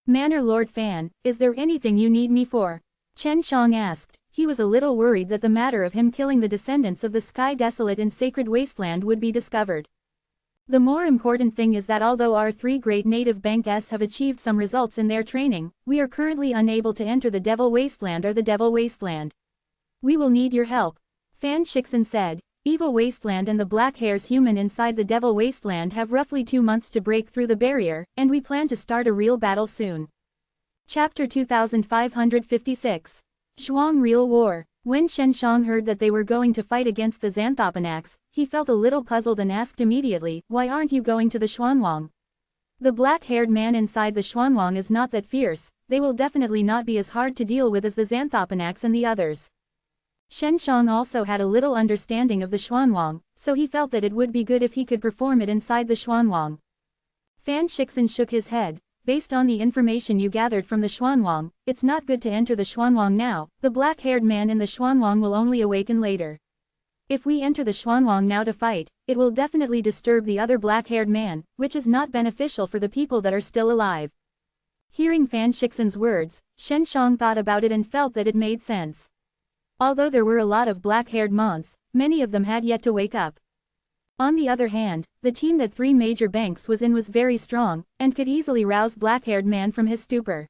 Manor Lord Fan, is there anything you need me for? Chen Shang asked. He was a little worried that the matter of him killing the descendants of the Sky Desolate in Sacred Wasteland would be discovered. The more important thing is that although our 3 great native banks have achieved some results in their training, we are currently unable to enter the Devil Wasteland or the Devil Wasteland. We will need your help. Fan Shixin said, Evil Wasteland and the Black Hare's human inside the Devil Wasteland have roughly 2 months to break through the barrier, and we plan to start a real battle soon. Chapter 2556. Zhuang Real War. When Shen Shang heard that they were going to fight against the Xanthopanax, he felt a little puzzled and asked immediately, "Why aren't you going to the Xuanwang?" The black-haired man inside the Xuanwang is not that fierce, they will definitely not be as hard to deal with as the Xanthopanax and the others. Shen Shang also had a little understanding of the Xuanwang, so he felt that it would be good if he could perform it inside the Xuanwang. Fan Shixin shook his head. Based on the information you gathered from the Xuanwang, it's not good to enter the Xuanwang now, the black-haired man in the Xuanwang will only awaken later. If we enter the Xuanwang now to fight, it will definitely disturb the other black-haired man, which is not beneficial for the people that are still alive. Hearing Fan Shixin's words, Shen Shang thought about it and felt that it made sense. Although there were a lot of black-haired monks, many of them had yet to wake up. On the other hand, the team that 3 major banks was in was very strong, and could easily rouse black-haired man from his stupor.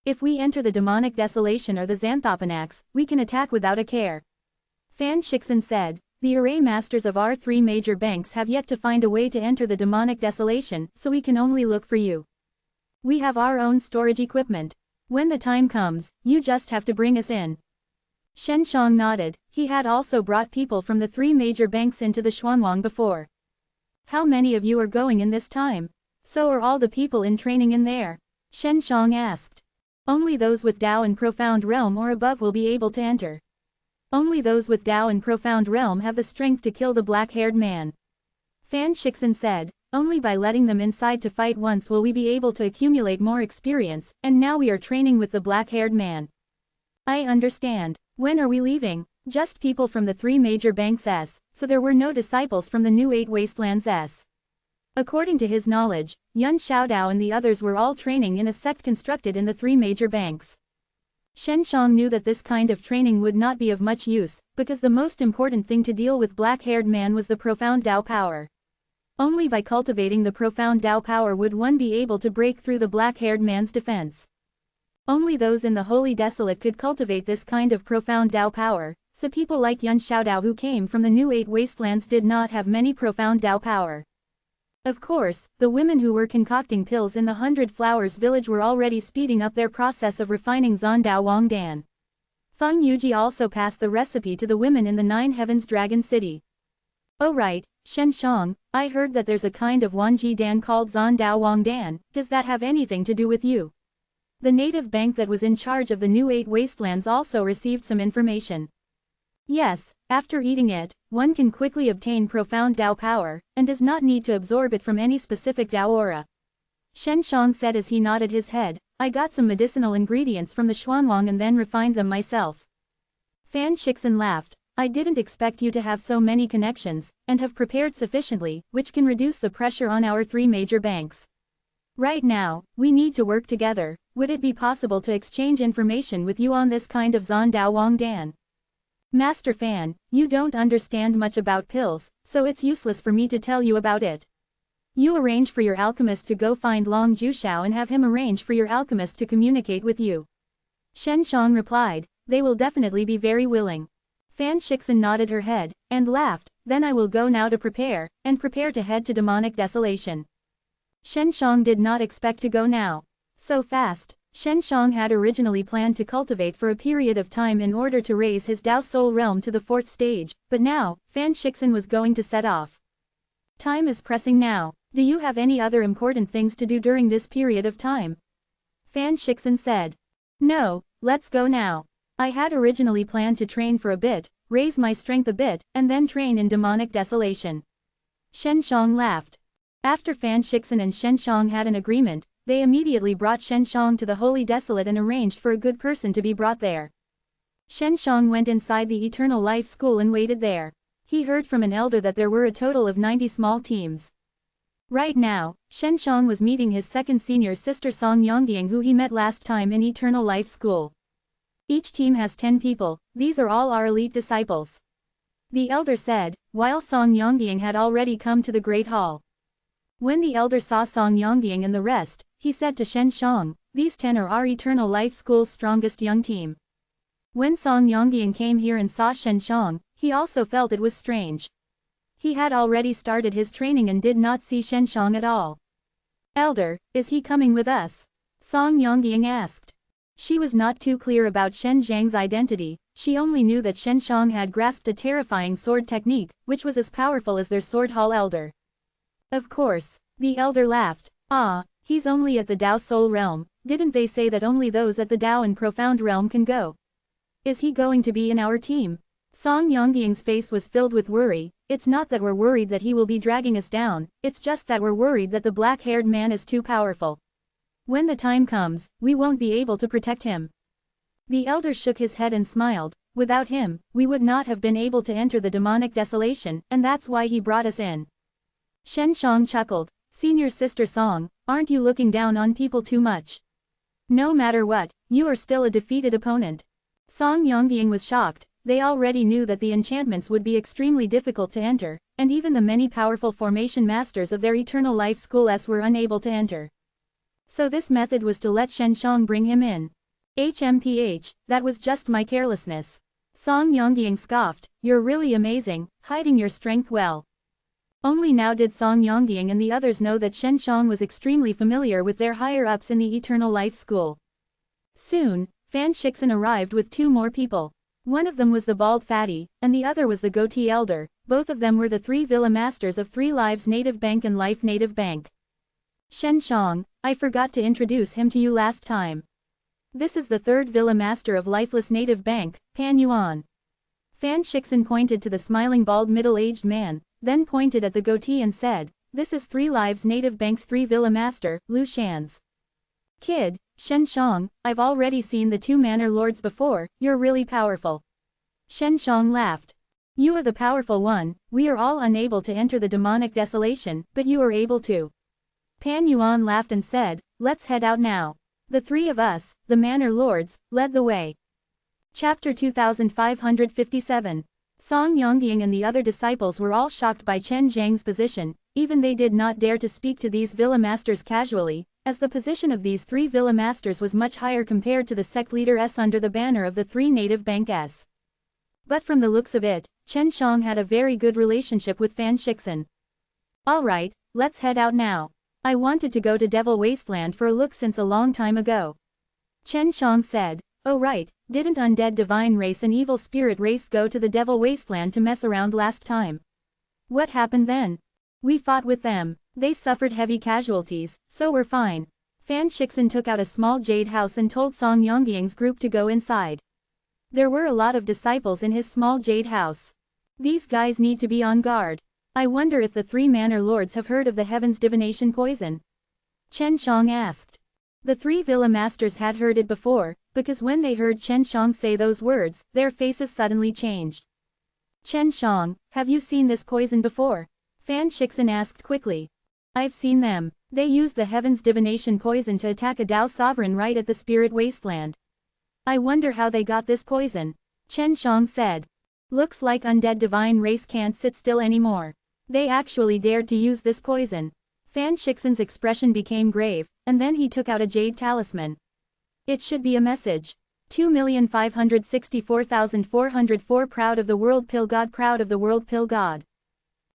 If we enter the demonic desolation or the Xanthopanax, we can attack without a care. Fan Shixin said, the array masters of our 3 major banks have yet to find a way to enter the demonic desolation, so we can only look for you. We have our own storage equipment. When the time comes, you just have to bring us in. Shen Shang nodded. He had also brought people from the 3 major banks into the Xuanwang before. How many of you are going in this time? So are all the people in training in there? Shen Shang asked. Only those with Dao and Profound Realm or above will be able to enter. Only those with Dao and Profound Realm have the strength to kill the black-haired man. Fan Shixin said, only by letting them inside to fight once will we be able to accumulate more experience, and now we are training with the black-haired man. I understand. When are we leaving? Just people from the 3 major banks so there were no disciples from the new 8 wastelands According to his knowledge, Yun Xiaodao and the others were all training in a sect constructed in the 3 major banks. Shen Shang knew that this kind of training would not be of much use, because the most important thing to deal with black-haired man was the profound Dao power. Only by cultivating the profound Dao power would one be able to break through the black-haired man's defense. Only those in the Holy Desolate could cultivate this kind of profound Dao power, so people like Yun Xiaodao who came from the new 8 wastelands did not have many profound Dao power. Of course, the women who were concocting pills in the 100 Flowers village were already speeding up their process of refining Zondao Wangdan. Feng Yuji also passed the recipe to the women in the 9 Heavens Dragon City. Oh right, Shen Shang, I heard that there's a kind of Wanji Dan called Zondao Wangdan, does that have anything to do with you? The native bank that was in charge of the new 8 wastelands also received some information. Yes, after eating it, one can quickly obtain profound Dao power, and does not need to absorb it from any specific Dao aura. Shen Shang said as he nodded his head, I got some medicinal ingredients from the Xuanwang and then refined them myself. Fan Shixin laughed, I didn't expect you to have so many connections, and have prepared sufficiently, which can reduce the pressure on our 3 major banks. Right now, we need to work together. Would it be possible to exchange information with you on this kind of Zondao Wangdan? Master Fan, you don't understand much about pills, so it's useless for me to tell you about it. You arrange for your alchemist to go find Long Jushao and have him arrange for your alchemist to communicate with you. Shen Shang replied, they will definitely be very willing. Fan Shixin nodded her head, and laughed, then I will go now to prepare to head to demonic desolation. Shen Shang did not expect to go now. So fast. Shen Shang had originally planned to cultivate for a period of time in order to raise his Dao Soul realm to the 4th stage, but now, Fan Shixin was going to set off. Time is pressing now. Do you have any other important things to do during this period of time? Fan Shixin said. No, let's go now. I had originally planned to train for a bit, raise my strength a bit, and then train in demonic desolation. Shen Shang laughed. After Fan Shixin and Shen Shang had an agreement, they immediately brought Shen Shang to the Holy Desolate and arranged for a good person to be brought there. Shen Shang went inside the Eternal Life School and waited there. He heard from an elder that there were a total of 90 small teams. Right now, Shen Shang was meeting his second senior sister Song Yongying who he met last time in Eternal Life School. Each team has 10 people, these are all our elite disciples. The elder said, while Song Yongying had already come to the Great Hall. When the elder saw Song Yongying and the rest, he said to Shen Shang, these 10 are our Eternal Life School's strongest young team. When Song Yongying came here and saw Shen Shang, he also felt it was strange. He had already started his training and did not see Shen Shang at all. "Elder, is he coming with us?" Song Yongying asked. She was not too clear about Shen Zhang's identity, she only knew that Shen Shang had grasped a terrifying sword technique, which was as powerful as their sword hall elder. Of course. The elder laughed. "Ah, he's only at the Dao Soul realm, didn't they say that only those at the Dao and Profound realm can go? Is he going to be in our team?" Song Yongying's face was filled with worry. "It's not that we're worried that he will be dragging us down, it's just that we're worried that the black-haired man is too powerful. When the time comes, we won't be able to protect him." The elder shook his head and smiled. "Without him, we would not have been able to enter the demonic desolation, and that's why he brought us in." Shen Shang chuckled. "Senior sister Song, aren't you looking down on people too much? No matter what, you are still a defeated opponent." Song Yongying was shocked. They already knew that the enchantments would be extremely difficult to enter, and even the many powerful formation masters of their eternal life schools were unable to enter. So this method was to let Shen Shang bring him in. HMPH, that was just my carelessness. Song Yongying scoffed. "You're really amazing, hiding your strength well." Only now did Song Yongying and the others know that Shen Shang was extremely familiar with their higher-ups in the Eternal Life School. Soon, Fan Shixin arrived with two more people. One of them was the bald fatty, and the other was the goatee elder. Both of them were the three villa masters of Three Lives Native Bank and Life Native Bank. "Shen Shang, I forgot to introduce him to you last time. This is the third villa master of Lifeless Native Bank, Pan Yuan." Fan Shixin pointed to the smiling bald middle-aged man, then pointed at the goatee and said, "This is Three Lives Native Bank's three villa master, Lu Shan's kid, Shen Shang. I've already seen the two manor lords before, you're really powerful." Shen Shang laughed. "You are the powerful one, we are all unable to enter the demonic desolation, but you are able to." Pan Yuan laughed and said, "Let's head out now." The three of us, the manor lords, led the way. Chapter 2557. Song Yongying and the other disciples were all shocked by Chen Zhang's position, even they did not dare to speak to these villa masters casually, as the position of these three villa masters was much higher compared to the sect leader under the banner of the three native banks. But from the looks of it, Chen Shang had a very good relationship with Fan Shixin. "Alright, let's head out now. I wanted to go to Devil Wasteland for a look since a long time ago." Chen Shang said. "Oh right, didn't undead divine race and evil spirit race go to the Devil Wasteland to mess around last time? What happened then? We fought with them. They suffered heavy casualties, so we're fine." Fan Shixin took out a small jade house and told Song Yongying's group to go inside. There were a lot of disciples in his small jade house. These guys need to be on guard. I wonder if the three manor lords have heard of the heaven's divination poison? Chen Shang asked. The three villa masters had heard it before, because when they heard Chen Shang say those words, their faces suddenly changed. "Chen Shang, have you seen this poison before?" Fan Shixin asked quickly. "I've seen them. They used the heaven's divination poison to attack a Dao sovereign right at the spirit wasteland. I wonder how they got this poison," Chen Shang said. "Looks like undead divine race can't sit still anymore. They actually dared to use this poison." Fan Shixin's expression became grave, and then he took out a jade talisman. "It should be a message. 2,564,404 Proud of the World Pill God, proud of the World Pill God."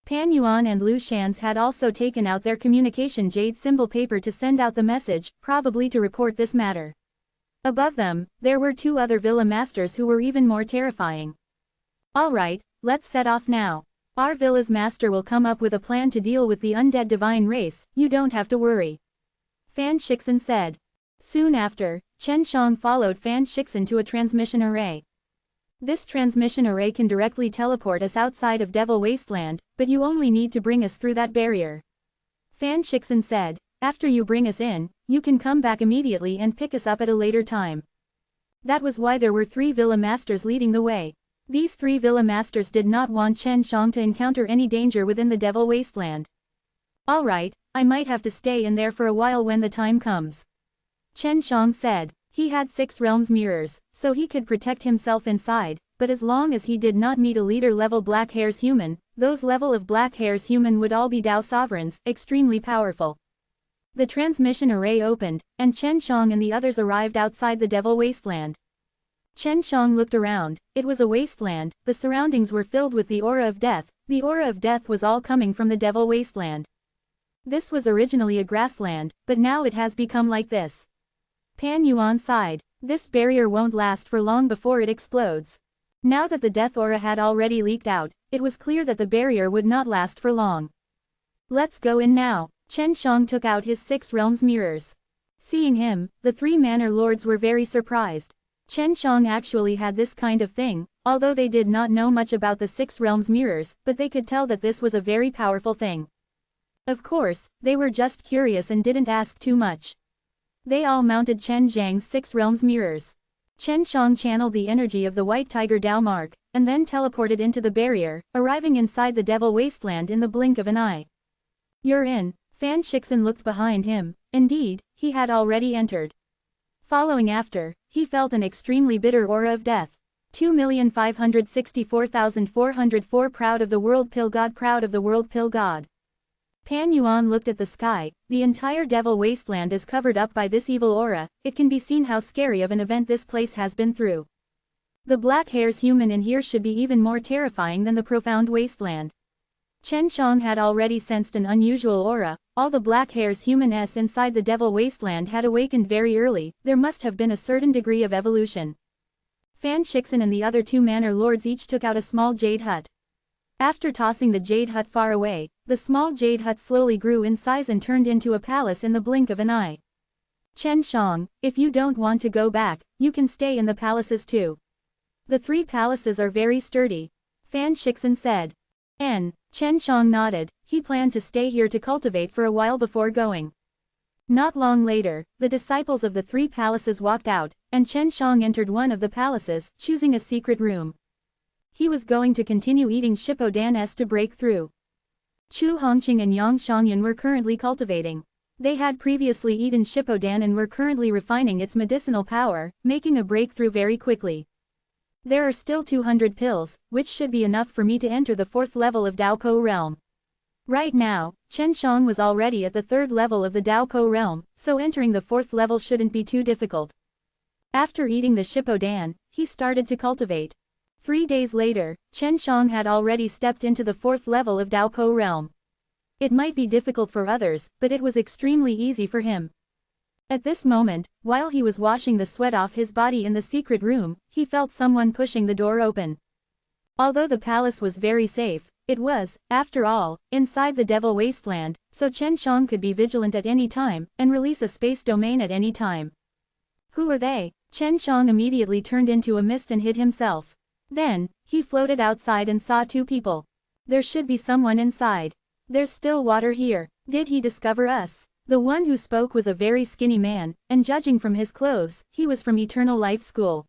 Pan Yuan and Lu Shan's had also taken out their communication jade symbol paper to send out the message, probably to report this matter. Above them, there were two other villa masters who were even more terrifying. "Alright, let's set off now. Our villa's master will come up with a plan to deal with the undead divine race, you don't have to worry," Fan Shixin said. Soon after, Chen Shang followed Fan Shixin to a transmission array. "This transmission array can directly teleport us outside of Devil Wasteland, but you only need to bring us through that barrier," Fan Shixin said. "After you bring us in, you can come back immediately and pick us up at a later time." That was why there were three villa masters leading the way. These three villa masters did not want Chen Shang to encounter any danger within the Devil Wasteland. "Alright, I might have to stay in there for a while when the time comes," Chen Shang said. He had 6 realms mirrors, so he could protect himself inside, but as long as he did not meet a leader-level Black Hairs human, those level of Black Hairs human would all be Dao sovereigns, extremely powerful. The transmission array opened, and Chen Shang and the others arrived outside the Devil Wasteland. Chen Shang looked around. It was a wasteland. The surroundings were filled with the aura of death. The aura of death was all coming from the devil wasteland. This was originally a grassland, but now it has become like this. Pan Yuan sighed. This barrier won't last for long before it explodes. Now that the death aura had already leaked out, it was clear that the barrier would not last for long. Let's go in now. Chen Shang took out his 6 realms mirrors. Seeing him, the 3 manor lords were very surprised. Chen Shang actually had this kind of thing, although they did not know much about the 6 realms mirrors, but they could tell that this was a very powerful thing. Of course, they were just curious and didn't ask too much. They all mounted Chen Zhang's 6 realms mirrors. Chen Shang channeled the energy of the White Tiger Dao Mark, and then teleported into the barrier, arriving inside the Devil Wasteland in the blink of an eye. You're in. Fan Shixin looked behind him. Indeed, he had already entered. Following after, he felt an extremely bitter aura of death. 2,564,404 Proud of the World Pill God, proud of the World Pill God. Pan Yuan looked at the sky. The entire Devil Wasteland is covered up by this evil aura. It can be seen how scary of an event this place has been through. The black hairs human in here should be even more terrifying than the profound wasteland. Chen Shang had already sensed an unusual aura. All the black hairs humans inside the Devil Wasteland had awakened very early. There must have been a certain degree of evolution. Fan Shixin and the other 2 manor lords each took out a small jade hut. After tossing the jade hut far away, the small jade hut slowly grew in size and turned into a palace in the blink of an eye. Chen Shang, if you don't want to go back, you can stay in the palaces too. The 3 palaces are very sturdy. Fan Shixin said. Chen Shang nodded. He planned to stay here to cultivate for a while before going. Not long later, the disciples of the 3 palaces walked out, and Chen Shang entered one of the palaces, choosing a secret room. He was going to continue eating Shippodan to break through. Chu Hongqing and Yang Shangyan were currently cultivating. They had previously eaten Shippodan and were currently refining its medicinal power, making a breakthrough very quickly. There are still 200 pills, which should be enough for me to enter the 4th level of Daopo realm. Right now, Chen Shang was already at the 3rd level of the Daopo realm, so entering the 4th level shouldn't be too difficult. After eating the Shippodan, he started to cultivate. 3 days later, Chen Shang had already stepped into the 4th level of Daopo realm. It might be difficult for others, but it was extremely easy for him. At this moment, while he was washing the sweat off his body in the secret room, he felt someone pushing the door open. Although the palace was very safe, it was, after all, inside the Devil Wasteland, so Chen Shang could be vigilant at any time, and release a space domain at any time. Who are they? Chen Shang immediately turned into a mist and hid himself. Then, he floated outside and saw 2 people. There should be someone inside. There's still water here. Did he discover us? The one who spoke was a very skinny man, and judging from his clothes, he was from Eternal Life School.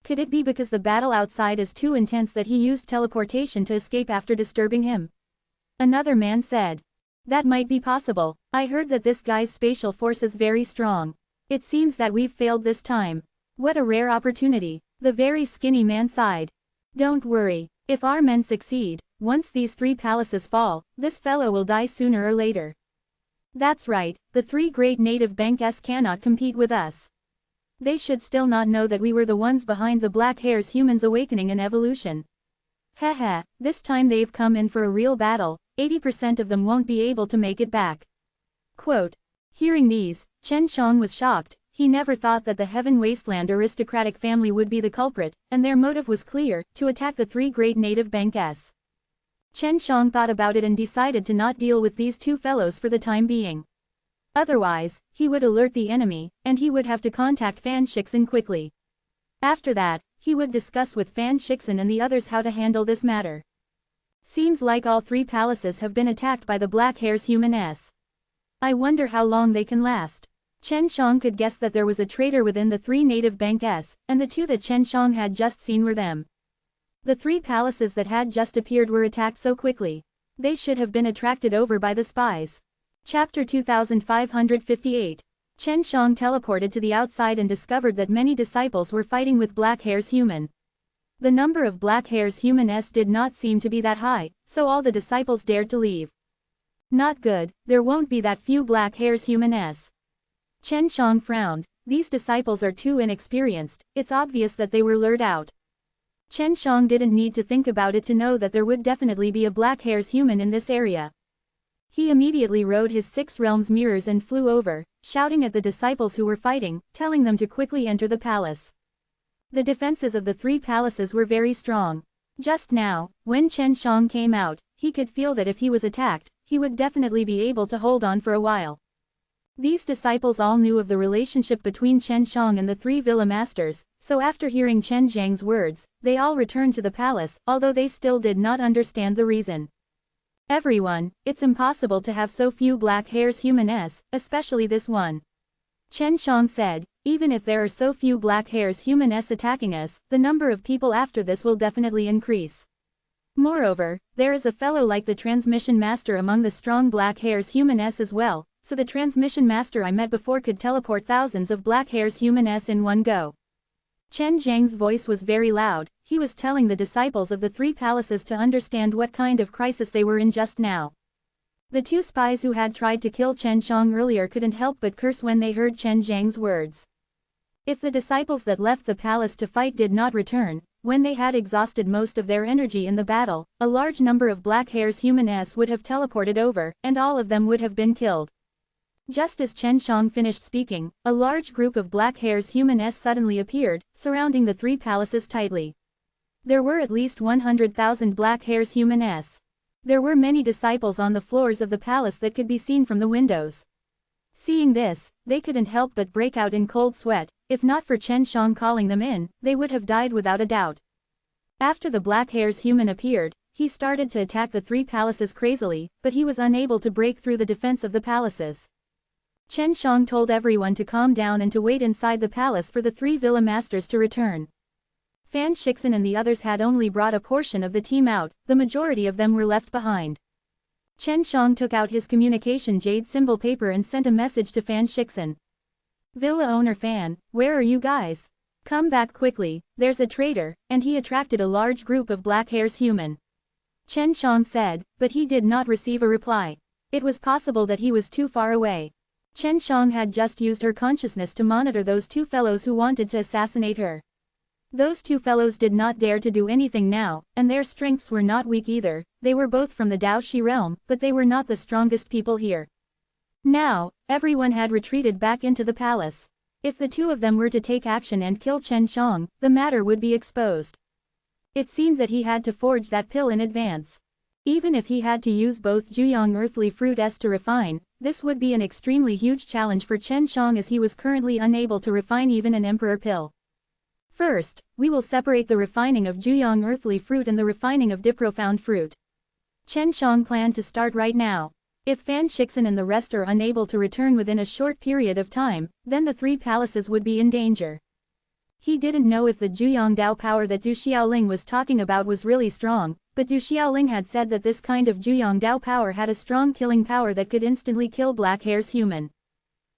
Could it be because the battle outside is too intense that he used teleportation to escape after disturbing him? Another man said. That might be possible. I heard that this guy's spatial force is very strong. It seems that we've failed this time. What a rare opportunity. The very skinny man sighed. Don't worry. If our men succeed, once these 3 palaces fall, this fellow will die sooner or later. That's right, the 3 great native banks cannot compete with us. They should still not know that we were the ones behind the black hairs humans awakening and evolution. Haha, this time they've come in for a real battle, 80% of them won't be able to make it back. Quote. Hearing these, Chen Shang was shocked. He never thought that the Heaven Wasteland aristocratic family would be the culprit, and their motive was clear, to attack the 3 great native banks. Chen Shang thought about it and decided to not deal with these 2 fellows for the time being. Otherwise, he would alert the enemy, and he would have to contact Fan Shixin quickly. After that, he would discuss with Fan Shixin and the others how to handle this matter. Seems like all 3 palaces have been attacked by the black hairs humans. I wonder how long they can last. Chen Shang could guess that there was a traitor within the 3 native banks, and the 2 that Chen Shang had just seen were them. The 3 palaces that had just appeared were attacked so quickly. They should have been attracted over by the spies. Chapter 2558. Chen Shang teleported to the outside and discovered that many disciples were fighting with black hairs human. The number of black hairs humans did not seem to be that high, so all the disciples dared to leave. Not good, there won't be that few black hairs humans. Chen Shang frowned. These disciples are too inexperienced, it's obvious that they were lured out. Chen Shang didn't need to think about it to know that there would definitely be a black hairs human in this area. He immediately rode his 6 realms mirrors and flew over, shouting at the disciples who were fighting, telling them to quickly enter the palace. The defenses of the 3 palaces were very strong. Just now, when Chen Shang came out, he could feel that if he was attacked, he would definitely be able to hold on for a while. These disciples all knew of the relationship between Chen Shang and the 3 villa masters, so after hearing Chen Zhang's words, they all returned to the palace, although they still did not understand the reason. Everyone, it's impossible to have so few black hairs human-s, especially this one. Chen Shang said, even if there are so few black hairs human-s attacking us, the number of people after this will definitely increase. Moreover, there is a fellow like the transmission master among the strong black hairs human-s as well, so the transmission master I met before could teleport thousands of black hairs human-s in one go. Chen Zhang's voice was very loud, he was telling the disciples of the 3 palaces to understand what kind of crisis they were in just now. The 2 spies who had tried to kill Chen Shang earlier couldn't help but curse when they heard Chen Zhang's words. If the disciples that left the palace to fight did not return, when they had exhausted most of their energy in the battle, a large number of black hairs human-s would have teleported over, and all of them would have been killed. Just as Chen Shang finished speaking, a large group of black hairs human-s suddenly appeared, surrounding the 3 palaces tightly. There were at least 100,000 black hairs human-s. There were many disciples on the floors of the palace that could be seen from the windows. Seeing this, they couldn't help but break out in cold sweat. If not for Chen Shang calling them in, they would have died without a doubt. After the black hairs human appeared, he started to attack the 3 palaces crazily, but he was unable to break through the defense of the palaces. Chen Shang told everyone to calm down and to wait inside the palace for the 3 villa masters to return. Fan Shixin and the others had only brought a portion of the team out, the majority of them were left behind. Chen Shang took out his communication jade symbol paper and sent a message to Fan Shixin. Villa owner Fan, where are you guys? Come back quickly, there's a traitor, and he attracted a large group of black hairs human. Chen Shang said, but he did not receive a reply. It was possible that he was too far away. Chen Shang had just used her consciousness to monitor those 2 fellows who wanted to assassinate her. Those 2 fellows did not dare to do anything now, and their strengths were not weak either. They were both from the Dao Shi realm, but they were not the strongest people here. Now, everyone had retreated back into the palace. If the 2 of them were to take action and kill Chen Shang, the matter would be exposed. It seemed that he had to forge that pill in advance. Even if he had to use both Juyang earthly fruit S to refine, this would be an extremely huge challenge for Chen Shang as he was currently unable to refine even an emperor pill. First, we will separate the refining of Juyang earthly fruit and the refining of Diprofound fruit. Chen Shang planned to start right now. If Fan Shixin and the rest are unable to return within a short period of time, then the 3 palaces would be in danger. He didn't know if the Juyang Dao power that Du Xiaoling was talking about was really strong, but Du Xiaoling had said that this kind of Juyang Dao power had a strong killing power that could instantly kill black hairs human.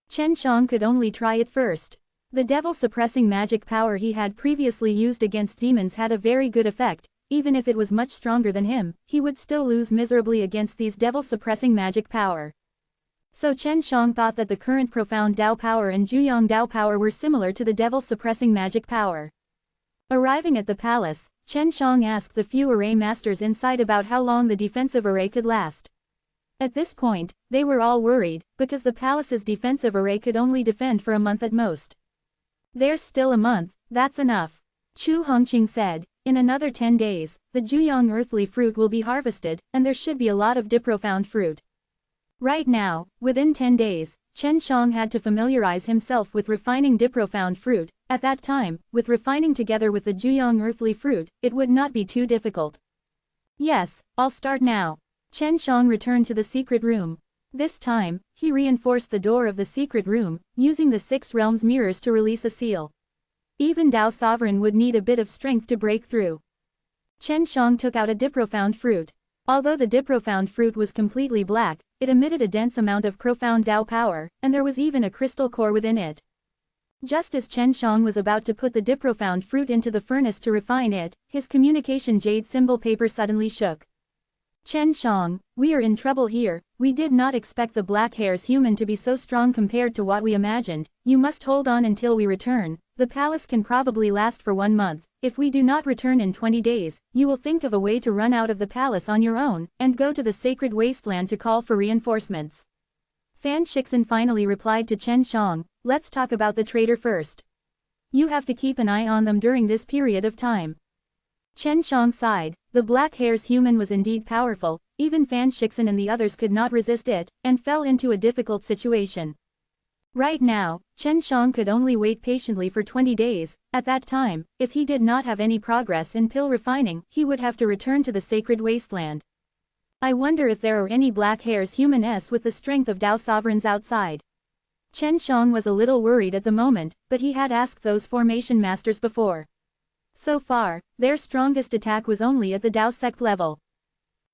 Chen Shang could only try it first. The devil-suppressing magic power he had previously used against demons had a very good effect. Even if it was much stronger than him, he would still lose miserably against these devil-suppressing magic power. So Chen Shang thought that the current profound Dao power and Juyang Dao power were similar to the devil-suppressing magic power. Arriving at the palace, Chen Shang asked the few array masters inside about how long the defensive array could last. At this point, they were all worried, because the palace's defensive array could only defend for a month at most. There's still a month, that's enough. Chu Hongqing said, in another 10 days, the Juyang earthly fruit will be harvested, and there should be a lot of Diprofound fruit. Right now, within 10 days, Chen Shang had to familiarize himself with refining Diprofound fruit. At that time, with refining together with the Juyang earthly fruit, it would not be too difficult. Yes, I'll start now. Chen Shang returned to the secret room. This time, he reinforced the door of the secret room, using the 6 realms mirrors to release a seal. Even Dao Sovereign would need a bit of strength to break through. Chen Shang took out a Diprofound fruit. Although the Diprofound fruit was completely black, it emitted a dense amount of profound Dao power, and there was even a crystal core within it. Just as Chen Shang was about to put the Diprofound fruit into the furnace to refine it, his communication jade symbol paper suddenly shook. Chen Shang, we are in trouble here. We did not expect the black hairs human to be so strong compared to what we imagined. You must hold on until we return. The palace can probably last for 1 month. If we do not return in 20 days, you will think of a way to run out of the palace on your own, and go to the sacred wasteland to call for reinforcements. Fan Shixin finally replied to Chen Shang, let's talk about the traitor first. You have to keep an eye on them during this period of time. Chen Shang sighed. The black hairs human was indeed powerful, even Fan Shixin and the others could not resist it, and fell into a difficult situation. Right now, Chen Shang could only wait patiently for 20 days. At that time, if he did not have any progress in pill refining, he would have to return to the sacred wasteland. I wonder if there are any black hairs humans with the strength of Dao sovereigns outside. Chen Shang was a little worried at the moment, but he had asked those formation masters before. So far, their strongest attack was only at the Dao sect level.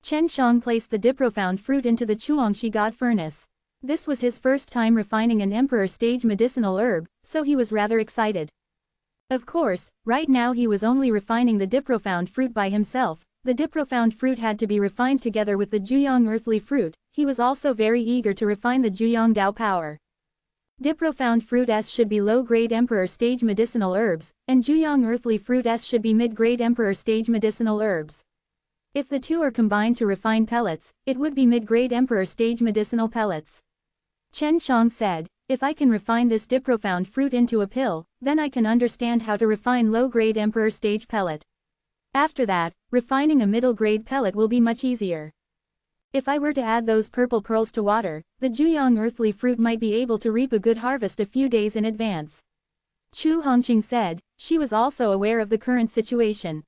Chen Shang placed the Diprofound fruit into the Chuangshi God furnace. This was his first time refining an emperor stage medicinal herb, so he was rather excited. Of course, right now he was only refining the Diprofound fruit by himself. The Diprofound fruit had to be refined together with the Juyang earthly fruit. He was also very eager to refine the Juyang Dao power. Diprofound fruit S should be low-grade emperor stage medicinal herbs, and Juyang earthly fruit S should be mid-grade emperor stage medicinal herbs. If the two are combined to refine pellets, it would be mid-grade emperor stage medicinal pellets. Chen Shang said, if I can refine this Diprofound fruit into a pill, then I can understand how to refine low-grade emperor stage pellet. After that, refining a middle-grade pellet will be much easier. If I were to add those purple pearls to water, the Juyang earthly fruit might be able to reap a good harvest a few days in advance. Chu Hongqing said. She was also aware of the current situation.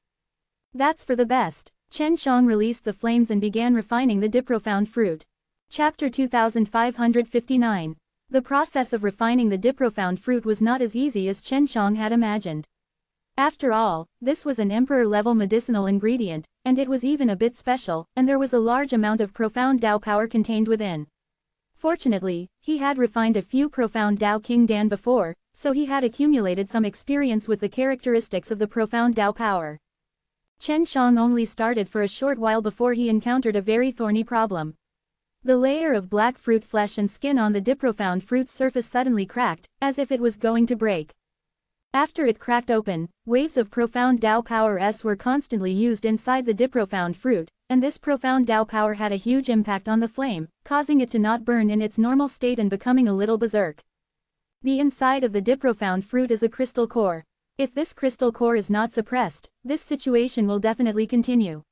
That's for the best. Chen Shang released the flames and began refining the Diprofound fruit. Chapter 2559. The process of refining the Diprofound fruit was not as easy as Chen Shang had imagined. After all, this was an emperor-level medicinal ingredient, and it was even a bit special, and there was a large amount of profound Dao power contained within. Fortunately, he had refined a few profound Dao King Dan before, so he had accumulated some experience with the characteristics of the profound Dao power. Chen Shang only started for a short while before he encountered a very thorny problem. The layer of black fruit flesh and skin on the Diprofound fruit's surface suddenly cracked, as if it was going to break. After it cracked open, waves of profound Dao power S were constantly used inside the Diprofound fruit, and this profound Dao power had a huge impact on the flame, causing it to not burn in its normal state and becoming a little berserk. The inside of the Diprofound fruit is a crystal core. If this crystal core is not suppressed, this situation will definitely continue.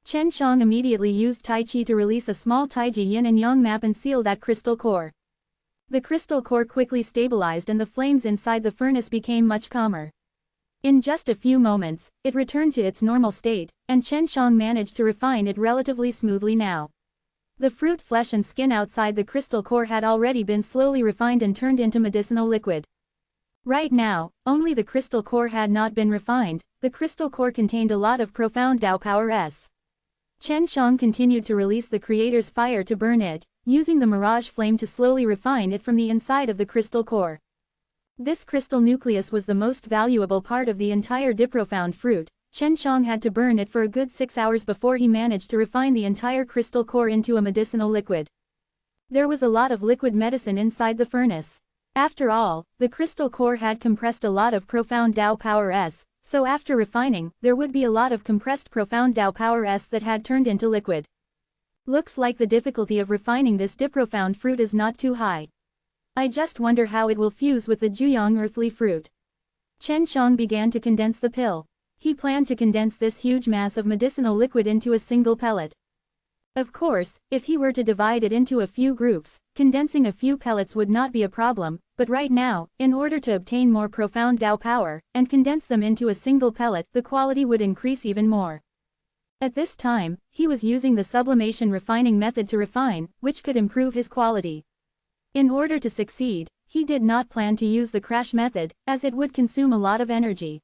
Chen Shang immediately used Tai Chi to release a small Taiji yin and yang map and seal that crystal core. The crystal core quickly stabilized and the flames inside the furnace became much calmer. In just a few moments, it returned to its normal state, and Chen Shang managed to refine it relatively smoothly now. The fruit flesh and skin outside the crystal core had already been slowly refined and turned into medicinal liquid. Right now, only the crystal core had not been refined. The crystal core contained a lot of profound Dao power S. Chen Shang continued to release the creator's fire to burn it, using the mirage flame to slowly refine it from the inside of the crystal core. This crystal nucleus was the most valuable part of the entire Diprofound fruit. Chen Shang had to burn it for a good 6 hours before he managed to refine the entire crystal core into a medicinal liquid. There was a lot of liquid medicine inside the furnace. After all, the crystal core had compressed a lot of profound Dao power S, so after refining, there would be a lot of compressed profound Dao power S that had turned into liquid. Looks like the difficulty of refining this Diprofound fruit is not too high. I just wonder how it will fuse with the Juyang earthly fruit. Chen Shang began to condense the pill. He planned to condense this huge mass of medicinal liquid into a single pellet. Of course, if he were to divide it into a few groups, condensing a few pellets would not be a problem, but right now, in order to obtain more profound Dao power, and condense them into a single pellet, the quality would increase even more. At this time, he was using the sublimation refining method to refine, which could improve his quality. In order to succeed, he did not plan to use the crash method, as it would consume a lot of energy.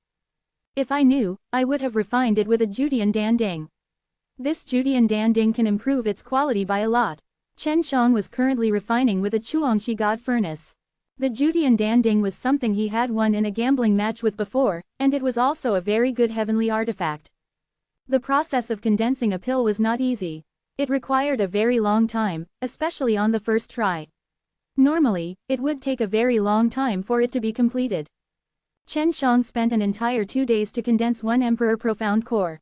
If I knew, I would have refined it with a Judian Danding. This Judian Danding can improve its quality by a lot. Chen Shang was currently refining with a Chuangshi God furnace. The Judian Danding was something he had won in a gambling match with before, and it was also a very good heavenly artifact. The process of condensing a pill was not easy. It required a very long time, especially on the first try. Normally, it would take a very long time for it to be completed. Chen Shang spent an entire 2 days to condense one Emperor Profound Core.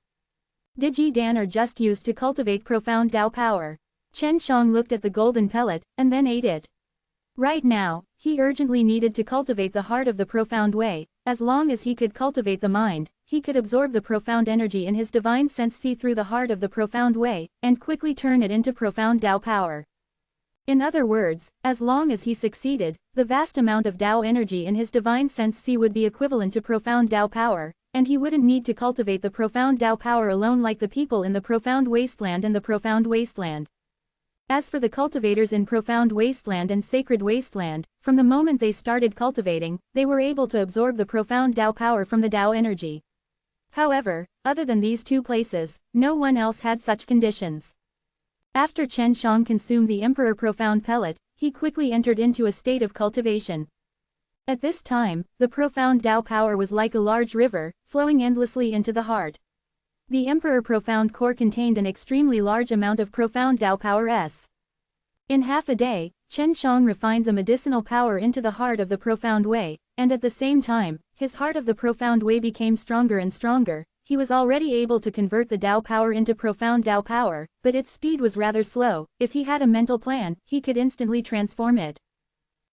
Digi Dan are just used to cultivate profound Tao power. Chen Shang looked at the golden pellet, and then ate it. Right now, he urgently needed to cultivate the heart of the profound way. As long as he could cultivate the mind, he could absorb the profound energy in his divine sense see through the heart of the profound way, and quickly turn it into profound Tao power. In other words, as long as he succeeded, the vast amount of Tao energy in his divine sense see would be equivalent to profound Tao power, and he wouldn't need to cultivate the profound Tao power alone like the people in the profound wasteland and the profound wasteland. As for the cultivators in Profound Wasteland and Sacred Wasteland, from the moment they started cultivating, they were able to absorb the profound Tao power from the Tao energy. However, other than these two places, no one else had such conditions. After Chen Shang consumed the Emperor Profound Pellet, he quickly entered into a state of cultivation. At this time, the profound Tao power was like a large river, flowing endlessly into the heart. The Emperor Profound Core contained an extremely large amount of profound Tao power S. In half a day, Chen Shang refined the medicinal power into the heart of the profound way, and at the same time, his heart of the profound way became stronger and stronger. He was already able to convert the Tao power into profound Tao power, but its speed was rather slow. If he had a mental plan, he could instantly transform it.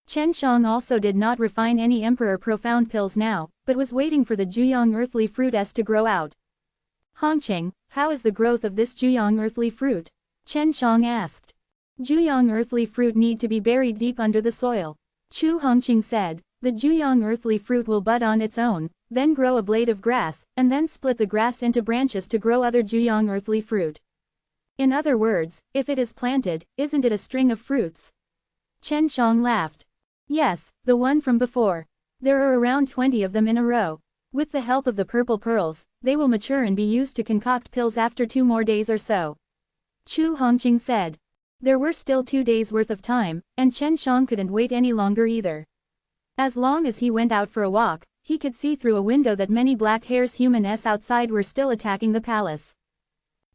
Chen Shang also did not refine any Emperor Profound pills now, but was waiting for the Juyang earthly fruit S to grow out. Hongqing, how is the growth of this Juyang earthly fruit? Chen Shang asked. Juyang earthly fruit need to be buried deep under the soil. Chu Hongqing said, the Juyang earthly fruit will bud on its own, then grow a blade of grass, and then split the grass into branches to grow other Juyang earthly fruit. In other words, if it is planted, isn't it a string of fruits? Chen Shang laughed. Yes, the one from before. There are around 20 of them in a row. With the help of the purple pearls, they will mature and be used to concoct pills after 2 more days or so. Chu Hongqing said. There were still 2 days worth of time, and Chen Shang couldn't wait any longer either. As long as he went out for a walk, he could see through a window that many black hairs humans outside were still attacking the palace.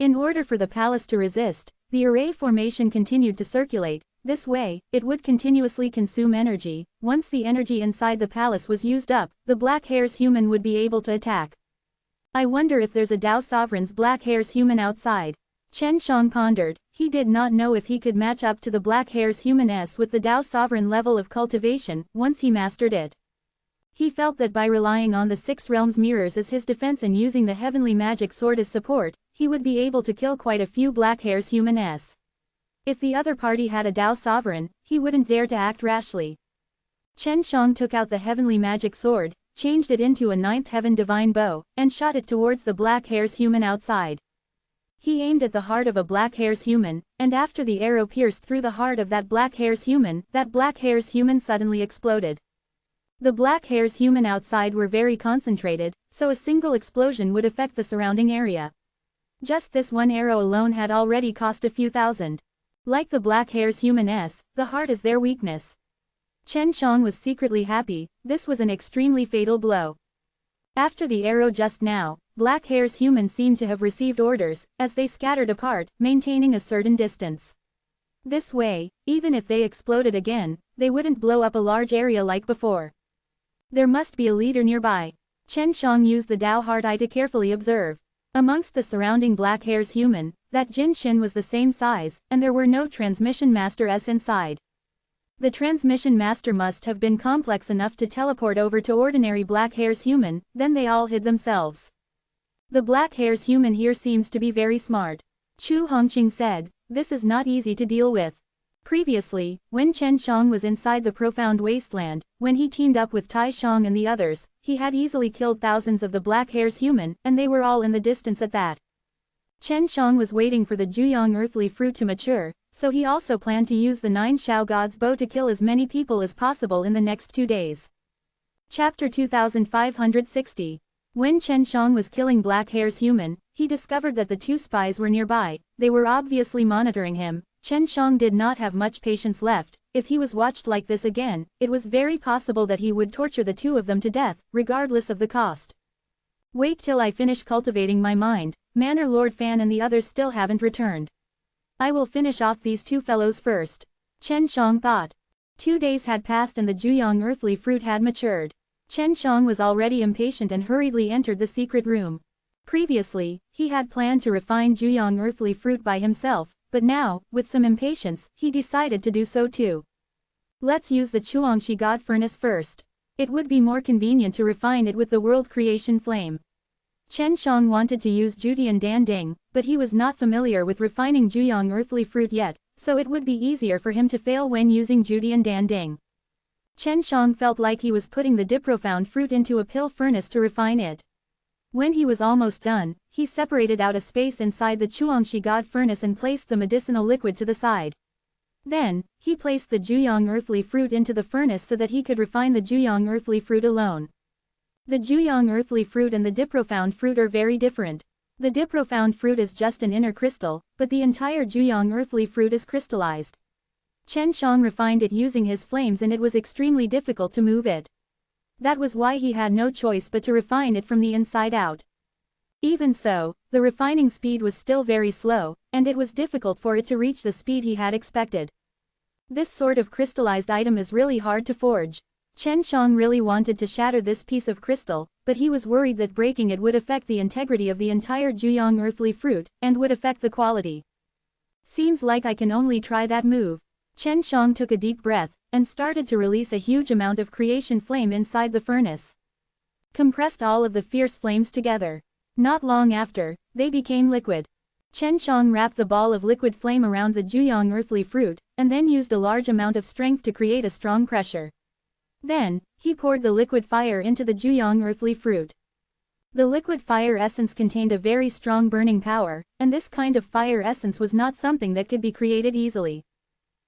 In order for the palace to resist, the array formation continued to circulate. This way, it would continuously consume energy. Once the energy inside the palace was used up, the black hairs human would be able to attack. I wonder if there's a Tao Sovereign's black hairs human outside. Chen Shang pondered. He did not know if he could match up to the black hairs human S with the Tao Sovereign level of cultivation, once he mastered it. He felt that by relying on the 6 realms mirrors as his defense and using the heavenly magic sword as support, he would be able to kill quite a few black hairs human S. If the other party had a Tao Sovereign, he wouldn't dare to act rashly. Chen Shang took out the heavenly magic sword, changed it into a 9th heaven divine bow, and shot it towards the black hairs human outside. He aimed at the heart of a black hairs human, and after the arrow pierced through the heart of that black hairs human suddenly exploded. The black hairs human outside were very concentrated, so a single explosion would affect the surrounding area. Just this one arrow alone had already cost a few thousand. Like the black hairs human S, the heart is their weakness. Chen Shang was secretly happy. This was an extremely fatal blow. After the arrow just now, black hairs humans seemed to have received orders, as they scattered apart, maintaining a certain distance. This way, even if they exploded again, they wouldn't blow up a large area like before. There must be a leader nearby. Chen Shang used the Tao Heart Eye to carefully observe. Amongst the surrounding black hairs human, that Jin Shin was the same size, and there were no transmission master S inside. The transmission master must have been complex enough to teleport over to ordinary black hairs human, then they all hid themselves. The black hairs human here seems to be very smart. Chu Hongqing said, this is not easy to deal with. Previously, when Chen Shang was inside the profound wasteland, when he teamed up with Tai Shang and the others, he had easily killed thousands of the black hairs human, and they were all in the distance at that. Chen Shang was waiting for the Juyang earthly fruit to mature, so he also planned to use the 9 Shao God's bow to kill as many people as possible in the next 2 days. Chapter 2560. When Chen Shang was killing black hairs human, he discovered that the 2 spies were nearby. They were obviously monitoring him. Chen Shang did not have much patience left. If he was watched like this again, it was very possible that he would torture the 2 of them to death, regardless of the cost. Wait till I finish cultivating my mind. Manor Lord Fan and the others still haven't returned. I will finish off these two fellows first. Chen Shang thought. 2 days had passed and the Juyang earthly fruit had matured. Chen Shang was already impatient and hurriedly entered the secret room. Previously, he had planned to refine Juyang earthly fruit by himself, but now, with some impatience, he decided to do so too. Let's use the Chuangshi God furnace first. It would be more convenient to refine it with the world creation flame. Chen Shang wanted to use Judian Danding, but he was not familiar with refining Juyang earthly fruit yet, so it would be easier for him to fail when using Judian Danding. Chen Shang felt like he was putting the profound fruit into a pill furnace to refine it. When he was almost done, he separated out a space inside the Chuangshi God furnace and placed the medicinal liquid to the side. Then, he placed the Juyang earthly fruit into the furnace so that he could refine the Juyang earthly fruit alone. The Juyang earthly fruit and the profound fruit are very different. The profound fruit is just an inner crystal, but the entire Juyang earthly fruit is crystallized. Chen Shang refined it using his flames and it was extremely difficult to move it. That was why he had no choice but to refine it from the inside out. Even so, the refining speed was still very slow, and it was difficult for it to reach the speed he had expected. This sort of crystallized item is really hard to forge. Chen Shang really wanted to shatter this piece of crystal, but he was worried that breaking it would affect the integrity of the entire Juyang earthly fruit, and would affect the quality. Seems like I can only try that move. Chen Shang took a deep breath, and started to release a huge amount of creation flame inside the furnace. Compressed all of the fierce flames together. Not long after, they became liquid. Chen Shang wrapped the ball of liquid flame around the Juyang earthly fruit, and then used a large amount of strength to create a strong pressure. Then, he poured the liquid fire into the Juyang earthly fruit. The liquid fire essence contained a very strong burning power, and this kind of fire essence was not something that could be created easily.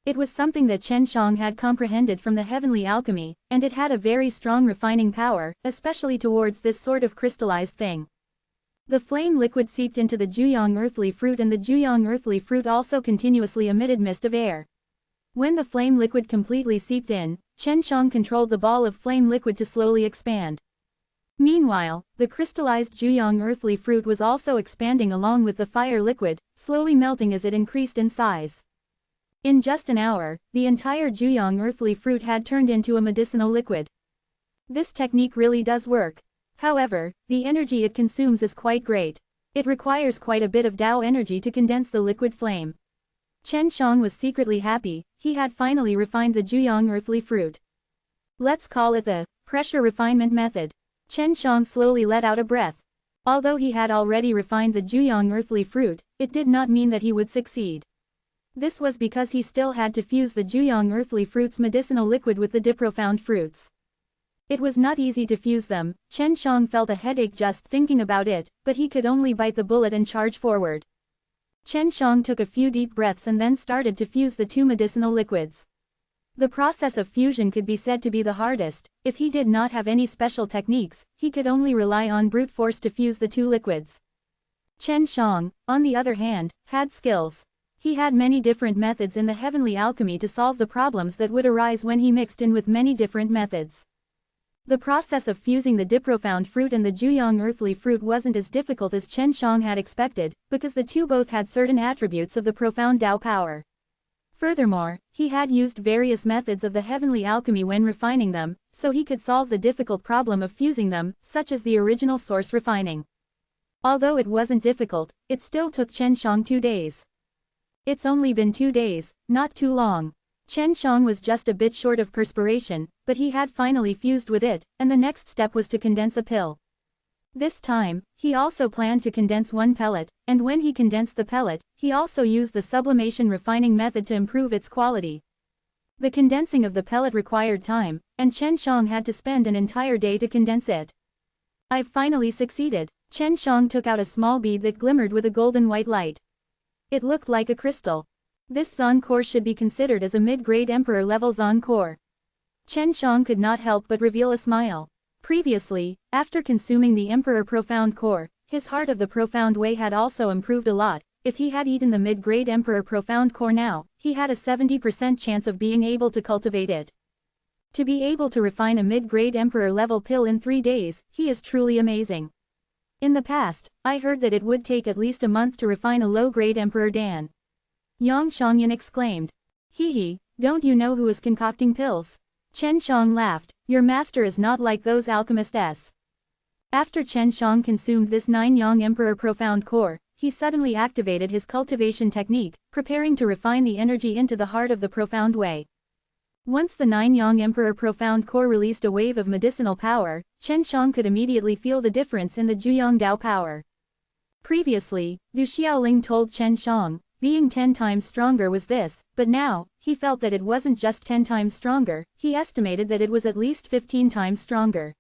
It was something that Chen Shang had comprehended from the heavenly alchemy, and it had a very strong refining power, especially towards this sort of crystallized thing. The flame liquid seeped into the Juyang earthly fruit and the Juyang earthly fruit also continuously emitted mist of air. When the flame liquid completely seeped in, Chen Shang controlled the ball of flame liquid to slowly expand. Meanwhile, the crystallized Juyang earthly fruit was also expanding along with the fire liquid, slowly melting as it increased in size. In just an hour, the entire Juyang earthly fruit had turned into a medicinal liquid. This technique really does work. However, the energy it consumes is quite great. It requires quite a bit of Tao energy to condense the liquid flame. Chen Shang was secretly happy, he had finally refined the Juyang earthly fruit. Let's call it the pressure refinement method. Chen Shang slowly let out a breath. Although he had already refined the Juyang earthly fruit, it did not mean that he would succeed. This was because he still had to fuse the Juyang earthly fruit's medicinal liquid with the profound fruits. It was not easy to fuse them. Chen Shang felt a headache just thinking about it, but he could only bite the bullet and charge forward. Chen Shang took a few deep breaths and then started to fuse the two medicinal liquids. The process of fusion could be said to be the hardest. If he did not have any special techniques, he could only rely on brute force to fuse the two liquids. Chen Shang, on the other hand, had skills. He had many different methods in the heavenly alchemy to solve the problems that would arise when he mixed in with many different methods. The process of fusing the profound fruit and the Juyang earthly fruit wasn't as difficult as Chen Shang had expected, because the two both had certain attributes of the profound Tao power. Furthermore, he had used various methods of the heavenly alchemy when refining them, so he could solve the difficult problem of fusing them, such as the original source refining. Although it wasn't difficult, it still took Chen Shang 2 days. It's only been 2 days, not too long. Chen Shang was just a bit short of perspiration, but he had finally fused with it, and the next step was to condense a pill. This time, he also planned to condense one pellet, and when he condensed the pellet, he also used the sublimation refining method to improve its quality. The condensing of the pellet required time, and Chen Shang had to spend an entire day to condense it. I've finally succeeded. Chen Shang took out a small bead that glimmered with a golden white light. It looked like a crystal. This Zon core should be considered as a mid-grade emperor level Zon core. Chen Shang could not help but reveal a smile. Previously, after consuming the Emperor Profound Core, his heart of the Profound Way had also improved a lot. If he had eaten the mid-grade Emperor Profound Core now, he had a 70% chance of being able to cultivate it. To be able to refine a mid-grade Emperor level pill in 3 days, he is truly amazing. In the past, I heard that it would take at least a month to refine a low-grade Emperor Dan. Yang Shangyan exclaimed. Hee, don't you know who is concocting pills? Chen Shang laughed. Your master is not like those alchemists. After Chen Shang consumed this 9-yang Emperor Profound Core, he suddenly activated his cultivation technique, preparing to refine the energy into the heart of the Profound Way. Once the 9-yang Emperor Profound Core released a wave of medicinal power, Chen Shang could immediately feel the difference in the Juyang Dao power. Previously, Du Xiaoling told Chen Shang, being 10 times stronger was this, but now, he felt that it wasn't just 10 times stronger, he estimated that it was at least 15 times stronger.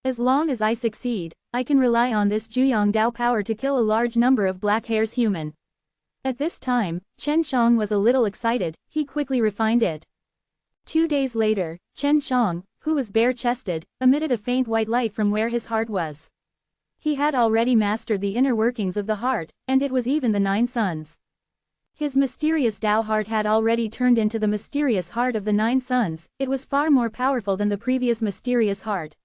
As long as I succeed, I can rely on this Juyang Dao power to kill a large number of black hairs human. At this time, Chen Shang was a little excited, he quickly refined it. 2 days later, Chen Shang, who was bare-chested, emitted a faint white light from where his heart was. He had already mastered the inner workings of the heart, and it was even the 9 suns. His mysterious Dao heart had already turned into the mysterious heart of the 9 suns, it was far more powerful than the previous mysterious heart.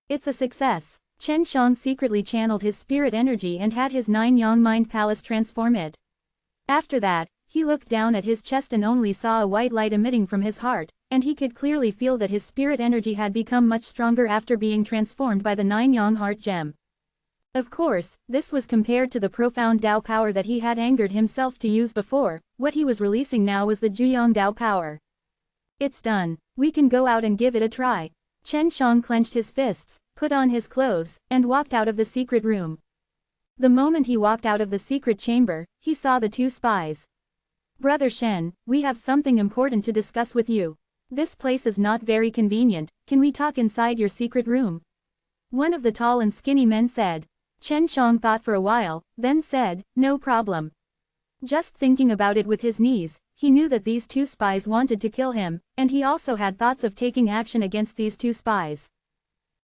It's a success. Chen Shang secretly channeled his spirit energy and had his 9-yang mind palace transform it. After that, he looked down at his chest and only saw a white light emitting from his heart, and he could clearly feel that his spirit energy had become much stronger after being transformed by the 9-yang heart gem. Of course, this was compared to the profound Dao power that he had angered himself to use before. What he was releasing now was the Juyang Dao power. It's done. We can go out and give it a try. Chen Shang clenched his fists, put on his clothes, and walked out of the secret room. The moment he walked out of the secret chamber, he saw the 2 spies. Brother Shen, we have something important to discuss with you. This place is not very convenient, can we talk inside your secret room? One of the tall and skinny men said. Chen Shang thought for a while, then said, no problem. Just thinking about it with his knees, he knew that these 2 spies wanted to kill him, and he also had thoughts of taking action against these 2 spies.